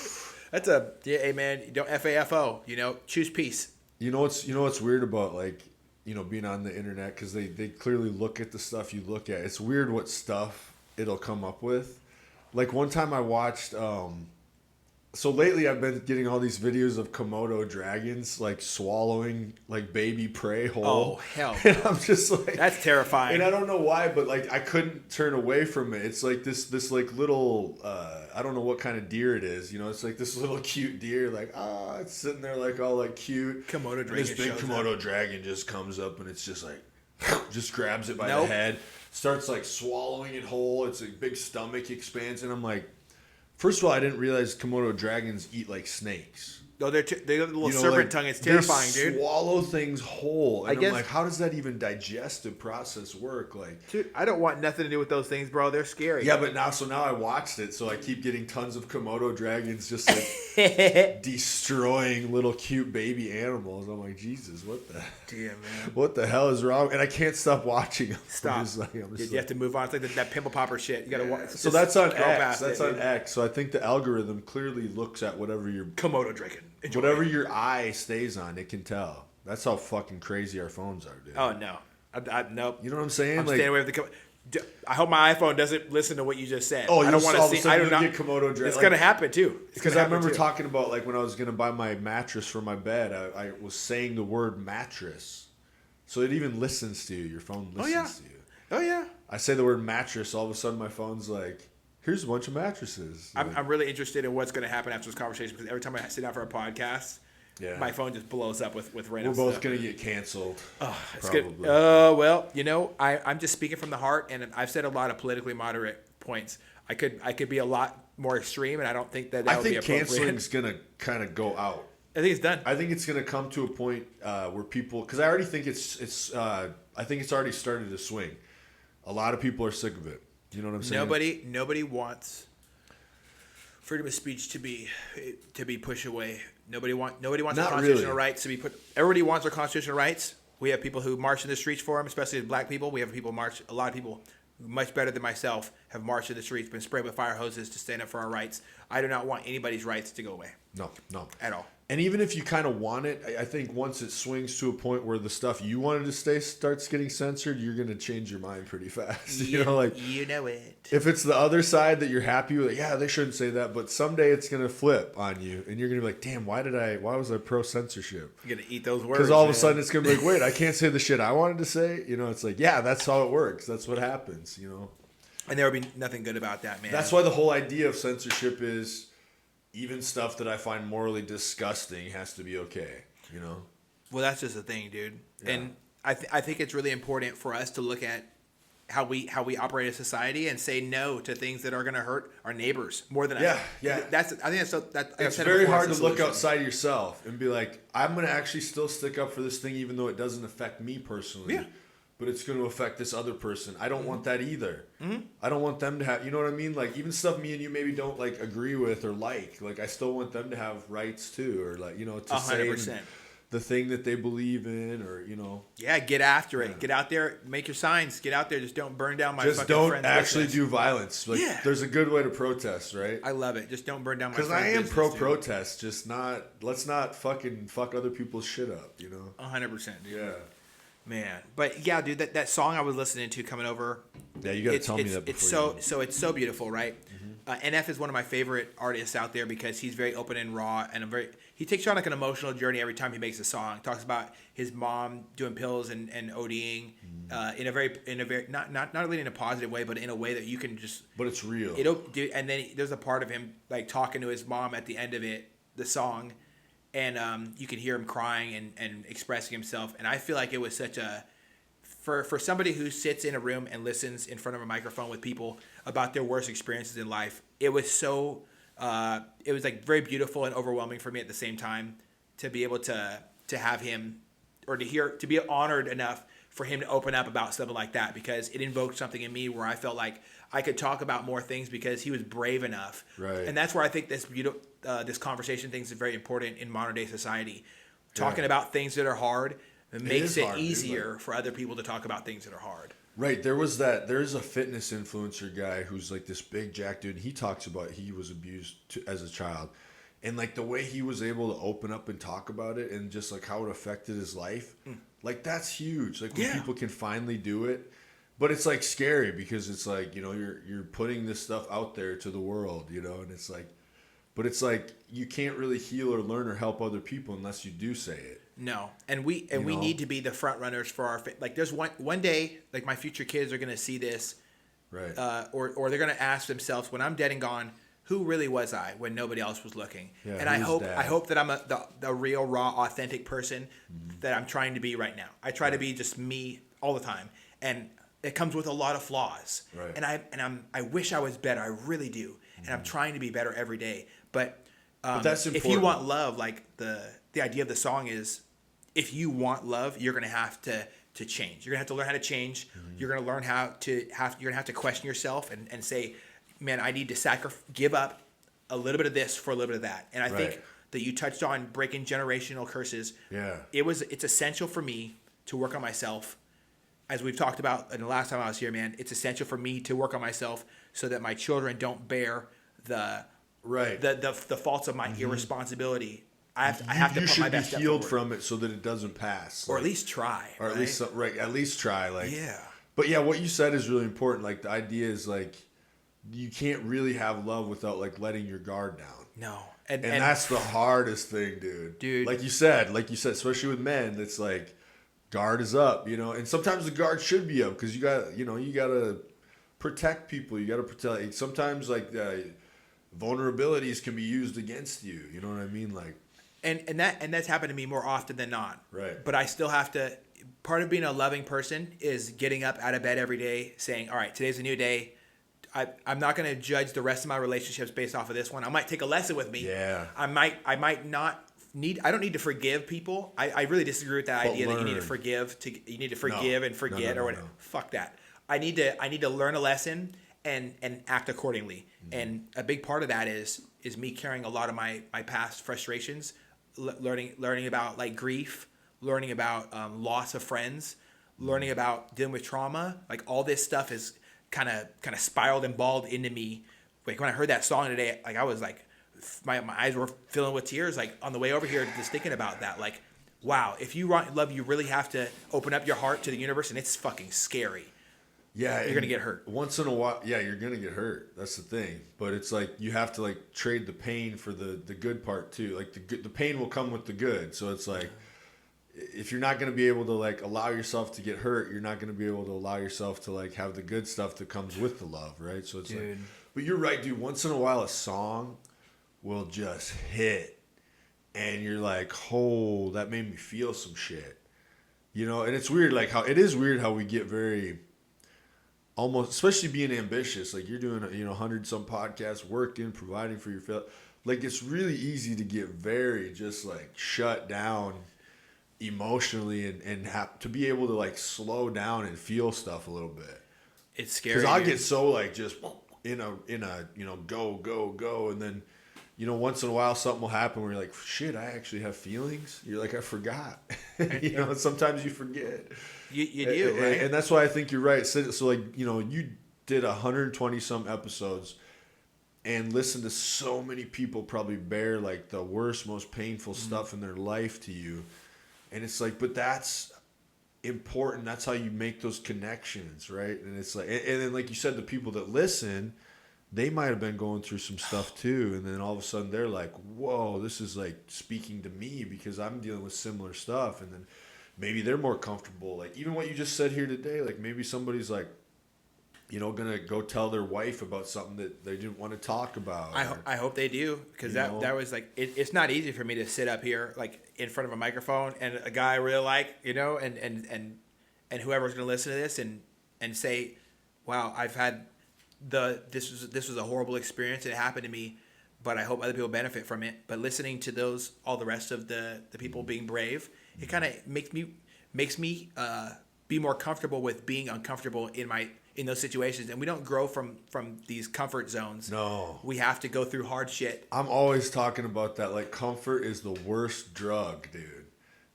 That's hey man, don't FAFO. Choose peace. You know what's weird about like being on the internet, because they clearly look at the stuff you look at. It's weird what stuff it'll come up with. Like one time I watched, so lately I've been getting all these videos of Komodo dragons like swallowing like baby prey whole. Oh hell! And I'm just like, that's terrifying. And I don't know why, but like I couldn't turn away from it. It's like this like little, I don't know what kind of deer it is. It's like this little cute deer, like it's sitting there like all like cute. Komodo dragon. This big Komodo dragon just comes up and it's just like, just grabs it by the head. Starts like swallowing it whole. It's a big stomach expands, and I'm like, first of all, I didn't realize Komodo dragons eat like snakes. No, they got a little serpent tongue. It's terrifying, dude. They swallow things whole, and I'm like, how does that even digestive process work? Like, dude, I don't want nothing to do with those things, bro. They're scary. Yeah, but now I watched it, so I keep getting tons of Komodo dragons just like destroying little cute baby animals. I'm like, Jesus, what the? Damn, man. What the hell is wrong? And I can't stop watching them. Stop. You have to move on. It's like that pimple popper shit. You gotta watch. So that's on X. That's on X. So I think the algorithm clearly looks at whatever your Komodo dragon. Enjoy. Whatever your eye stays on, it can tell. That's how fucking crazy our phones are, dude. Oh no, nope. You know what I'm saying? I'm staying away from I hope my iPhone doesn't listen to what you just said. Oh, I don't want to see. I don't don't. get Komodo dragon. It's gonna happen too. Because I remember talking about like when I was gonna buy my mattress for my bed, I was saying the word mattress, so it even listens to you. Your phone listens to you. Oh yeah. I say the word mattress, all of a sudden my phone's like, "Here's a bunch of mattresses." Like, I'm really interested in what's gonna happen after this conversation because every time I sit down for a podcast. Yeah. My phone just blows up with random We're both stuff. going to get canceled. Oh, it's probably. good. Well, I'm just speaking from the heart, and I've said a lot of politically moderate points. I could be a lot more extreme, and I don't think that would be appropriate. I think canceling's going to kind of go out. I think it's done. I think it's going to come to a point where people, because I already think I think it's already started to swing. A lot of people are sick of it. You know what I'm saying? Nobody wants freedom of speech to be pushed away. Nobody wants their constitutional rights to be put. Everybody wants their constitutional rights. We have people who march in the streets for them, especially as black people. We have people march. A lot of people, much better than myself, have marched in the streets, been sprayed with fire hoses to stand up for our rights. I do not want anybody's rights to go away. No, at all. And even if you kind of want it, I think once it swings to a point where the stuff you wanted to stay starts getting censored, you're going to change your mind pretty fast. You know it. If it's the other side that you're happy with, yeah, they shouldn't say that, but someday it's going to flip on you, and you're going to be like, damn, why was I pro censorship? You're going to eat those words. Because all of a sudden it's going to be like, wait, I can't say the shit I wanted to say. It's like, yeah, that's how it works. That's what happens. And there would be nothing good about that, man. That's why the whole idea of censorship is. Even stuff that I find morally disgusting has to be okay, Well, that's just the thing, dude. Yeah. And I think it's really important for us to look at how we operate as society and say no to things that are going to hurt our neighbors more than us. Yeah. I think that's so. It's very hard to look outside yourself and be like, I'm going to actually still stick up for this thing, even though it doesn't affect me personally. Yeah. But it's going to affect this other person. I don't want that either. Mm-hmm. I don't want them to have, you know what I mean? Like even stuff me and you maybe don't like agree with or like I still want them to have rights too, or like, to 100%. say the thing that they believe in, or Yeah, get after it. Get out there, make your signs. Get out there. Just don't burn down my just fucking don't friend's actually business. do violence. Like there's a good way to protest, right? I love it. Just don't burn down my friend's business. Because I am business, pro-protest, just not. Let's not fucking fuck other people's shit up. 100%, dude. Yeah. Man, but yeah, dude, that song I was listening to coming over. Yeah, you gotta tell me that before. It's so beautiful, right? Mm-hmm. NF is one of my favorite artists out there because he's very open and raw, and he takes you on like an emotional journey every time he makes a song. Talks about his mom doing pills and ODing, in a very not really in a positive way, but in a way that you can just. But it's real. And then there's a part of him like talking to his mom at the end of the song. And you can hear him crying and expressing himself. And I feel like it was such a... For somebody who sits in a room and listens in front of a microphone with people about their worst experiences in life, it was so... it was like very beautiful and overwhelming for me at the same time to be able to have him... Or to be honored enough for him to open up about something like that, because it invoked something in me where I felt like I could talk about more things because he was brave enough. Right. And that's where I think this conversation thing is very important in modern day society. Talking about things that are hard makes it easier for other people to talk about things that are hard. Right. There's a fitness influencer guy who's like this big jack dude. And he talks about he was abused as a child. And like the way he was able to open up and talk about it and just like how it affected his life, like that's huge. Like when people can finally do it, but it's like scary because it's like, you're putting this stuff out there to the world, and it's like, but it's like you can't really heal or learn or help other people unless you do say it. No, and we need to be the front runners for our like. There's one day like my future kids are gonna see this, right? Or they're gonna ask themselves when I'm dead and gone, who really was I when nobody else was looking? Yeah, and I hope that I'm the real, raw, authentic person that I'm trying to be right now. I try to be just me all the time, and it comes with a lot of flaws. Right. And I wish I was better. I really do, and I'm trying to be better every day. But that's important. If you want love, like the idea of the song is, if you want love, you're gonna have to change. You're gonna have to learn how to change. You're gonna learn you're gonna have to question yourself and say, man, I need to give up a little bit of this for a little bit of that. And I think that you touched on breaking generational curses. Yeah. It's essential for me to work on myself. As we've talked about in the last time I was here, man, it's essential for me to work on myself so that my children don't bear the faults of my irresponsibility. I have to put my best You should be healed from it so that it doesn't pass. Or at least try. Or at least, at least try. Like, yeah. But yeah, what you said is really important. Like the idea is like you can't really have love without like letting your guard down. No. And that's the hardest thing, dude. Dude. Like you said, especially with men, it's like guard is up, you know. And sometimes the guard should be up because you got, you got to protect people. You got to protect. Like, sometimes like vulnerabilities can be used against you. You know what I mean? Like, and that's happened to me more often than not. Right. But I still have to. Part of being a loving person is getting up out of bed every day, saying, "All right, today's a new day. I'm not going to judge the rest of my relationships based off of this one. I might take a lesson with me. Yeah. I might not need. I don't need to forgive people. I really disagree with that idea that you need to forgive. You need to forgive and forget or whatever. Fuck that. I need to learn a lesson and act accordingly. Mm-hmm. And a big part of that is me carrying a lot of my past frustrations, learning about like grief, learning about loss of friends, learning about dealing with trauma. Like all this stuff is kind of spiraled and balled into me. Like when I heard that song today, like I was like, my eyes were filling with tears. Like on the way over here, just thinking about that. Like, wow, if you want love, you really have to open up your heart to the universe, and it's fucking scary. Yeah, you're gonna get hurt once in a while. Yeah, you're gonna get hurt. That's the thing. But it's like you have to like trade the pain for the good part too. Like the pain will come with the good. So it's like if you're not gonna be able to like allow yourself to get hurt, you're not gonna be able to allow yourself to like have the good stuff that comes with the love, right? So it's like, but you're right, dude. Once in a while, a song will just hit, and you're like, "Oh, that made me feel some shit," you know. And it's weird, like how it is weird how we get very almost, especially being ambitious, like you're doing, 100 some podcasts, working, providing for your family. Like it's really easy to get very just like shut down emotionally and have to be able to like slow down and feel stuff a little bit. It's scary because I get so like just in a go, and then once in a while something will happen where you're like, shit, I actually have feelings. You're like, I forgot. Sometimes you forget. You do, right? And that's why I think you're right. So like, you did 120 some episodes and listened to so many people probably bear like the worst, most painful stuff in their life to you. And it's like, but that's important. That's how you make those connections, right? And it's like, and then like you said, the people that listen, they might have been going through some stuff too. And then all of a sudden they're like, whoa, this is like speaking to me because I'm dealing with similar stuff. And then maybe they're more comfortable. Like even what you just said here today, like maybe somebody's like, gonna go tell their wife about something that they didn't want to talk about. I hope they do, because that was like, it's not easy for me to sit up here like in front of a microphone and a guy I really like, and whoever's gonna listen to this and say, wow, I've had this was a horrible experience. It happened to me, but I hope other people benefit from it. But listening to all the rest of the people being brave, it kind of makes me be more comfortable with being uncomfortable in those situations. And we don't grow from these comfort zones. No, we have to go through hard shit. I'm always talking about that. Like comfort is the worst drug, dude.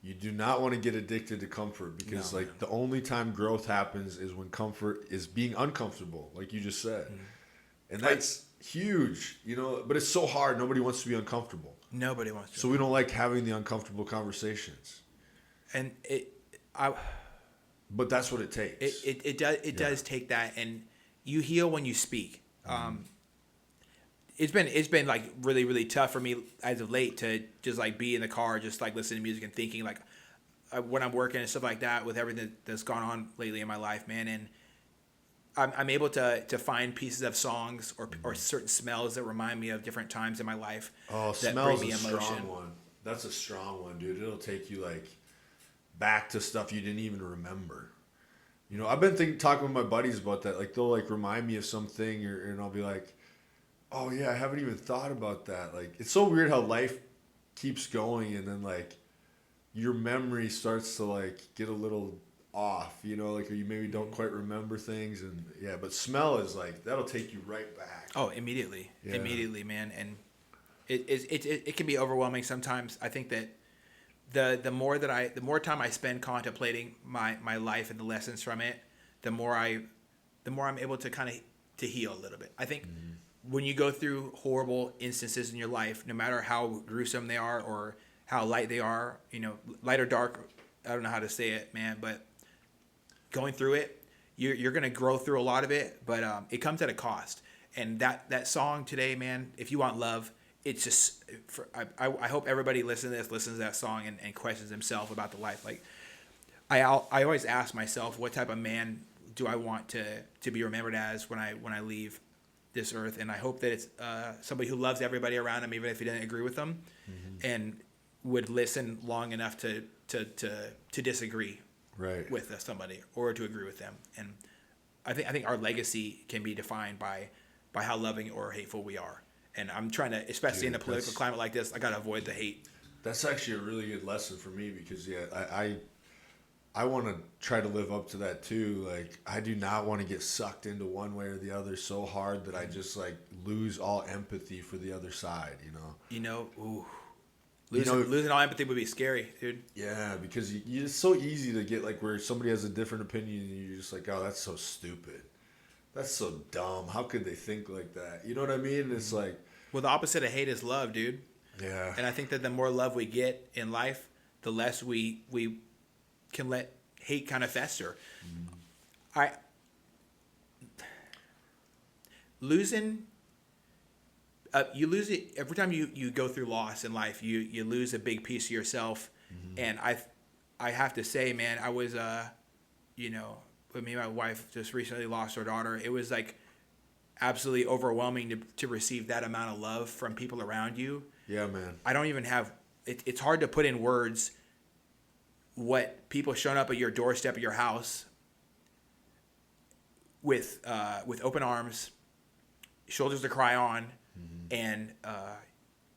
You do not want to get addicted to comfort because the only time growth happens is when comfort is being uncomfortable, like you just said. And that's huge, but it's so hard. Nobody wants to be uncomfortable. Nobody wants to. So we don't like having the uncomfortable conversations. And but that's what it takes. It does take that, and you heal when you speak. It's been like really, really tough for me as of late to just like be in the car, just like listening to music and thinking like when I'm working and stuff like that with everything that's gone on lately in my life, man. And I'm able to find pieces of songs or certain smells that remind me of different times in my life. Oh, smells is a strong one. That's a strong one, dude. It'll take you like back to stuff you didn't even remember. I've been talking with my buddies about that. Like they'll like remind me of something, and I'll be like, oh yeah, I haven't even thought about that. Like it's so weird how life keeps going, and then like your memory starts to like get a little off, like or you maybe don't quite remember things, and but smell is like that'll take you right back. Oh, immediately, man. And it can be overwhelming sometimes. I think that the more time I spend contemplating my life and the lessons from it, the more I'm able to kind of to heal a little bit. I think when you go through horrible instances in your life, no matter how gruesome they are or how light they are, light or dark, I don't know how to say it, man, but going through it, you're gonna grow through a lot of it, but it comes at a cost. And that song today, man, if you want love, it's just I hope everybody listens to that song and questions himself about the life. Like I always ask myself, what type of man do I want to be remembered as when I leave this earth? And I hope that it's somebody who loves everybody around him, even if he doesn't agree with them, and would listen long enough to disagree with somebody or to agree with them. And I think our legacy can be defined by how loving or hateful we are. And I'm trying to, especially in a political climate like this, I got to avoid the hate. That's actually a really good lesson for me because, I want to try to live up to that too. Like, I do not want to get sucked into one way or the other so hard that I just, like, lose all empathy for the other side, Losing all empathy would be scary, dude. Yeah, because it's so easy to get, like, where somebody has a different opinion and you're just like, oh, that's so stupid. That's so dumb. How could they think like that? You know what I mean? It's like... Well, the opposite of hate is love, dude. Yeah. And I think that the more love we get in life, the less we can let hate kind of fester. You lose it every time you go through loss in life. You lose a big piece of yourself. And I have to say, man, I was with me and my wife just recently lost our daughter. It was like absolutely overwhelming to receive that amount of love from people around you. Yeah, man. I don't even have it's hard to put in words what people showing up at your doorstep at your house with open arms, shoulders to cry on, and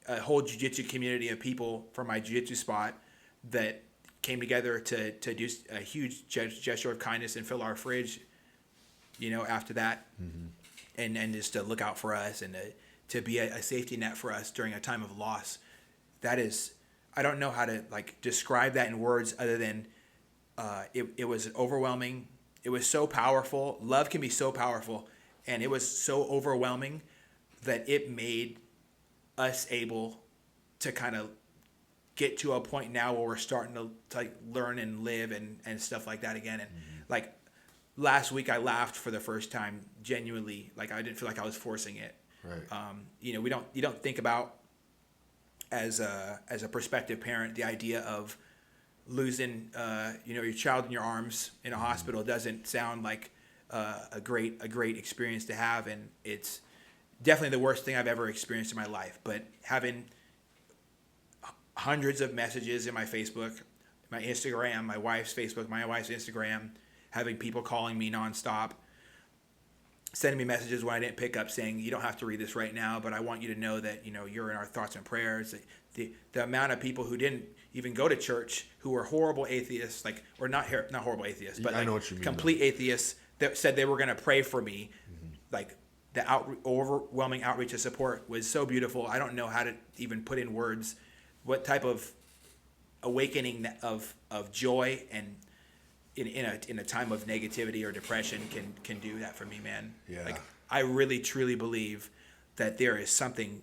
a whole jiu-jitsu community of people from my jiu-jitsu spot that came together to do a huge gesture of kindness and fill our fridge, after that, and just to look out for us and to be a safety net for us during a time of loss. That is, I don't know how to describe that in words other than it was overwhelming. It was so powerful. Love can be so powerful, and it was so overwhelming that it made us able to kind of get to a point now where we're starting to learn and live and stuff like that again. And last week I laughed for the first time genuinely. I didn't feel like I was forcing it. Right. You don't think about as a prospective parent the idea of losing your child in your arms in a hospital doesn't sound like a great experience to have, and it's definitely the worst thing I've ever experienced in my life. But having hundreds of messages in my Facebook, my Instagram, my wife's Facebook, my wife's Instagram, having people calling me nonstop, sending me messages when I didn't pick up saying, you don't have to read this right now, but I want you to know that, you're in our thoughts and prayers. The amount of people who didn't even go to church, who were horrible atheists, or not horrible atheists, but I know what you mean, complete atheists that said they were going to pray for me. The overwhelming outreach of support was so beautiful. I don't know how to even put in words what type of awakening of joy and in a time of negativity or depression can do that for me, man. Yeah. I really truly believe that there is something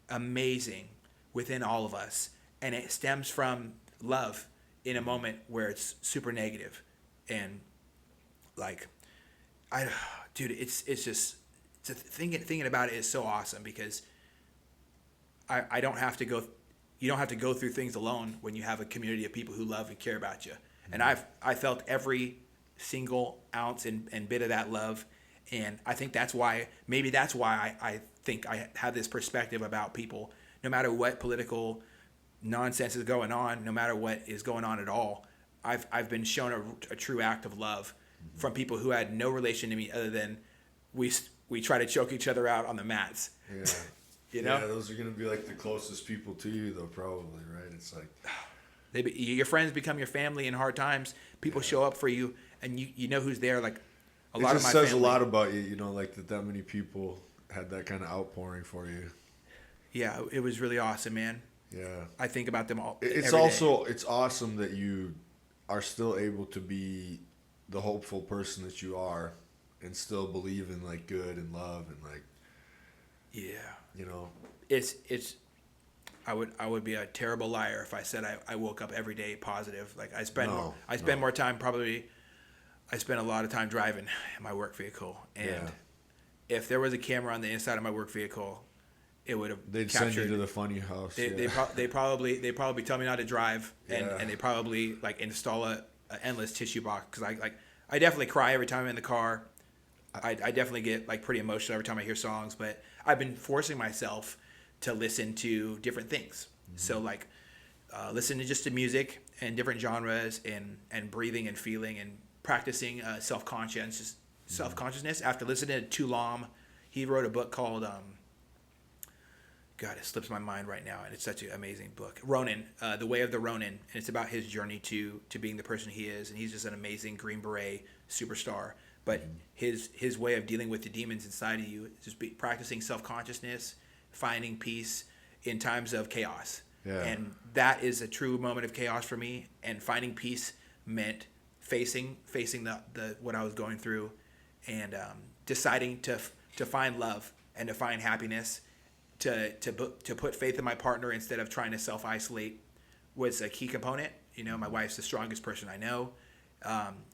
amazing within all of us, and it stems from love in a moment where it's super negative. And it's just thinking about it is so awesome because I don't have to go. You don't have to go through things alone when you have a community of people who love and care about you. And I felt every single ounce and bit of that love, and I think that's why I think I have this perspective about people. No matter what political nonsense is going on, no matter what is going on at all, I've been shown a true act of love from people who had no relation to me other than we try to choke each other out on the mats. Yeah. Yeah, those are gonna be the closest people to you, though, probably, right? It's your friends become your family in hard times. People show up for you, and you know who's there. It just says a lot about you, that many people had that kind of outpouring for you. Yeah, it was really awesome, man. Yeah, I think about them all. It's awesome that you are still able to be the hopeful person that you are, and still believe in good and love and Yeah. It's I would be a terrible liar if I said I woke up every day positive. I spend more time probably I spent a lot of time driving in my work vehicle, and Yeah. if there was a camera on the inside of my work vehicle, it would have They'd captured. send you to the funny house. They probably tell me not to drive, and they probably like install a endless tissue box, because I definitely cry every time I'm in the car. I definitely get like pretty emotional every time I hear songs, but I've been forcing myself to listen to different things. So like listen to just to music and different genres, and breathing and feeling and practicing self-consciousness. After listening to Tulam, he wrote a book called God, it slips my mind right now, and it's such an amazing book. Ronin, The Way of the Ronin, and it's about his journey to being the person he is, and he's just an amazing Green Beret superstar. But his way of dealing with the demons inside of you is just practicing self-consciousness, finding peace in times of chaos. Yeah. And that is a true moment of chaos for me. And finding peace meant facing the what I was going through, and deciding to find love and to find happiness. To put faith in my partner instead of trying to self-isolate was a key component. You know, my wife's the strongest person I know.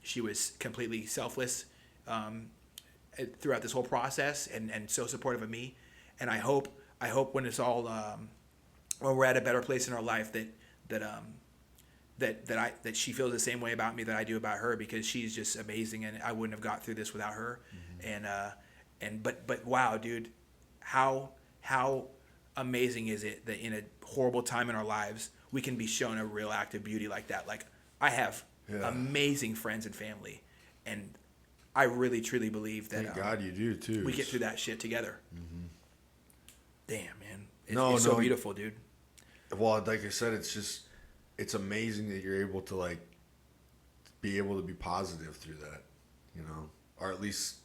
She was completely selfless throughout this whole process, and so supportive of me. And I hope when it's all when we're at a better place in our life that she feels the same way about me that I do about her, because she's just amazing, and I wouldn't have got through this without her. But wow, dude, how amazing is it that in a horrible time in our lives we can be shown a real act of beauty like that? Like, I have amazing friends and family, and I really truly believe that Thank God you do too. we get through that shit together. Damn, man, it's No, so beautiful, dude. Well, like I said, it's amazing that you're able to like be able to be positive through that, you know, or at least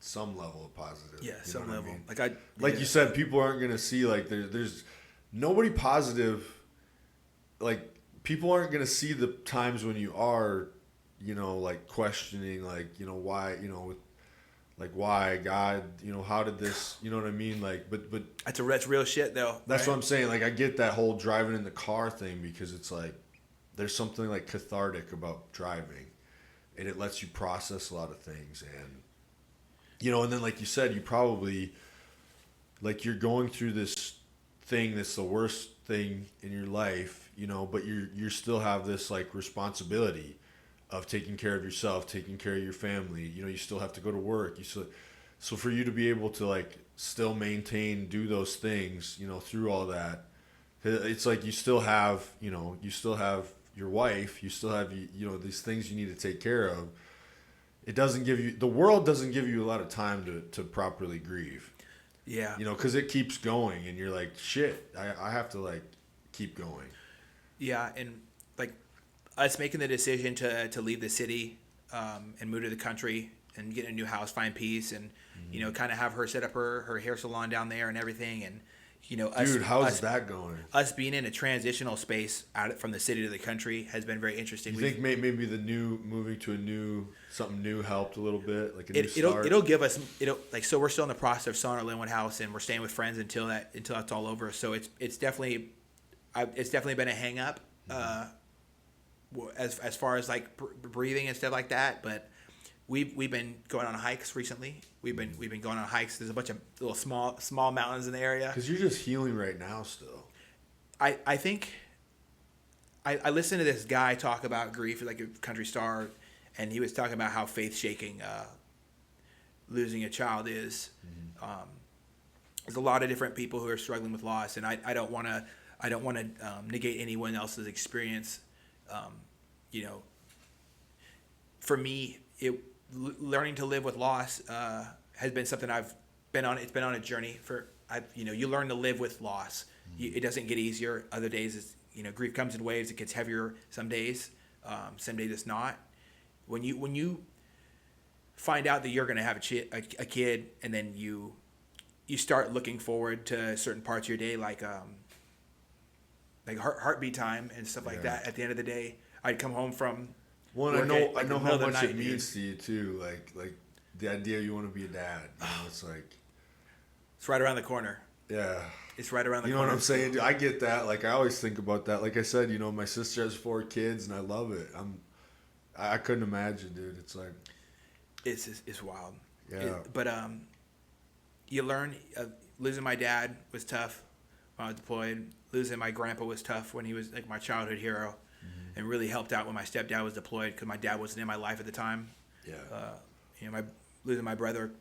some level of positive. Yeah, you some know what level. I mean? You said, people aren't gonna see like there's nobody positive. Like, people aren't gonna see the times when you are, you know, like questioning, like, you know, why, you know, with like, why God, you know, how did this, you know what I mean? Like, but that's real shit though. that's right? what I'm saying. Like, I get that whole driving in the car thing, because it's like there's something like cathartic about driving, and it lets you process a lot of things. And you know, and then like you said, you probably, like, you're going through this thing that's the worst thing in your life, you know, but you still have this like responsibility of taking care of yourself, taking care of your family. You know, you still have to go to work. So for you to be able to like still do those things, you know, through all that, it's like you still have your wife, you still have, you know, these things you need to take care of. The world doesn't give you a lot of time to properly grieve. Yeah. You know, because it keeps going, and you're like, shit, I have to like keep going. Yeah, and like us making the decision to leave the city and move to the country and get a new house, find peace, and you know, kind of have her set up her hair salon down there and everything, and you know, dude, how's that going? Us being in a transitional space out from the city to the country has been very interesting. You think maybe the moving to something new helped a little bit, like a new start? It'll give us like, so we're still in the process of selling our Linwood house, and we're staying with friends until that's all over. So it's definitely been a hang up as far as like breathing and stuff like that. But we've been going on hikes recently. We've been going on hikes. There's a bunch of little small mountains in the area. Because you're just healing right now still. I think I listened to this guy talk about grief, like a country star, and he was talking about how faith shaking losing a child is. There's a lot of different people who are struggling with loss, and I don't want to negate anyone else's experience. You know, for me, learning to live with loss has been something I've been on. It's been on a journey you learn to live with loss. It doesn't get easier. Other days, grief comes in waves. It gets heavier some days. Some days it's not. When you find out that you're going to have a kid, and then you start looking forward to certain parts of your day, like heartbeat time and stuff like that. At the end of the day, I'd come home from. Well, I know how much it means to you too. Like the idea you want to be a dad. You know, it's like it's right around the corner. Yeah, it's right around the corner. You know what I'm saying? Dude, I get that. Like, I always think about that. Like I said, my sister has 4 kids, and I love it. I couldn't imagine, dude. It's like It's wild. Yeah. But you learn. Losing my dad was tough when I was deployed. Losing my grandpa was tough when he was like my childhood hero, and really helped out when my stepdad was deployed because my dad wasn't in my life at the time. Yeah. Losing my brother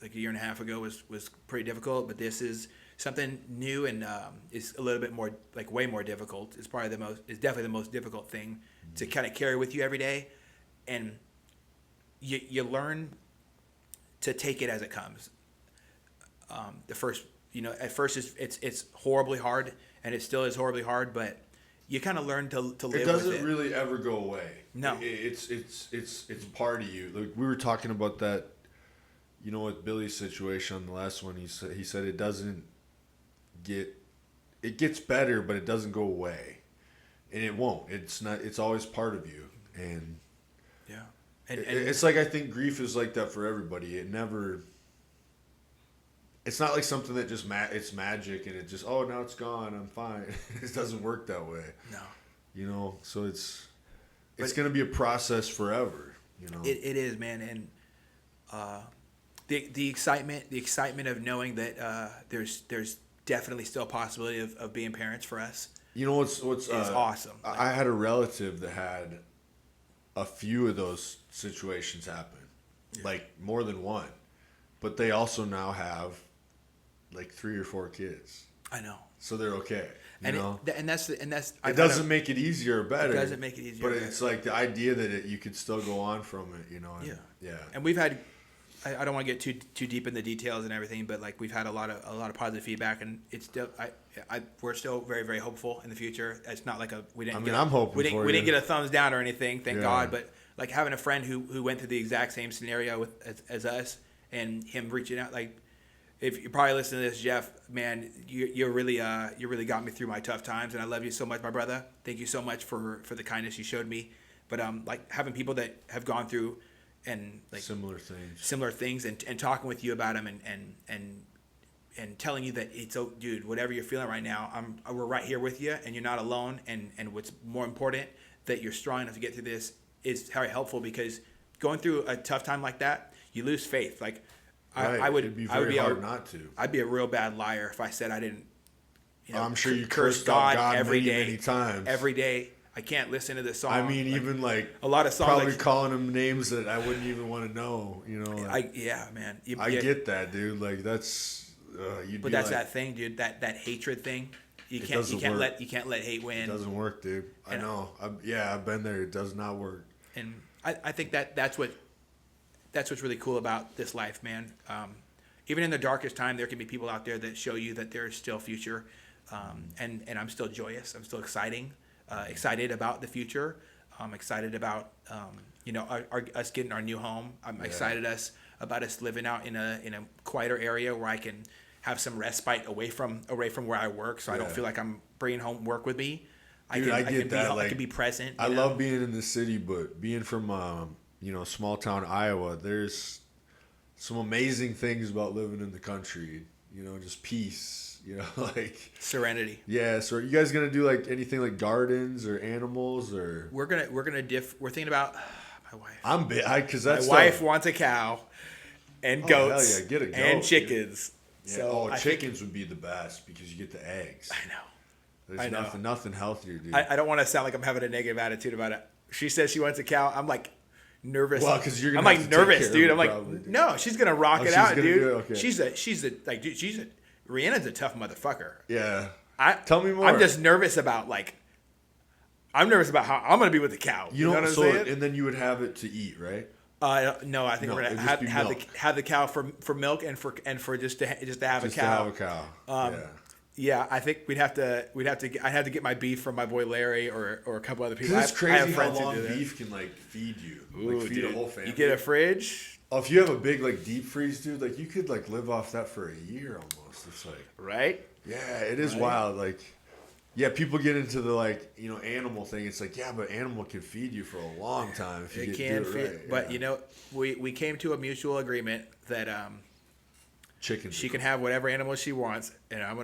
like a year and a half ago was pretty difficult, but this is something new and is a little bit more, like way more difficult. It's definitely the most difficult thing to kind of carry with you every day, and you learn to take it as it comes. At first it's horribly hard, and it still is horribly hard, but you kind of learn to live with it. It doesn't really ever go away. No. It's part of you. Like we were talking about that, with Billy's situation on the last one. He said it doesn't it gets better, but it doesn't go away. And it won't. It's always part of you. And yeah. It's like, I think grief is like that for everybody. It's not like something that just it's magic and it just, oh, now it's gone, I'm fine. It doesn't work that way. No. So it's going to be a process forever, It is, man. And the excitement of knowing that there's definitely still a possibility of being parents for us. What's is awesome. I had a relative that had a few of those situations happen, like more than one, but they also now have like 3 or 4 kids. I know. So they're okay. It doesn't make it easier or better. It doesn't make it easier. But it's like the idea that you could still go on from it, And, yeah. And we've had, I don't want to get too deep in the details and everything, but like we've had a lot of positive feedback, and it's still we're still very, very hopeful in the future. It's not like I'm hoping we didn't get a thumbs down or anything, thank God. But like having a friend who went through the exact same scenario as us, and him reaching out, like, if you're probably listening to this, Jeff, man, you really got me through my tough times, and I love you so much, my brother. Thank you so much for the kindness you showed me. But like having people that have gone through and like similar things and talking with you about them and telling you that it's, oh, dude, whatever you're feeling right now, we're right here with you, and you're not alone. And what's more important, that you're strong enough to get through this, is very helpful, because going through a tough time like that, you lose faith. Like, I would be hard not to. I'd be a real bad liar if I said I didn't. I'm sure you cursed God every day, many times. Every day, I can't listen to this song. I mean, even like a lot of songs, probably calling them names that I wouldn't even want to know. Man. I get that, dude. Like that's. But that's that thing, dude. That hatred thing. You can't let hate win. It doesn't work, dude. I know. I've been there. It does not work. And I think that's what's really cool about this life, man. Even in the darkest time, there can be people out there that show you that there's still future, and I'm still joyous. I'm still excited about the future. I'm excited about us getting our new home. I'm excited about us living out in a quieter area where I can have some respite away from where I work, so I don't feel like I'm bringing home work with me. Dude, I can be present. I love being in the city, but being from small town Iowa, there's some amazing things about living in the country. Just peace. Like serenity. Yeah. So are you guys gonna do like anything like gardens or animals or? We're thinking about my wife. My wife wants a cow, and goats. Hell yeah, get a goat, and chickens. Yeah. So chickens would be the best because you get the eggs. I know. There's nothing healthier, dude. I don't want to sound like I'm having a negative attitude about it. She says she wants a cow. I'm like nervous. Well, because you're. I'm like nervous, dude. I'm like, no, she's gonna rock it out, dude. Okay. She's Rihanna's a tough motherfucker. Yeah. Tell me more. I'm just nervous about I'm nervous about how I'm gonna be with the cow. You know what I'm saying? And then you would have it to eat, right? No, I think we're gonna have the cow for milk and for just to have a cow. Just to have a cow. Yeah, I think I'd have to get my beef from my boy Larry or a couple other people. It's crazy how long beef can feed you. Ooh, feed a whole family. You get a fridge. Oh, if you have a big deep freeze, dude, you could live off that for a year almost. It's right. Yeah, it is wild. Yeah, people get into the animal thing. It's but animal can feed you for a long time if you do it right. But we came to a mutual agreement that chickens. She can have whatever animal she wants, and we're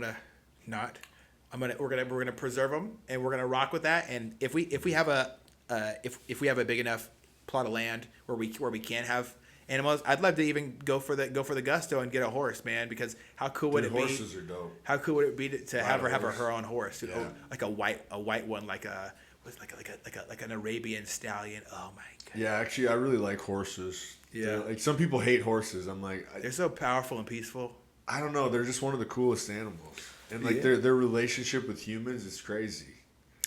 gonna preserve them, and we're gonna rock with that. And if we have a big enough plot of land where we can have animals. I'd love to even go for the gusto and get a horse, man. Because how cool would it be? Horses are dope. How cool would it be to have her own horse? Dude? Yeah. Oh, like a white one, like an Arabian stallion. Oh my god. Yeah, actually, I really like horses. Yeah. Like some people hate horses. I'm like, They're so powerful and peaceful. I don't know. They're just one of the coolest animals, and like their relationship with humans is crazy.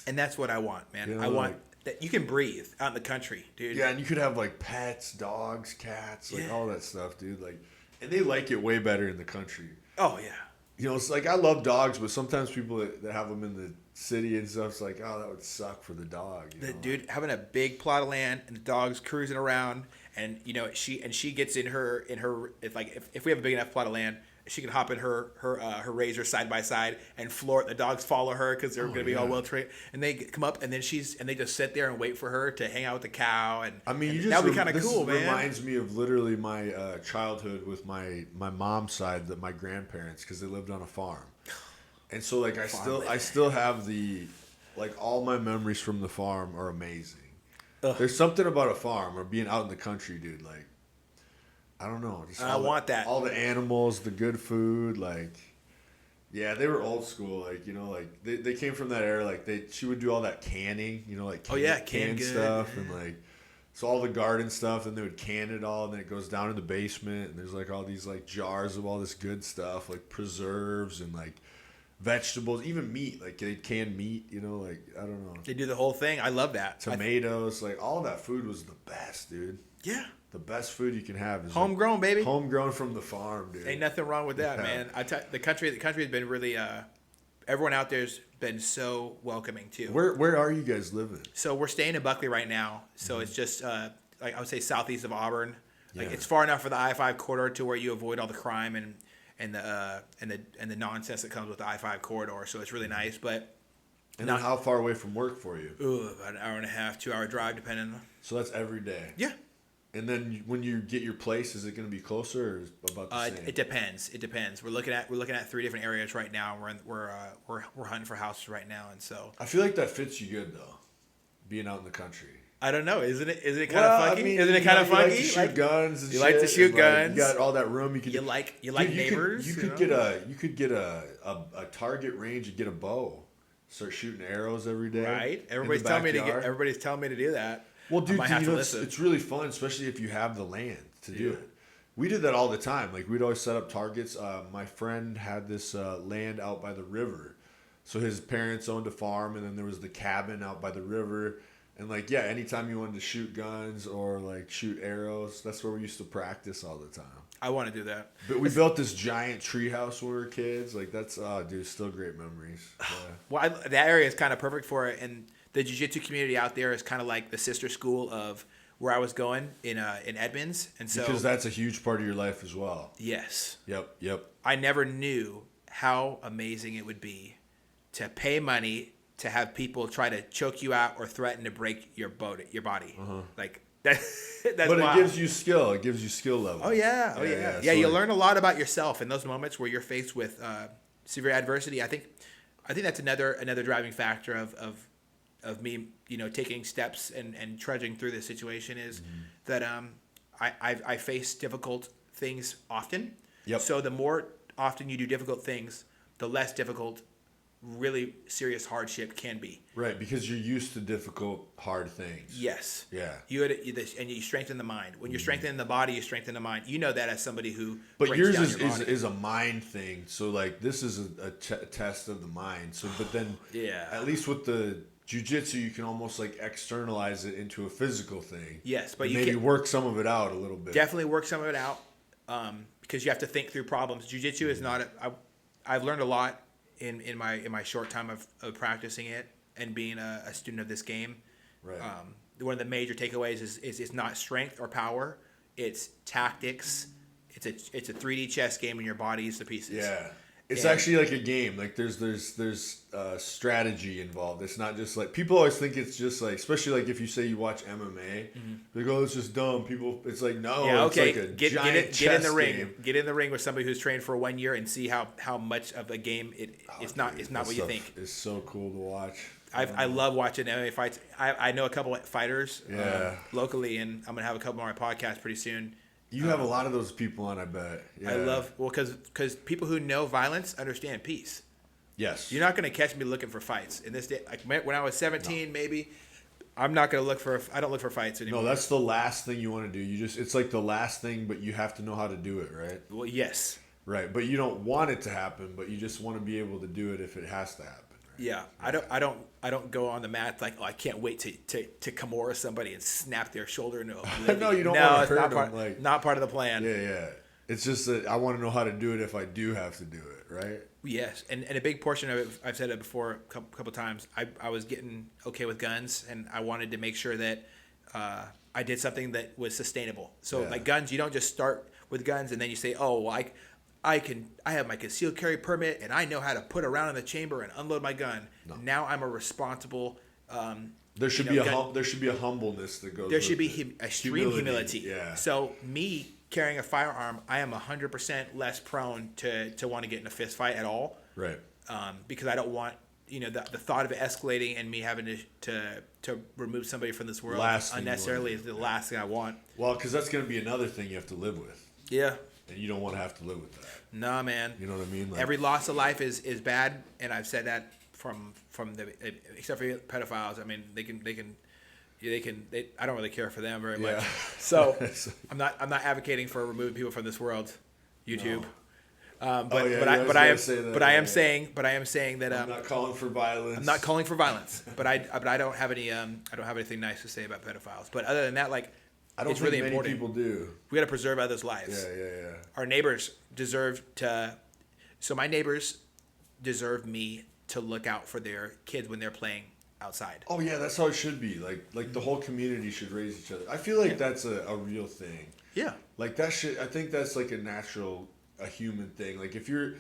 And that's what I want, man. You know, I want that you can breathe out in the country, dude. Yeah, and you could have like pets, dogs, cats, like all that stuff, dude. Like, and they like it way better in the country. Oh yeah. You know, it's like I love dogs, but sometimes people that have them in the city and stuff, it's like, oh, that would suck for the dog. You know? Dude, having a big plot of land and the dog's cruising around, and you know she gets in her if we have a big enough plot of land, she can hop in her razor side by side and floor it. The dogs follow her because they're going to be all well trained, and they come up and then they just sit there and wait for her to hang out with the cow. And I mean, that would be kind of cool, man. Reminds me of literally my childhood with my mom's side, my grandparents, because they lived on a farm, and so like I still have all my memories from the farm are amazing. Ugh. There's something about a farm or being out in the country, dude. Like, I don't know. Just I want that. All the animals, the good food, like, yeah, they were old school. Like, you know, like they came from that era. Like she would do all that canning, you know, like canned stuff and like, so all the garden stuff. And they would can it all, and then it goes down in the basement, and there's like all these like jars of all this good stuff, like preserves and like vegetables, even meat. Like they can meat, you know, like I don't know. They do the whole thing. I love that. Tomatoes, like all that food was the best, dude. Yeah. The best food you can have is homegrown, baby. Homegrown from the farm, dude. Ain't nothing wrong with that, man. The country has been really. Everyone out there's been so welcoming too. Where are you guys living? So we're staying in Buckley right now. So it's just like I would say southeast of Auburn. Like Yeah. it's far enough for the I-5 corridor to where you avoid all the crime and the nonsense that comes with the I-5 corridor. So it's really nice, but. And then how far away from work for you? About an hour and a half, 2 hour drive, depending. So that's every day. Yeah. And then when you get your place, is it going to be closer or is it about the same? It depends. It depends. We're looking at 3 different areas right now. We're hunting for houses right now, and so I feel like that fits you good though, being out in the country. I don't know. Isn't it kind of funky? Isn't it kind of funky? You like to shoot guns. And you like to shoot guns. You got all that room. You like dude, neighbors. You could get a target range and get a bow. Start shooting arrows every day. Right. Everybody's telling me to do that. Well, dude, it's really fun, especially if you have the land to do it. We did that all the time. Like, we'd always set up targets. My friend had this land out by the river. So his parents owned a farm, and then there was the cabin out by the river. And, like, yeah, anytime you wanted to shoot guns or, like, shoot arrows, that's where we used to practice all the time. I want to do that. But we built this giant tree house when we were kids. Like, that's, dude, still great memories. Yeah. Well, that area is kind of perfect for it, and the jiu-jitsu community out there is kind of like the sister school of where I was going in Edmonds, and so because that's a huge part of your life as well. Yes. Yep. I never knew how amazing it would be to pay money to have people try to choke you out or threaten to break your body. Uh-huh. Like that. That's but wild. It gives you skill. It gives you skill level. Oh yeah. Yeah. So you learn a lot about yourself in those moments where you're faced with severe adversity. I think that's another driving factor of me, you know, taking steps and trudging through this situation is that I face difficult things often. Yep. So the more often you do difficult things, the less difficult really serious hardship can be. Right, because you're used to difficult, hard things. Yes. Yeah. And you strengthen the mind. When you're strengthening the body, you strengthen the mind. You know that as somebody who. But breaks yours down is a mind thing. So like this is a test of the mind. So but then at least with the jiu-jitsu, you can almost like externalize it into a physical thing. Yes, but you maybe can work some of it out a little bit. Definitely work some of it out because you have to think through problems. Jiu-jitsu is not. I've learned a lot in my short time of practicing it and being a student of this game. Right. One of the major takeaways is not strength or power. It's tactics. It's a 3D chess game, and your body is the pieces. Yeah. It's actually like a game. Like there's strategy involved. It's not just like people always think it's just like, especially like if you say you watch MMA, they go, it's just dumb. People, it's like no. Yeah, okay. It's like a Get in the ring. Game. Get in the ring with somebody who's trained for 1 year and see how much of a game it's not what you think. It's so cool to watch. I love watching MMA fights. I know a couple of fighters Yeah. locally, and I'm gonna have a couple more on my podcast pretty soon. You have a lot of those people on, I bet. Yeah. I love, well, because people who know violence understand peace. Yes. You're not going to catch me looking for fights in this day. Like when I was 17, maybe, I'm not going to look for. I don't look for fights anymore. No, that's the last thing you want to do. It's like the last thing, but you have to know how to do it, right? Well, yes. Right, but you don't want it to happen, but you just want to be able to do it if it has to happen. Right? Yeah, I don't go on the mat like, oh, I can't wait to Kimura somebody and snap their shoulder into oblivion. No, you don't want to hurt not them. Not part of the plan. Yeah. It's just that I want to know how to do it if I do have to do it, right? Yes, and a big portion of it, I've said it before a couple times, I was getting okay with guns, and I wanted to make sure that I did something that was sustainable. So like guns, you don't just start with guns and then you say, oh, well, I have my concealed carry permit and I know how to put a round in the chamber and unload my gun. No. Now I'm a responsible. There should be a humbleness that goes. There should be extreme humility. Yeah. So me carrying a firearm, I am 100% less prone to want to get in a fist fight at all. Right. Because I don't want the thought of it escalating and me having to remove somebody from this world unnecessarily is the last thing I want. Well, because that's going to be another thing you have to live with. Yeah. And you don't want to have to live with that. Nah, man. You know what I mean? Like, every loss of life is bad, and I've said that from the except for pedophiles. I mean, they can. I don't really care for them very much. So I'm not advocating for removing people from this world, YouTube. No. But I am saying that I'm not calling for violence. I'm not calling for violence, but I don't have anything nice to say about pedophiles. But other than that, like. It's really important. People do. We got to preserve others' lives. Yeah. Our neighbors deserve to. So my neighbors deserve me to look out for their kids when they're playing outside. Oh yeah, that's how it should be. Like the whole community should raise each other. I feel like that's a real thing. Yeah. Like that should. I think that's like a human thing. Like if you're.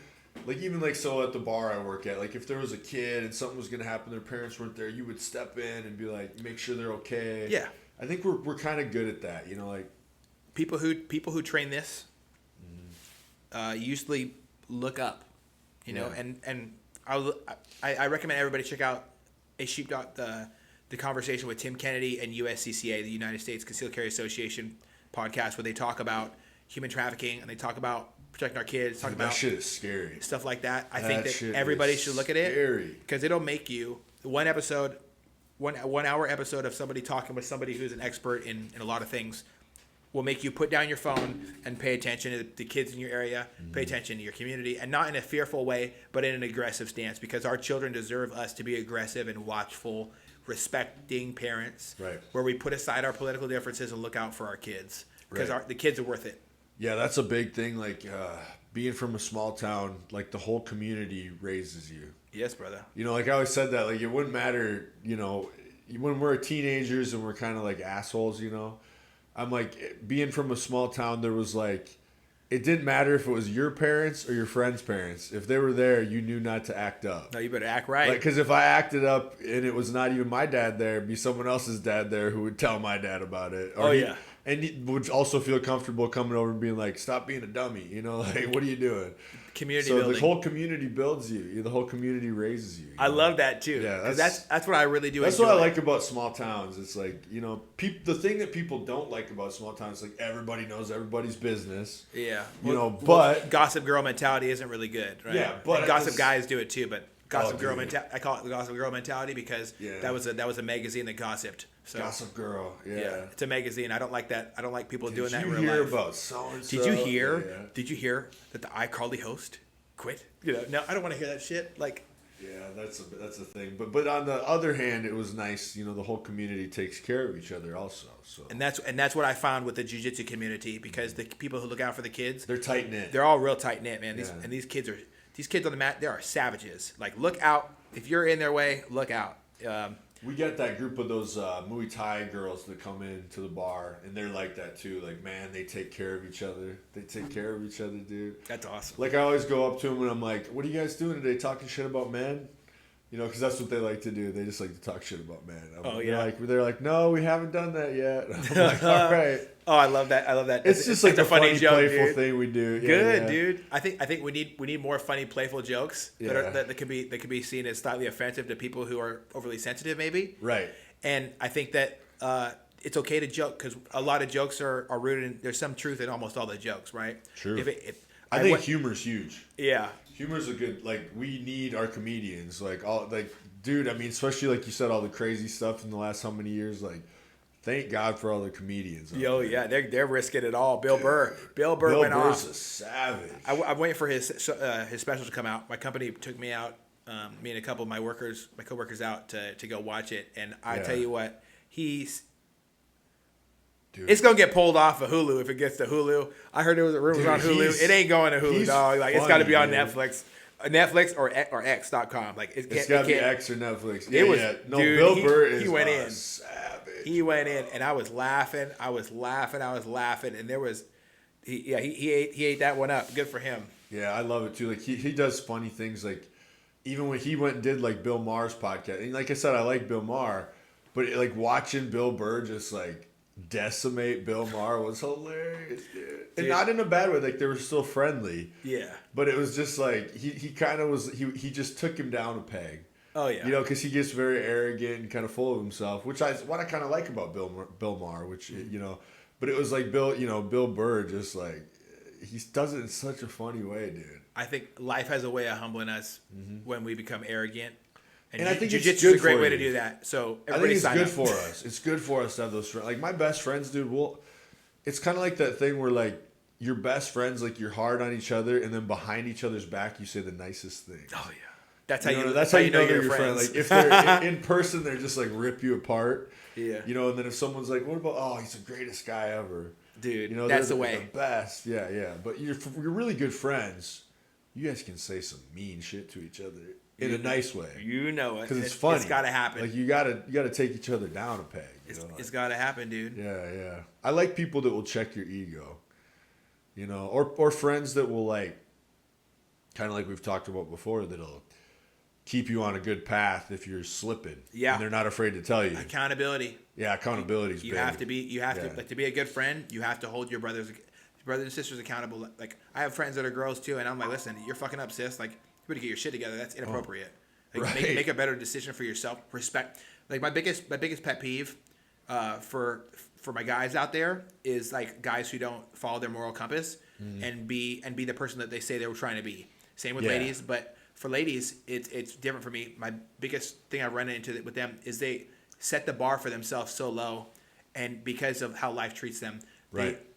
Like even like so at the bar I work at, like if there was a kid and something was gonna happen, their parents weren't there, you would step in and be like, make sure they're okay. Yeah. I think we're kind of good at that, like people who train this usually look up, and I recommend everybody check out the conversation with Tim Kennedy and USCCA, the United States Concealed Carry Association podcast, where they talk about human trafficking and they talk about protecting our kids. Talk about that shit is scary. Stuff like that. I think that everybody should look at it because it'll make you one hour episode of somebody talking with somebody who's an expert in a lot of things will make you put down your phone and pay attention to the kids in your area, pay attention to your community, and not in a fearful way, but in an aggressive stance, because our children deserve us to be aggressive and watchful, respecting parents, right, where we put aside our political differences and look out for our kids, because the kids are worth it. Yeah, that's a big thing. Like being from a small town, like the whole community raises you. Yes, brother. Like I always said that, like it wouldn't matter, when we're teenagers and we're kind of like assholes, I'm like, being from a small town, there was like, it didn't matter if it was your parents or your friend's parents. If they were there, you knew not to act up. No, you better act right. Because if I acted up and it was not even my dad there, it'd be someone else's dad there who would tell my dad about it. And he would also feel comfortable coming over and being like, stop being a dummy. Like, what are you doing? Community building. The whole community builds you. The whole community raises you. I love that too. Yeah, that's what I really do. That's what I like about small towns. It's like, the thing that people don't like about small towns is like everybody knows everybody's business. Yeah. But Gossip Girl mentality isn't really good, right? Yeah, but and Gossip Guys do it too, but Gossip Girl mentality. I call it the Gossip Girl mentality because that was a magazine that gossiped. So, Gossip Girl, yeah, it's a magazine. I don't like that. I don't like people doing that in real life. Did you hear about so and so? Did you hear? Yeah. Did you hear that the iCarly host quit? No, I don't want to hear that shit. Like, yeah, that's a thing. But on the other hand, it was nice. The whole community takes care of each other also. So and that's what I found with the jiu-jitsu community, because the people who look out for the kids, they're tight knit. They're all real tight knit, man. These kids on the mat, they are savages. Like, look out. If you're in their way, look out. We get that group of those Muay Thai girls that come into the bar, and they're like that too. Like, man, they take care of each other. They take care of each other, dude. That's awesome. Like, I always go up to them and I'm like, what are you guys doing today? Talking shit about men? Because that's what they like to do. They just like to talk shit about men. They're like, no, we haven't done that yet. I'm like, all right. Oh, I love that. It's just like a funny joke, playful thing we do. Yeah, good, dude. I think we need more funny, playful jokes that could be seen as slightly offensive to people who are overly sensitive, maybe. Right. And I think that it's okay to joke because a lot of jokes are rooted in. There's some truth in almost all the jokes, right? True. If I think humor's huge. Yeah. Humor's a good, like, we need our comedians. Like, all, like, dude, I mean, especially, like you said, all the crazy stuff in the last how many years, like, thank God for all the comedians. Yo, yeah, they're risking it all. Bill Burr went off. Bill Burr's a savage. I'm waiting for his special to come out. My company took me out, me and a couple of my coworkers out to go watch it. And I tell you what, it's gonna get pulled off of Hulu if it gets to Hulu. I heard there was a rumor on Hulu. It ain't going to Hulu, dog. Like, it's got to be on Netflix. Netflix or X.com. Like, it's got to be X or Netflix. Yeah, No, dude, Bill Burr is he went in. savage. He went in, and I was laughing, and there was, he ate that one up. Good for him. Yeah, I love it too. Like, he does funny things. Like, even when he went and did like Bill Maher's podcast, and like I said, I like Bill Maher, but like watching Bill Burr just like decimate Bill Maher was hilarious, dude. And not in a bad way. Like, they were still friendly. Yeah. But it was just like he kind of was. He just took him down a peg. Oh yeah. You know, because he gets very arrogant and kind of full of himself, which what I kind of like about Bill Maher, which you know, but it was like Bill Burr just like he does it in such a funny way, dude. I think life has a way of humbling us when we become arrogant. And I think jiu-jitsu is a great way to do that. So I think it's good for us. It's good for us to have those friends. Like, my best friends, dude. It's kind of like that thing where, like, your best friends, like, you're hard on each other, and then behind each other's back, you say the nicest things. Oh yeah. That's how you know they're your friend. Like, if they're in person, they're just like rip you apart. Yeah. You know, and then if someone's like, "What about? Oh, he's the greatest guy ever." Dude, you know, that's the the way. The best. Yeah, yeah. But you're really good friends. You guys can say some mean shit to each other in a nice way. You know it. Because it's funny. It's got to happen. Like, you gotta take each other down a peg. It's got to happen, dude. Yeah, yeah. I like people that will check your ego. You know, or friends that will, like, kind of like we've talked about before, that'll keep you on a good path if you're slipping. Yeah. And they're not afraid to tell you. Accountability. Yeah, accountability is big. You have to like, to be a good friend, you have to hold your brothers and sisters accountable. Like, I have friends that are girls too, and I'm like, listen, you're fucking up, sis. Like, you better get your shit together. That's inappropriate. Like, right. make a better decision for yourself. Respect. Like, my biggest pet peeve for my guys out there is, like, guys who don't follow their moral compass and be the person that they say they were trying to be. Same with ladies, but for ladies, it's different for me. My biggest thing I've run into with them is they set the bar for themselves so low, and because of how life treats them,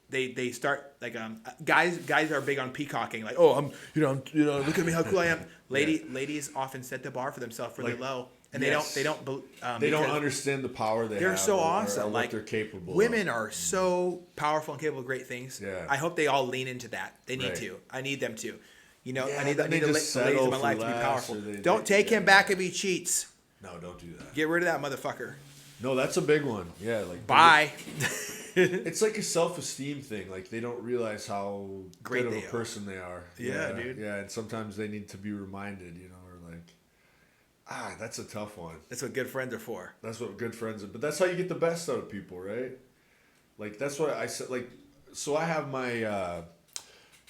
they start, like, guys are big on peacocking, like, oh, I'm look at me how cool I am. Ladies often set the bar for themselves really low, and they don't understand the power they're have. So awesome, or like, what they're capable. Women are so powerful and capable of great things. Yeah. I hope they all lean into that. They need to. I need them to. You know, I need the ladies in my life to be powerful. Don't take him back if he cheats. No, don't do that. Get rid of that motherfucker. No, that's a big one. Yeah, like, bye. It's like a self-esteem thing. Like, they don't realize how great good of a person they are. Yeah, dude. Yeah, and sometimes they need to be reminded, you know, or like, that's a tough one. That's what good friends are for. That's what good friends are. But that's how you get the best out of people, right? Like, that's what I said. Like, so I have my,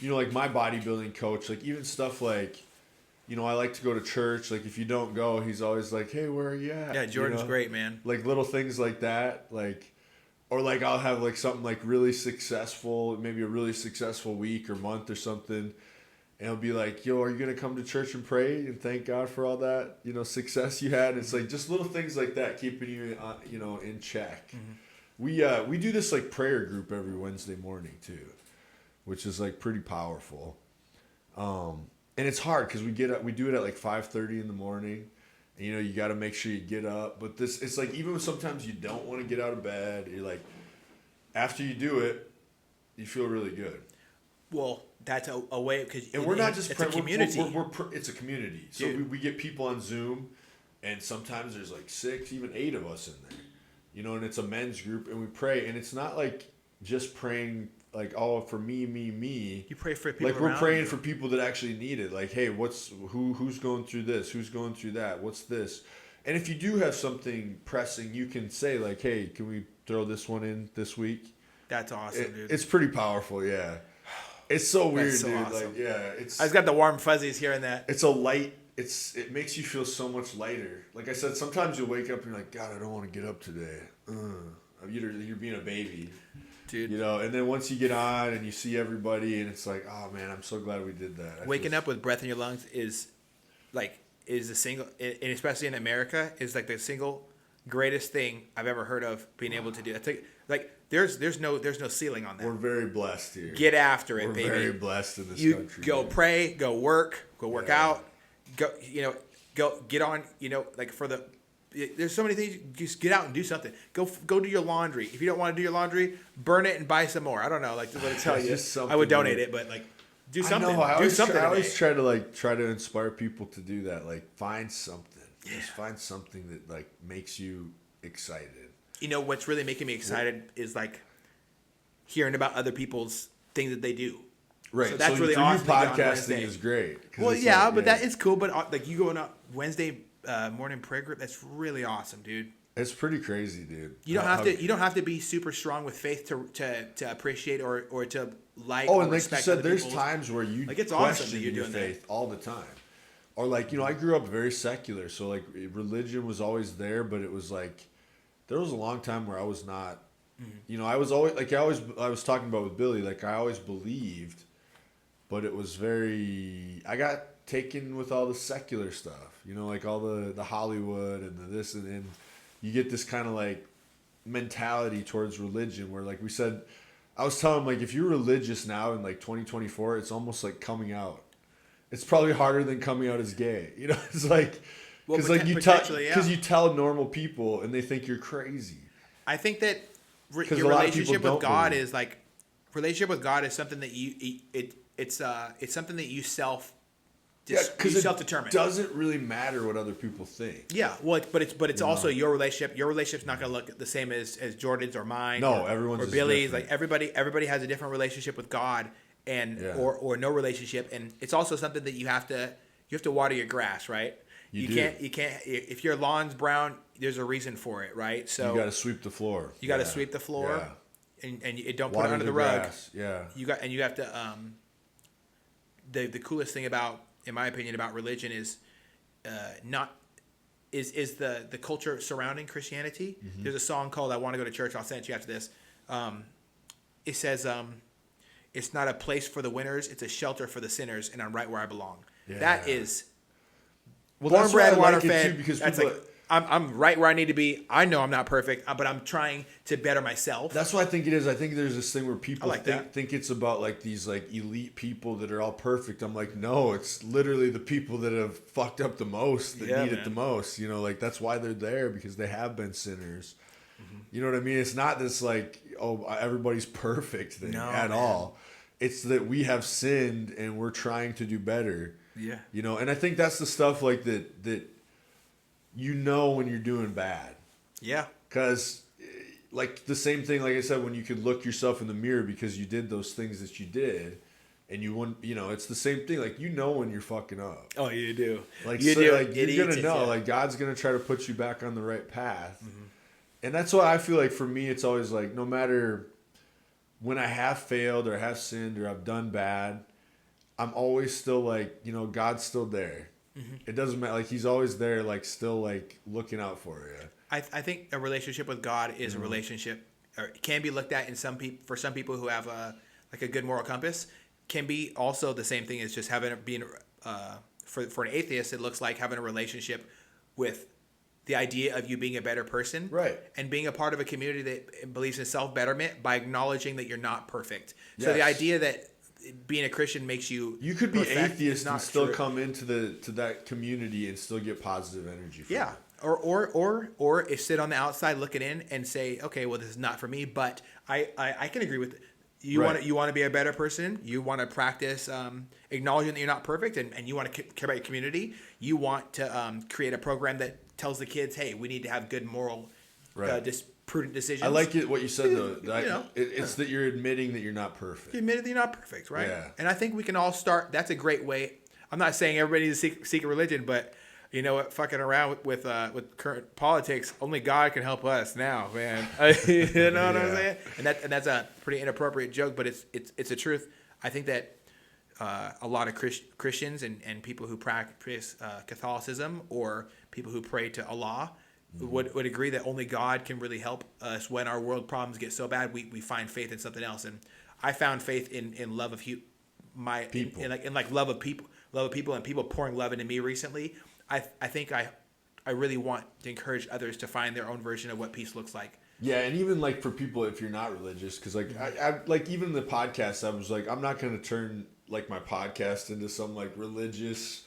like, my bodybuilding coach. Like, even stuff like, you know, I like to go to church. Like, if you don't go, he's always like, hey, where are you at? Yeah, Jordan's great, man. Like, little things like that. Like, or like, I'll have like something like really successful, maybe a really successful week or month or something. And he'll be like, yo, are you going to come to church and pray and thank God for all that, you know, success you had? It's like just little things like that, keeping you, you know, in check. Mm-hmm. We do this like prayer group every Wednesday morning too, which is like pretty powerful. And it's hard because we do it at like 5:30 in the morning. And, you know, you got to make sure you get up. But it's like, even when sometimes you don't want to get out of bed, you're like, after you do it, you feel really good. Well, that's a way, because we're not just it's a community. It's a community. So we get people on Zoom, and sometimes there's like 6, even 8 of us in there. You know, and it's a men's group, and we pray. And it's not like just praying like, oh, for me. You pray for people. Like, we're praying for people that actually need it. Like, hey, who's going through this? Who's going through that? What's this? And if you do have something pressing, you can say like, hey, can we throw this one in this week? That's awesome, dude. It's pretty powerful, yeah. It's so weird, dude. Awesome. Like, yeah, it's. I just got the warm fuzzies here and that. It's a light. It makes you feel so much lighter. Like I said, sometimes you wake up and you're like, God, I don't want to get up today. You're being a baby. Dude. You know, and then once you get on and you see everybody, and it's like, oh man, I'm so glad we did that. Waking up with breath in your lungs is the single, and especially in America, is like the single greatest thing I've ever heard of being able to do. It's like there's no ceiling on that. We're very blessed here. Get after it, We're baby. We're very blessed in this country. Go man. pray, go work out, go get on. Like for the. There's so many things. Just get out and do something. Go do your laundry. If you don't want to do your laundry, burn it and buy some more. I don't know. Like what to tell you. I would donate it, but like do something. I do something. I always try to inspire people to do that. Like find something. Yeah. Just find something that like makes you excited. What's really making me excited is like hearing about other people's things that they do. Right. So that's really your awesome. Podcasting is great. Well, yeah, but that is cool. But like you going up Wednesday morning prayer group, that's really awesome, dude. It's pretty crazy, dude. You don't have to be super strong with faith to appreciate or to like. Oh, or and like you said, there's people's. times where you It's question awesome that your you're doing faith all the time. Or like, I grew up very secular, so like religion was always there, but it was like there was a long time where I was not. Mm-hmm. I was always like I was talking about with Billy, like I always believed, but it was very. I got taken with all the secular stuff, like all the Hollywood and the this and you get this kind of like mentality towards religion where like we said, I was telling him like if you're religious now in like 2024, it's almost like coming out. It's probably harder than coming out as gay. It's like because you tell normal people and they think you're crazy. I think that your relationship with God is like relationship with God is something that it's something that you because you self-determine. It doesn't really matter what other people think. Yeah, well, but it's also your relationship. Your relationship's not going to look the same as Jordan's or mine. No, everyone's or Billy's. Like everybody has a different relationship with God, and or no relationship, and it's also something that you have to water your grass, right? You can't if your lawn's brown, there's a reason for it, right? So you got to sweep the floor. You got to sweep the floor, and you don't put it under the rug. Yeah, you have to. The coolest thing about, in my opinion, about religion is the culture surrounding Christianity. Mm-hmm. There's a song called "I Want to Go to Church." I'll send it to you after this. It says, "It's not a place for the winners; it's a shelter for the sinners, and I'm right where I belong." Yeah. That is born, bred, water fed. That's like I'm right where I need to be. I know I'm not perfect, but I'm trying to better myself. That's what I think it is. I think there's this thing where people think it's about like these like elite people that are all perfect. I'm like, no, it's literally the people that have fucked up the most that need it the most. Like that's why they're there, because they have been sinners. Mm-hmm. You know what I mean? It's not this like, oh, everybody's perfect thing at all. It's that we have sinned and we're trying to do better. Yeah. And I think that's the stuff like that when you're doing bad. Yeah. Because, like, the same thing, like I said, when you could look yourself in the mirror because you did those things that you did, and you wouldn't, it's the same thing. Like, when you're fucking up. Oh, you do. Like, you're going to know. Like, God's going to try to put you back on the right path. Mm-hmm. And that's why I feel like, for me, it's always like, no matter when I have failed or have sinned or I've done bad, I'm always still like, God's still there. Mm-hmm. It doesn't matter. Like, he's always there, like, still, like, looking out for you. I think a relationship with God is a relationship, or it can be looked at in for some people who have a good moral compass, can be also the same thing as just for an atheist, it looks like having a relationship with the idea of you being a better person. Right. And being a part of a community that believes in self-betterment by acknowledging that you're not perfect. Yes. So the idea that being a Christian makes you could be atheist and still come into that community and still get positive energy from it. Or sit on the outside looking in and say, okay, well, this is not for me, but I can agree with it. You want to be a better person. You want to practice acknowledging that you're not perfect, and you want to care about your community. You want to create a program that tells the kids, hey, we need to have good moral prudent decisions. I like it what you said though. It's that you're admitting that you're not perfect. You admit that you're not perfect, right? Yeah. And I think we can all start. That's a great way. I'm not saying everybody needs to seek a religion, but you know what? Fucking around with current politics, only God can help us now, man. You know what I'm saying? And that's a pretty inappropriate joke, but it's a truth. I think that a lot of Christians and people who practice Catholicism or people who pray to Allah would agree that only God can really help us when our world problems get so bad. We find faith in something else, and I found faith in love of people, in love of people, and people pouring love into me recently. I think I really want to encourage others to find their own version of what peace looks like. Yeah, and even like for people if you're not religious, because like I like even the podcast, I was like, I'm not gonna turn like my podcast into some like religious,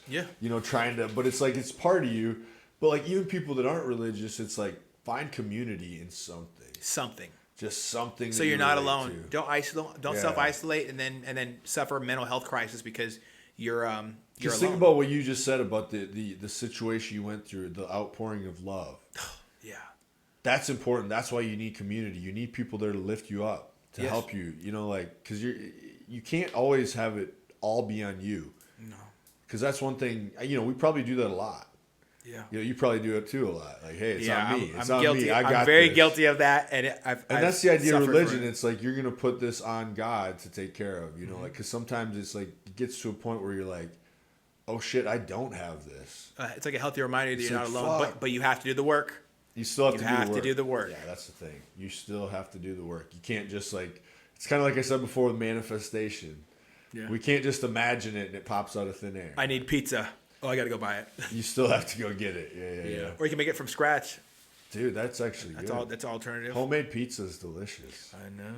trying to, but it's like it's part of you. But like even people that aren't religious, it's like find community in something. Just something. So you're not alone. Don't isolate. Don't self-isolate, and then suffer a mental health crisis because you're Just think about what you just said about the situation you went through, the outpouring of love. Yeah. That's important. That's why you need community. You need people there to lift you up, to help you. Because you can't always have it all be on you. No. Because that's one thing. We probably do that a lot. Yeah. You probably do it too a lot. Like, hey, it's on me. It's I'm on guilty. me. I got I'm very this. guilty of that, and that's the idea of religion. It's like you're gonna put this on God to take care of. Like because sometimes it's like it gets to a point where you're like, oh shit, I don't have this. It's like a healthy reminder that you're not alone, fuck. but you have to do the work. You still have to do the work. Yeah, that's the thing. You still have to do the work. You can't just like. It's kind of like I said before with manifestation. Yeah. We can't just imagine it and it pops out of thin air. I need pizza. Oh, I got to go buy it. You still have to go get it. Yeah. Or you can make it from scratch. Dude, that's actually good. That's alternative. Homemade pizza is delicious. I know.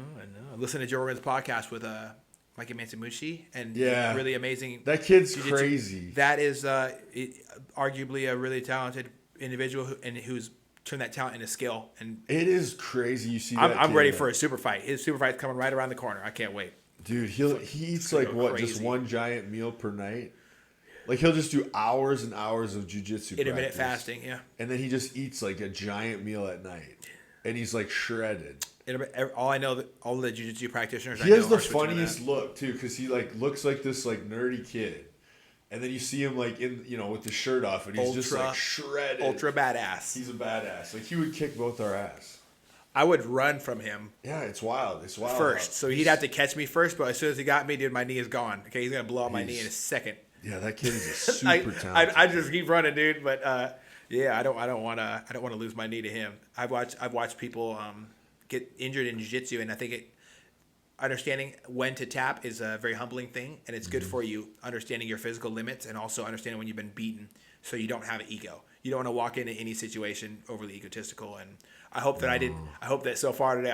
I listened to Joe Rogan's podcast with Mikey Mansamucci, and really amazing. That kid's jiu-jitsu. crazy. That is arguably a really talented individual who's turned that talent into skill. And it is crazy. You see, I'm ready for a super fight. His super fight's coming right around the corner. I can't wait. Dude, he eats like what? Just one giant meal per night. Like he'll just do hours and hours of jiu-jitsu intermittent fasting, and then he just eats like a giant meal at night, and he's like shredded. All I know that all the jiu-jitsu practitioners he has the funniest look too, because he like looks like this like nerdy kid, and then you see him like in with the shirt off, and he's just like shredded, ultra badass. He's a badass. Like he would kick both our ass. I would run from him. Yeah, it's wild. It's wild. First, so he'd have to catch me first, but as soon as he got me, dude, my knee is gone. Okay, he's gonna blow out my knee in a second. Yeah, that kid is a super talented. I just keep running, dude. But I don't want to lose my knee to him. I've watched people get injured in jiu-jitsu, and I think understanding when to tap is a very humbling thing, and it's good for you understanding your physical limits and also understanding when you've been beaten, so you don't have an ego. You don't want to walk into any situation overly egotistical. And I hope that I hope that so far today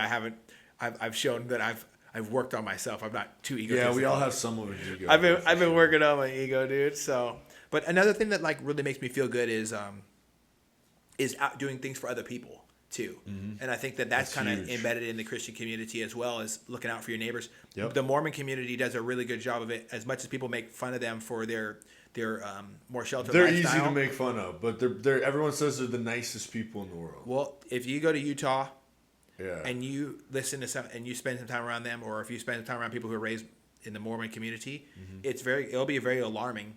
I've shown that I've worked on myself. I'm not too egotistical. Yeah, we all have some of an ego. I've been working on my ego, dude. So, but another thing that like really makes me feel good is out doing things for other people too. Mm-hmm. And I think that's kind of embedded in the Christian community as well as looking out for your neighbors. Yep. The Mormon community does a really good job of it. As much as people make fun of them for their more sheltered they're lifestyle, easy to make fun of, but they're everyone says they're the nicest people in the world. Well, if you go to Utah. Yeah. And you listen to some, and you spend some time around them, or if you spend some time around people who are raised in the Mormon community, it'll be very alarming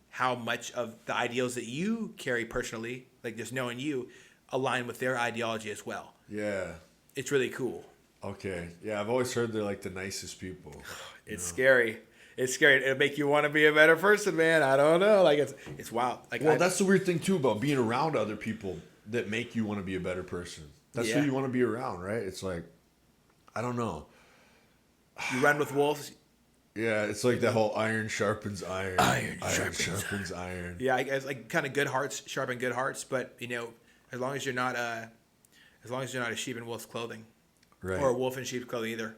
how much of the ideals that you carry personally, like just knowing you, align with their ideology as well. Yeah. It's really cool. Okay. Yeah, I've always heard they're like the nicest people. It's scary. It's scary. It'll make you want to be a better person, man. I don't know. Like it's wild. Like that's the weird thing too about being around other people that make you want to be a better person. That's who you want to be around, right? It's like, I don't know. You run with wolves. Yeah, it's like that whole iron sharpens iron. Iron sharpens iron. Yeah, it's like kind of good hearts sharpen good hearts, but as long as you're not a sheep in wolf's clothing, right? Or a wolf in sheep's clothing either.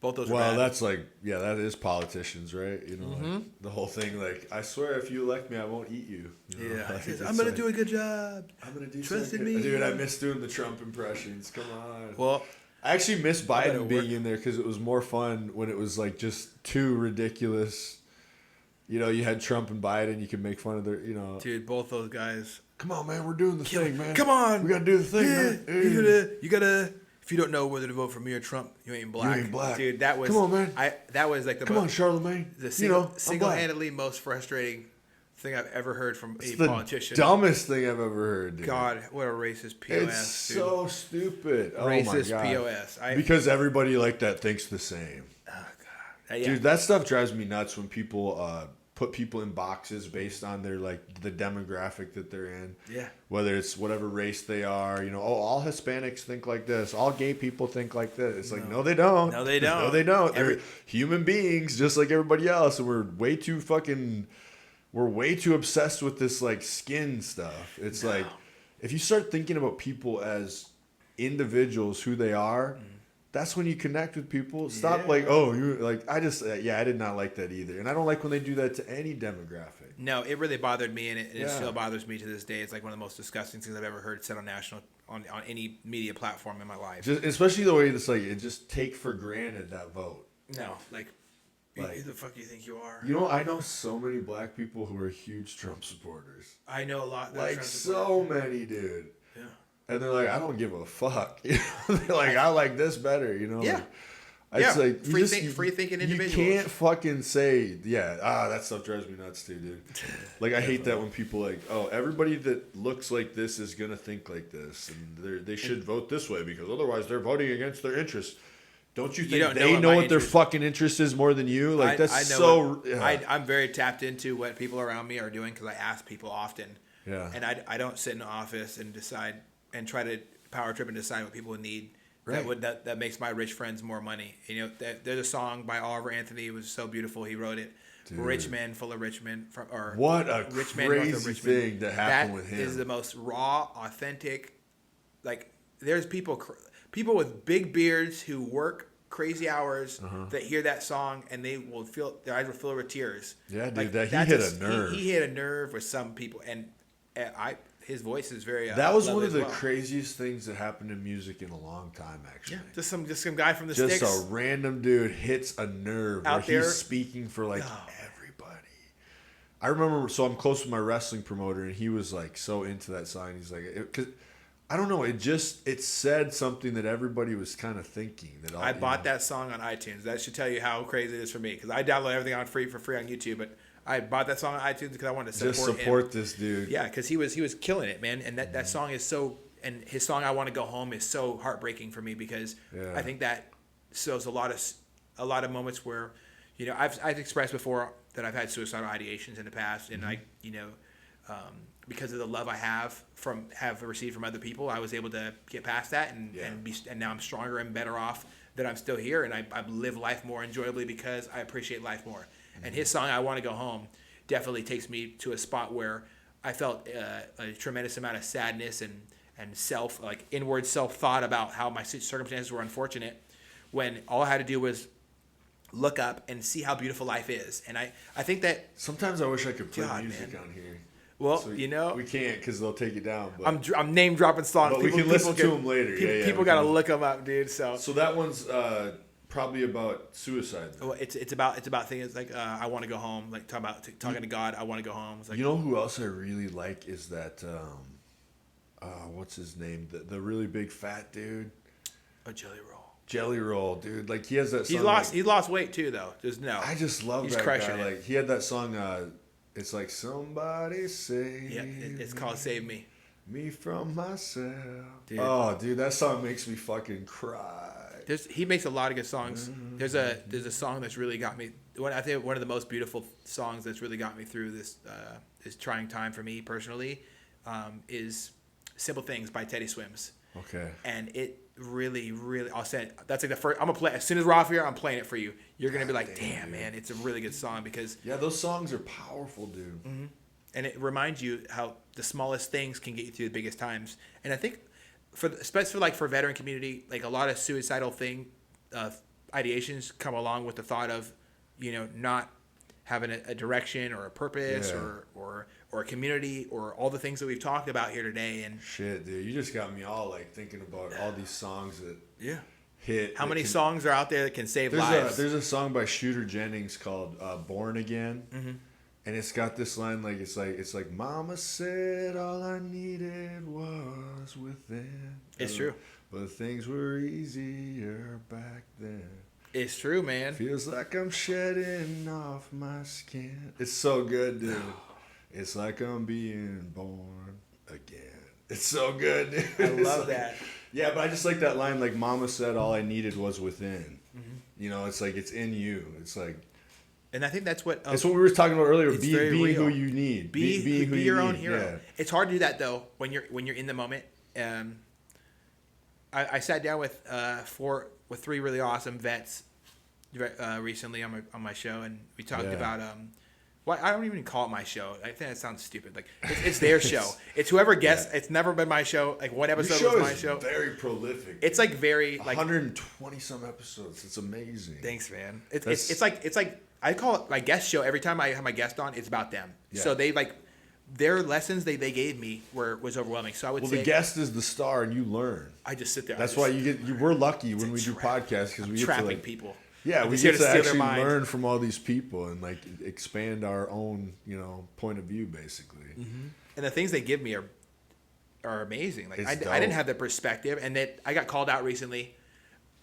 Both those. Well, are bad. that's like that is politicians, right? Like the whole thing. Like, I swear, if you elect me, I won't eat you. Like, I'm gonna do a good job. I'm gonna do. Trust in me, dude. I miss doing the Trump impressions. Come on. Well, I actually miss Biden being in there because it was more fun when it was like just too ridiculous. You had Trump and Biden. You could make fun of their. Dude, both those guys. Come on, man. We're doing the thing, man. Come on. We gotta do the thing, man. You gotta. If you don't know whether to vote for me or Trump, you ain't black. You ain't black. Dude, that was. Come on, man. That was like the. Come on, Charlemagne. The single-handedly most frustrating thing I've ever heard from a politician. Dumbest thing I've ever heard, dude. God, what a racist POS. It's so stupid. Racist oh my God. POS. Because everybody like that thinks the same. Oh God. Yeah. Dude, that stuff drives me nuts when people put people in boxes based on their like the demographic that they're in. Yeah. Whether it's whatever race they are, you know, oh, all Hispanics think like this, all gay people think like this. It's like, no, they don't. No, they don't. No, they don't. They're human beings just like everybody else, and we're way too obsessed with this like skin stuff. It's like if you start thinking about people as individuals, who they are, that's when you connect with people. Stop like, oh, you like, I did not like that either. And I don't like when they do that to any demographic. No, it really bothered me, and it still bothers me to this day. It's like one of the most disgusting things I've ever heard said on any media platform in my life. Just, especially the way it's like, it just take for granted that vote. No, like who the fuck do you think you are? You know, I know so many black people who are huge Trump supporters. I know a lot. Like so many, dude. Yeah. And they're like, I don't give a fuck. You know? They're like, I like this better. You know. Yeah. Like, it's like free thinking individuals. You can't fucking say, that stuff drives me nuts too, dude. Like I hate that when people like, oh, everybody that looks like this is gonna think like this, and they should vote this way because otherwise they're voting against their interests. Don't you think they know what their fucking interest is more than you? Like I'm very tapped into what people around me are doing because I ask people often. Yeah. And I don't sit in an office and decide and try to power trip and decide what people need. Right. That makes my rich friends more money. You know, there's a song by Oliver Anthony. It was so beautiful. He wrote it. Dude. Rich Man Full of Rich Men. What a rich crazy thing that happened with him. That is the most raw, authentic. Like there's people with big beards who work crazy hours that hear that song and their eyes will fill with tears. Yeah, dude, like, he hit a nerve. He hit a nerve with some people, and his voice is very. That was one of the craziest things that happened in music in a long time, actually. Yeah, just some guy from the Sticks. Just a random dude hits a nerve out there. He's speaking for like everybody. I remember, so I'm close with my wrestling promoter, and he was like so into that song. He's like, because I don't know, it said something that everybody was kind of thinking. I bought that song on iTunes. That should tell you how crazy it is for me, because I download everything for free on YouTube, but I bought that song on iTunes because I wanted to support him. This dude. Yeah, because he was killing it, man. And that song is so, and his song "I Want to Go Home" is so heartbreaking for me because I think that shows a lot of moments where, you know, I've expressed before that I've had suicidal ideations in the past, and because of the love I have received from other people, I was able to get past that and now I'm stronger and better off that I'm still here, and I live life more enjoyably because I appreciate life more. And his song "I Want to Go Home" definitely takes me to a spot where I felt a tremendous amount of sadness and inward self thought about how my circumstances were unfortunate, when all I had to do was look up and see how beautiful life is. And I think that sometimes I wish I could play music on here. Well, so you know, we can't because they'll take it down. But I'm name dropping songs. But we can listen to them later. People got to look them up, dude. So that one's probably about suicide. Well, it's about things like I want to go home. Like talking to God. I want to go home. It's like, you know who else I really like is that what's his name? The really big fat dude. Oh, Jelly Roll. Jelly Roll, dude. Like he has that song. He's lost weight too, though. I just love he's that crushing guy. it. Like he had that song. It's like somebody save. Yeah, it's called "Save Me." Me from myself. Dude. Oh, dude, that song makes me fucking cry. He makes a lot of good songs. There's a song that's really got me. I think one of the most beautiful songs that's really got me through this trying time for me personally is "Simple Things" by Teddy Swims. Okay. And it really, I'll say it, that's like the first. I'm gonna play as soon as we're off here. I'm playing it for you. You're gonna be like, damn, man, it's a really good song because those songs are powerful, dude. Mm-hmm. And it reminds you how the smallest things can get you through the biggest times. And I think especially for veteran community, like a lot of suicidal ideations come along with the thought of, you know, not having a direction or a purpose or a community or all the things that we've talked about here today. And shit, dude, you just got me all like thinking about all these songs that hit. How many songs are out there that can save lives? There's a song by Shooter Jennings called "Born Again," and it's got this line like it's like Mama said all I needed was within. It's true, but things were easier back then. It's true, man. Feels like I'm shedding off my skin. It's so good, dude. It's like I'm being born again. It's so good, dude. I love that. Yeah, but I just like that line, like Mama said all I needed was within. You know, it's like it's in you. It's like And I think that's what it's what we were talking about earlier. Being real. who you need. Be who your you own need. hero. Yeah. It's hard to do that though when you're in the moment. I sat down with three really awesome vets recently on my show, and we talked about well, I don't even call it my show. I think that sounds stupid. Like it's their show. It's whoever guests. It's never been my show. Like one episode was my show. Very prolific. It's like very like 120 some episodes. It's amazing. Thanks, man. It's like I call it my guest show. Every time I have my guest on, it's about them. Yeah. So they like their lessons they gave me was overwhelming. So I would say the guest is the star, and you learn. I just sit there. That's why we're lucky when we do podcasts because we get to like people. Yeah, we get to actually learn from all these people and like expand our own, point of view, basically. Mm-hmm. And the things they give me are amazing. Like I didn't have the perspective, and that I got called out recently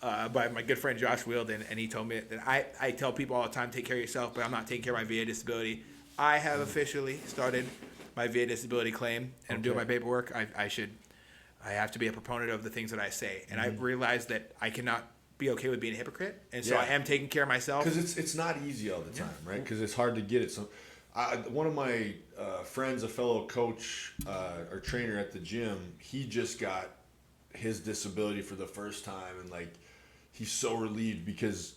by my good friend Josh Wielden, and he told me that I tell people all the time, take care of yourself, but I'm not taking care of my VA disability. I have officially started my VA disability claim, and I'm doing my paperwork. I have to be a proponent of the things that I say, and I realized that I cannot be okay with being a hypocrite, and so I am taking care of myself. Because it's not easy all the time, right? Because it's hard to get it. So, one of my friends, a fellow coach or trainer at the gym, he just got his disability for the first time, and like he's so relieved because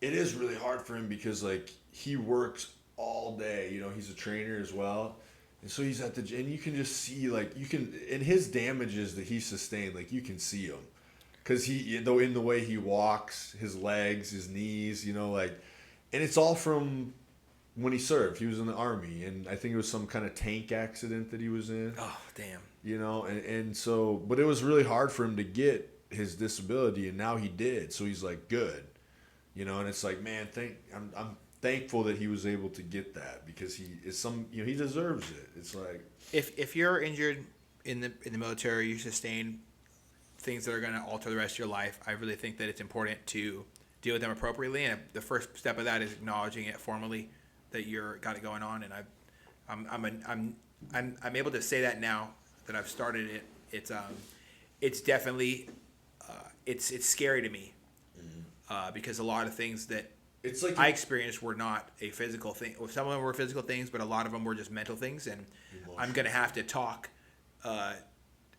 it is really hard for him because like he works all day. He's a trainer as well. And so he's at the gym, and you can just see like in his damages that he sustained, like you can see him. Because in the way he walks, his legs, his knees, and it's all from when he served. He was in the Army, and I think it was some kind of tank accident that he was in. Oh, damn. And so, but it was really hard for him to get his disability, and now he did. So he's like, good, and it's like, man, I'm thankful that he was able to get that because he deserves it. It's like if you're injured in the military, you sustain things that are going to alter the rest of your life. I really think that it's important to deal with them appropriately, and the first step of that is acknowledging it formally that you're got it going on. And I'm able to say that now that I've started it. It's definitely it's scary to me because a lot of things that it's like I experienced were not a physical thing. Some of them were physical things, but a lot of them were just mental things. And I'm going to have to talk.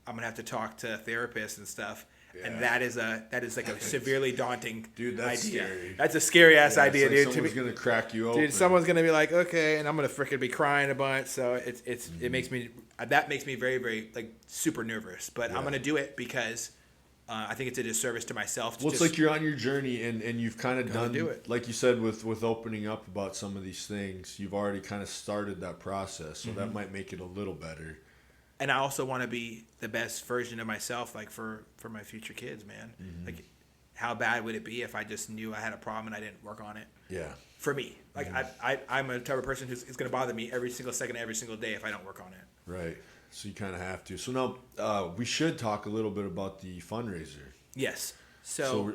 I'm gonna have to talk to therapists and stuff, and that is like a severely daunting that's idea. Scary. That's a scary ass idea, like dude. Someone's gonna crack you open. Dude, someone's gonna be like, okay, and I'm gonna freaking be crying a bunch. So it makes me very, very like super nervous. But I'm gonna do it because I think it's a disservice to myself. It's like you're on your journey and you've kind of done it. Like you said with opening up about some of these things. You've already kind of started that process, so that might make it a little better. And I also want to be the best version of myself, like for my future kids, man. Mm-hmm. Like, how bad would it be if I just knew I had a problem and I didn't work on it? Yeah. For me, like I'm a type of person who's going to bother me every single second, every single day if I don't work on it. Right. So you kind of have to. So now we should talk a little bit about the fundraiser. Yes. So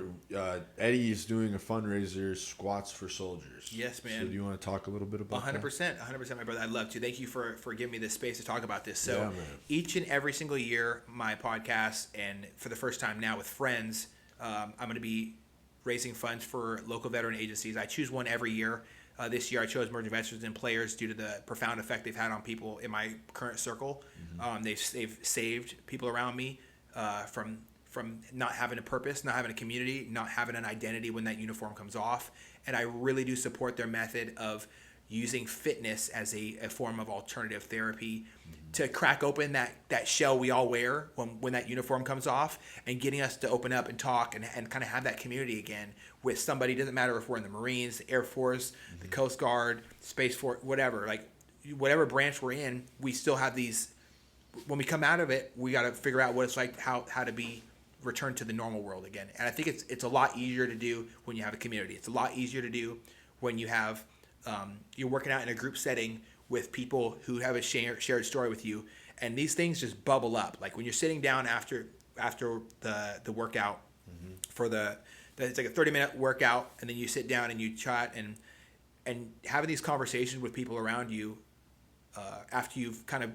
Eddie is doing a fundraiser, Squats for Soldiers. Yes, man. So do you want to talk a little bit about 100%, that? 100%, my brother. I'd love to. Thank you for giving me this space to talk about this. So each and every single year, my podcast, and for the first time now with friends, I'm going to be raising funds for local veteran agencies. I choose one every year. This year, I chose emerging veterans and players due to the profound effect they've had on people in my current circle. Mm-hmm. They've saved people around me from not having a purpose, not having a community, not having an identity when that uniform comes off. And I really do support their method of using fitness as a form of alternative therapy to crack open that shell we all wear when that uniform comes off, and getting us to open up and talk and kind of have that community again with somebody. Doesn't matter if we're in the Marines, the Air Force, the Coast Guard, Space Force, whatever. Like whatever branch we're in, we still have these. When we come out of it, we got to figure out what it's like, how to be return to the normal world again. And I think it's a lot easier to do when you have a community. It's a lot easier to do when you have you're working out in a group setting with people who have a shared story with you, and these things just bubble up. Like when you're sitting down after the workout for it's like a 30-minute workout, and then you sit down and you chat and having these conversations with people around you after you've kind of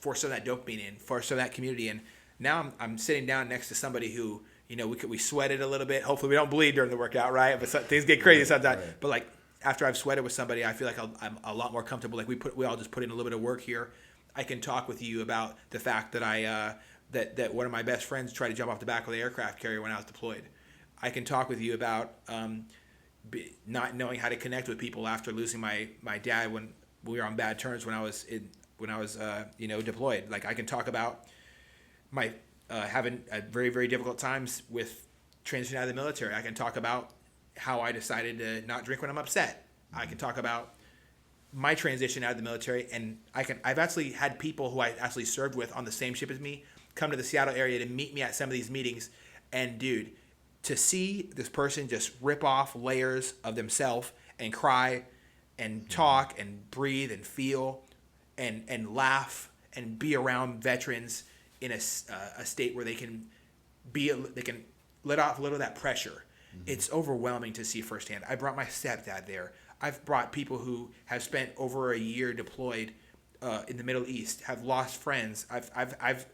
forced some of that dopamine in, forced some of that community in. Now I'm sitting down next to somebody who, we sweated a little bit. Hopefully we don't bleed during the workout, right? But things get crazy sometimes. Right. But like after I've sweated with somebody, I feel like I'm a lot more comfortable. Like we all just put in a little bit of work here. I can talk with you about the fact that that one of my best friends tried to jump off the back of the aircraft carrier when I was deployed. I can talk with you about not knowing how to connect with people after losing my dad when we were on bad terms when I was deployed. Like I can talk about my having very, very difficult times with transitioning out of the military. I can talk about how I decided to not drink when I'm upset. I can talk about my transition out of the military, and I've actually had people who I actually served with on the same ship as me come to the Seattle area to meet me at some of these meetings. And dude, to see this person just rip off layers of themselves and cry and talk and breathe and feel and laugh and be around veterans in a state where they can let off a little of that pressure. It's overwhelming to see firsthand. I brought my stepdad there. I've brought people who have spent over a year deployed in the Middle East, have lost friends. I've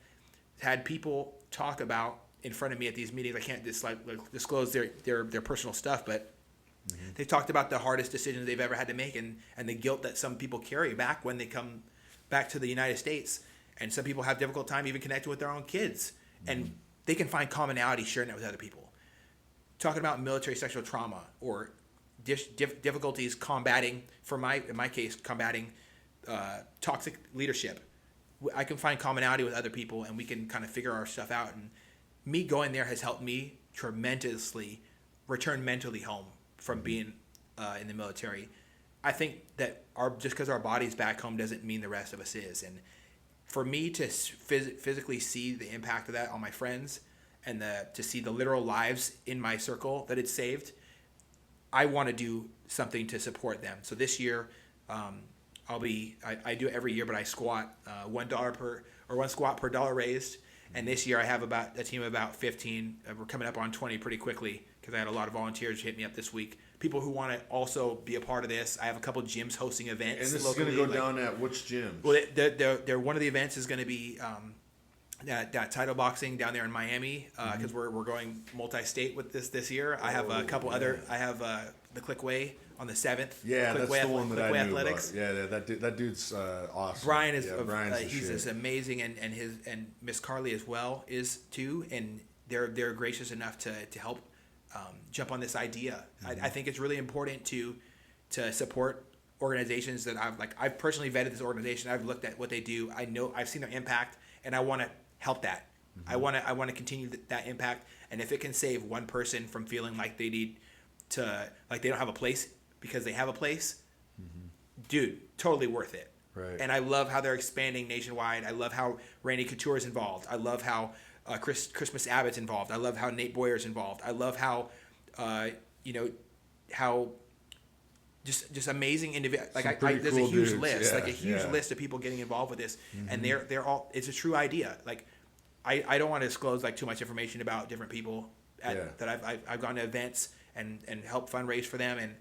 had people talk about in front of me at these meetings. I can't disclose their personal stuff, but they've talked about the hardest decisions they've ever had to make and the guilt that some people carry back when they come back to the United States. And some people have difficult time even connecting with their own kids. And they can find commonality sharing that with other people. Talking about military sexual trauma or difficulties combating, in my case, combating toxic leadership. I can find commonality with other people and we can kind of figure our stuff out. And me going there has helped me tremendously return mentally home from being in the military. I think that just because our body's back home doesn't mean the rest of us is. And for me to physically see the impact of that on my friends and to see the literal lives in my circle that it's saved, I want to do something to support them. So this year, I do it every year, but I squat one squat per dollar raised. And this year I have about a team of about 15. We're coming up on 20 pretty quickly because I had a lot of volunteers hit me up this week. People who want to also be a part of this. I have a couple gyms hosting events. And this locally. is going to go down at which gyms? Well, they're one of the events is going to be that title boxing down there in Miami because we're going multi-state with this year. I have a couple other. I have the Clickway on the 7th. Yeah, that's the one that I knew Athletics. about. Yeah, that dude's awesome. Brian is Brian's he's just amazing, and Miss Carly as well is too, and they're gracious enough to help jump on this idea. I think it's really important to support organizations that I've personally vetted this organization. I've looked at what they do. I know I've seen their impact, and I want to help that. I want to continue that impact, and if it can save one person from feeling like they need to they don't have a place because they have a place, dude, totally worth it. Right. And I love how they're expanding nationwide. I love how Randy Couture is involved. I love how Christmas Abbott's involved. I love how Nate Boyer's involved. I love how how just amazing individual. There's cool a huge dudes. list, Yeah, a huge list of people getting involved with this, and they're all. It's a true idea. I don't want to disclose too much information about different people that I've gone to events and helped fundraise for them and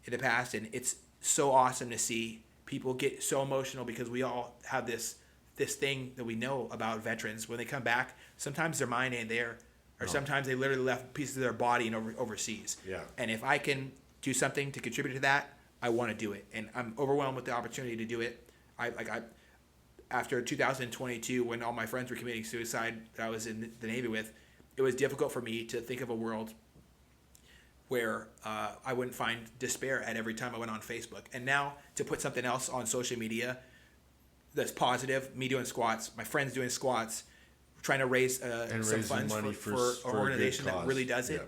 in the past, and it's so awesome to see people get so emotional because we all have this thing that we know about veterans. When they come back, sometimes their mind ain't there, or sometimes they literally left pieces of their body overseas. Yeah. And if I can do something to contribute to that, I want to do it, and I'm overwhelmed with the opportunity to do it. After 2022, when all my friends were committing suicide that I was in the Navy with, it was difficult for me to think of a world where I wouldn't find despair at every time I went on Facebook. And now to put something else on social media that's positive, me doing squats, my friends doing squats, trying to raise some funds money for an organization that really does it,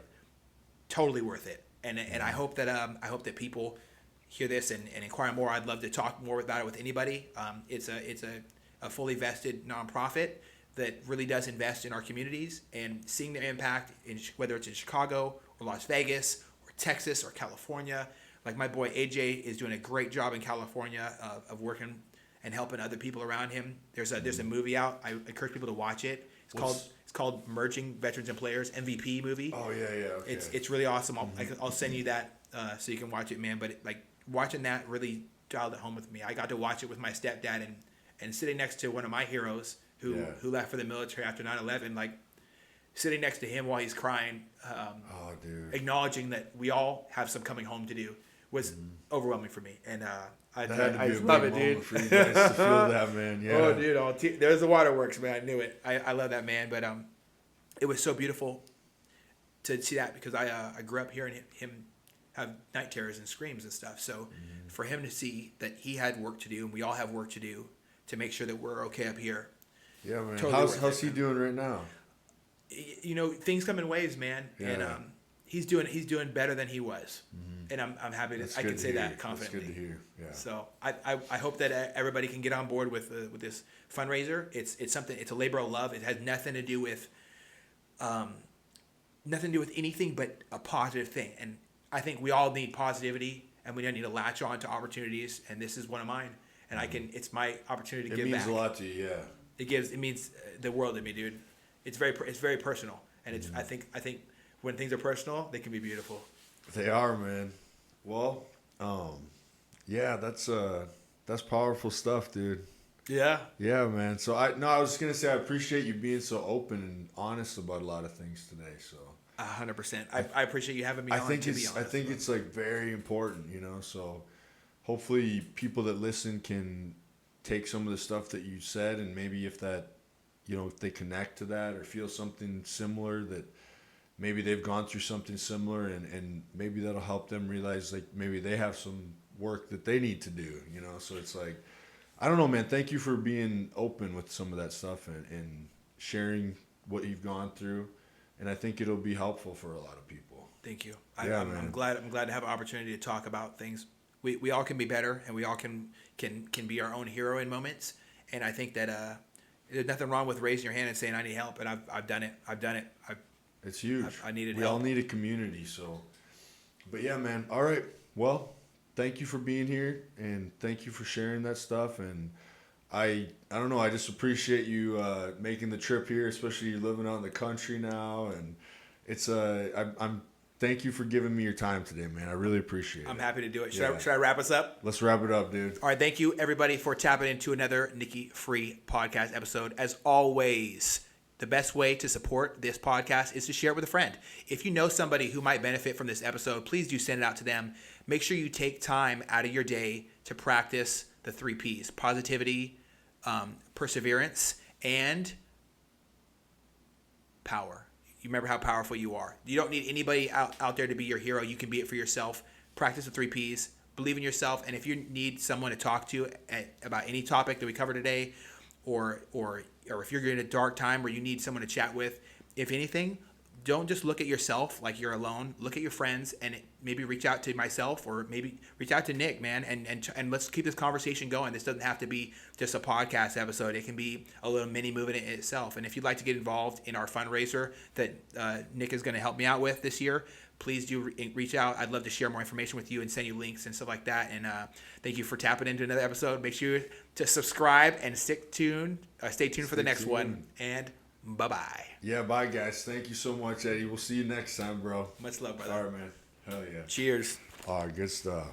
totally worth it. And I hope that people hear this and inquire more. I'd love to talk more about it with anybody. It's a fully vested nonprofit that really does invest in our communities, and seeing the impact whether it's in Chicago or Las Vegas or Texas or California. Like my boy AJ is doing a great job in California of working and helping other people around him. There's a movie out. I encourage people to watch it. It's called Merging Veterans and Players, MVP movie. Oh yeah. Okay. It's really awesome. I'll send you that so you can watch it, man. But watching that really dialed it home with me. I got to watch it with my stepdad and sitting next to one of my heroes who left for the military after 9/11, sitting next to him while he's crying, dude. acknowledging that we all have some coming home to do. was overwhelming for me, and I That had to be a love big it, dude. moment for you guys to feel that, man. Yeah. Oh, dude, there's the waterworks, man. I knew it. I love that man, but it was so beautiful to see that because I grew up hearing him have night terrors and screams and stuff. So for him to see that he had work to do and we all have work to do to make sure that we're okay up here. Yeah, man. Totally How's he doing right now? You know, things come in waves, man, and he's doing better than he was, and I'm happy that I can say that confidently. That's good to hear. Yeah. So I hope that everybody can get on board with this fundraiser. It's something. It's a labor of love. It has nothing to do with anything but a positive thing. And I think we all need positivity, and we need to latch on to opportunities. And this is one of mine. And it's my opportunity to give back. It means a lot to you. Yeah. It means the world to me, dude. It's very personal, and it's I think when things are personal, they can be beautiful. They are, man. Well, yeah, that's powerful stuff, dude. Yeah. Yeah, man. So I was just gonna say I appreciate you being so open and honest about a lot of things today. So 100%. I appreciate you having me on. I think it's like very important, you know. So hopefully people that listen can take some of the stuff that you said, and maybe if that, you know, if they connect to that or feel something similar, that maybe they've gone through something similar, and maybe that'll help them realize like maybe they have some work that they need to do, you know. So it's like, I don't know, man. Thank you for being open with some of that stuff and sharing what you've gone through, and I think it'll be helpful for a lot of people. Thank you. Man. I'm glad to have an opportunity to talk about things. We all can be better, and we all can be our own hero in moments. And I think that there's nothing wrong with raising your hand and saying I need help, and I've done it. It's huge. I needed help. We all need a community. So, but yeah, man. All right. Well, thank you for being here, and thank you for sharing that stuff. And I don't know. I just appreciate you making the trip here, especially you living out in the country now. And it's I'm thank you for giving me your time today, man. I really appreciate it. I'm happy to do it. Should I wrap us up? Let's wrap it up, dude. All right. Thank you, everybody, for tapping into another Nicky Free podcast episode. As always, the best way to support this podcast is to share it with a friend. If you know somebody who might benefit from this episode, please do send it out to them. Make sure you take time out of your day to practice the 3 Ps: positivity, perseverance, and power. You remember how powerful you are. You don't need anybody out there to be your hero. You can be it for yourself. Practice the 3 Ps. Believe in yourself. And if you need someone to talk to about any topic that we covered today, or if you're in a dark time where you need someone to chat with, if anything, don't just look at yourself like you're alone. Look at your friends and maybe reach out to myself or maybe reach out to Nick, man, and let's keep this conversation going. This doesn't have to be just a podcast episode. It can be a little mini movement in itself. And if you'd like to get involved in our fundraiser that Nick is going to help me out with this year, please do reach out. I'd love to share more information with you and send you links and stuff like that. And thank you for tapping into another episode. Make sure to subscribe and stay tuned for the next one. And bye-bye. Yeah, bye, guys. Thank you so much, Eddie. We'll see you next time, bro. Much love, brother. All right, man. Hell yeah. Cheers. All right, good stuff.